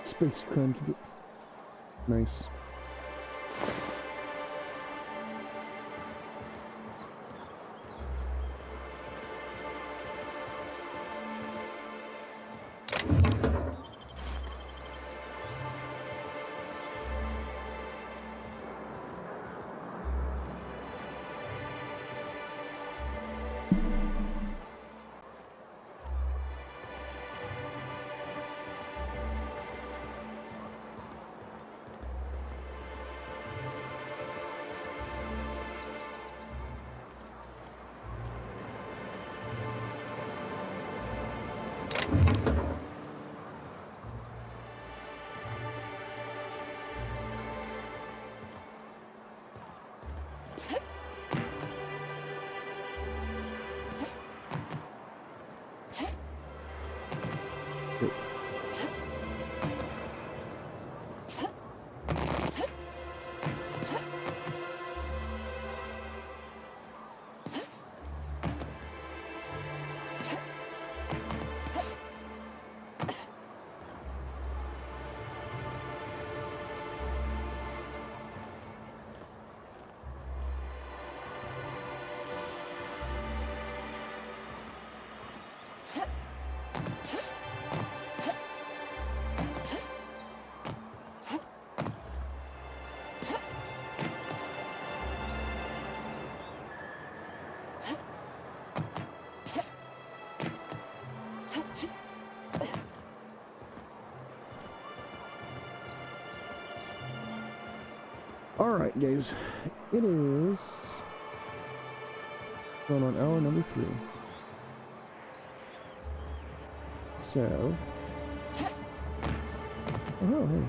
Space crime to do. Nice. Alright, guys. It is going on hour number 3. So. Oh, hey.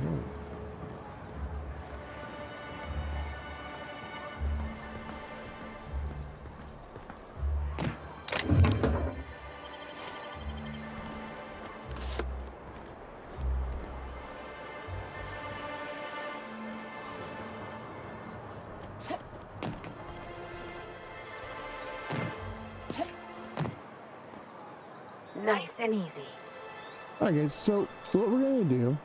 Nice and easy. Alright guys, so what we're going to do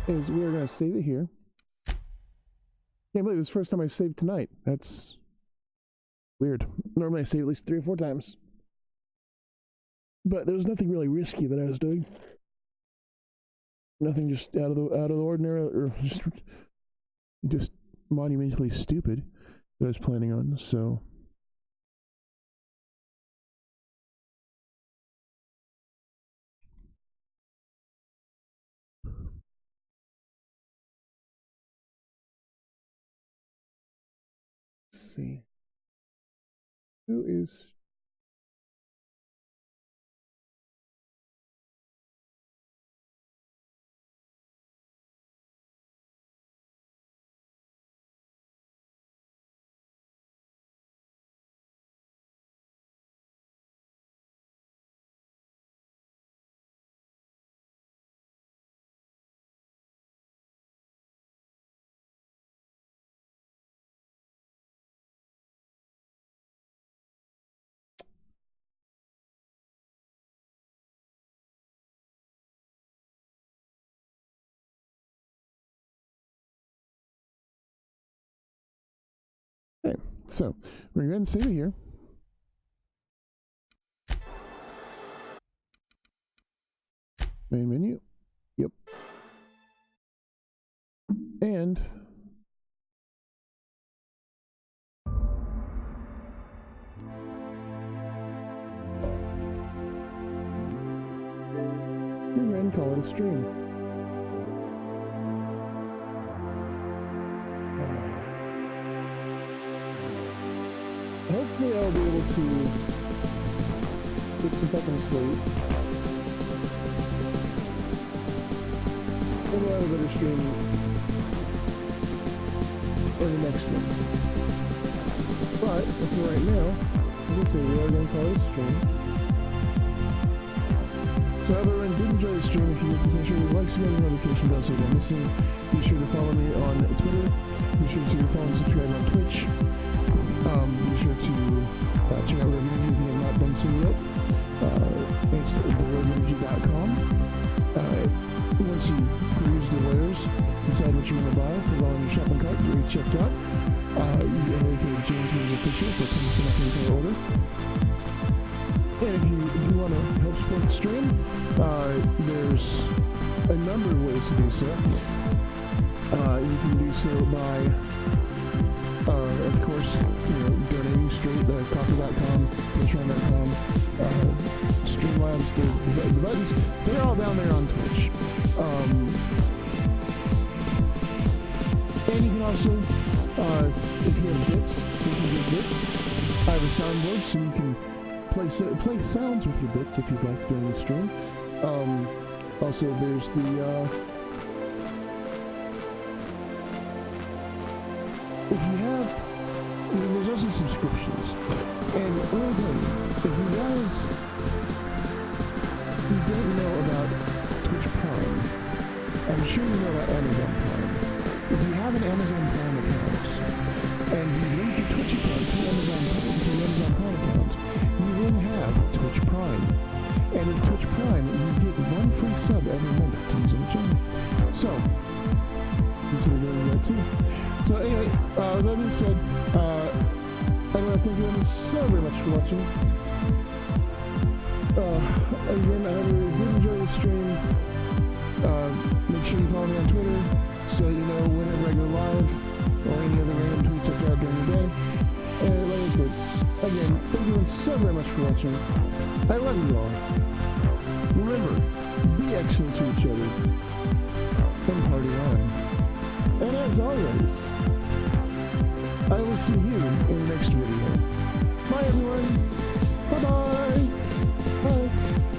is we're going to save it here. Can't believe it's the first time I've saved tonight. That's weird. Normally I save at least 3 or 4 times. But there was nothing really risky that I was doing. Nothing just out of the ordinary or just monumentally stupid that I was planning on, so let's see. Who is okay, so we're going to save it here. Main menu. Yep. And we're going to call it a stream. Hopefully I'll be able to get some fucking sleep. Maybe I'll have a better stream in the next one. But, for right now, as I say, we are going to call it a stream. So everyone did enjoy the stream. If you make sure you like, subscribe, and notification bell so you don't miss it. Be sure to follow me on Twitter. Be sure to follow and subscribe on Twitch. Be sure to check out Rogue Energy if you have not done so yet. It's theroguenergy.com. Once you peruse the wares, decide what you want to buy, put it all in your shopping cart, you're already checked out. You can locate JamesGames Official for 10% off your entire order. And if you want to help support the stream, there's a number of ways to do so. You can do so by of course, donating straight to coffee.com, patreon.com, Streamlabs, the buttons, they're all down there on Twitch. And you can also, if you have bits, you can get bits. I have a soundboard, so you can play sounds with your bits if you'd like during the stream. Also, there's if you have, there's also subscriptions. And one thing, if you guys don't know about Twitch Prime, I'm sure you know about Amazon Prime. If you have an Amazon Prime account, and you link your Twitch account to Amazon Prime account, you will have Twitch Prime. And with Twitch Prime, you get 1 free sub every month to use on the channel. So, consider doing that too. So anyway, that being said, I want to thank you all so very much for watching. Again, I hope you did enjoy the stream. Make sure you follow me on Twitter so you know whenever I go live or any other random tweets I throw out during the day. And like I said, again, thank you all so very much for watching. I love you all. Remember, be excellent to each other and party on. as always, I will see you in the next video. Bye, everyone. Bye-bye. Bye.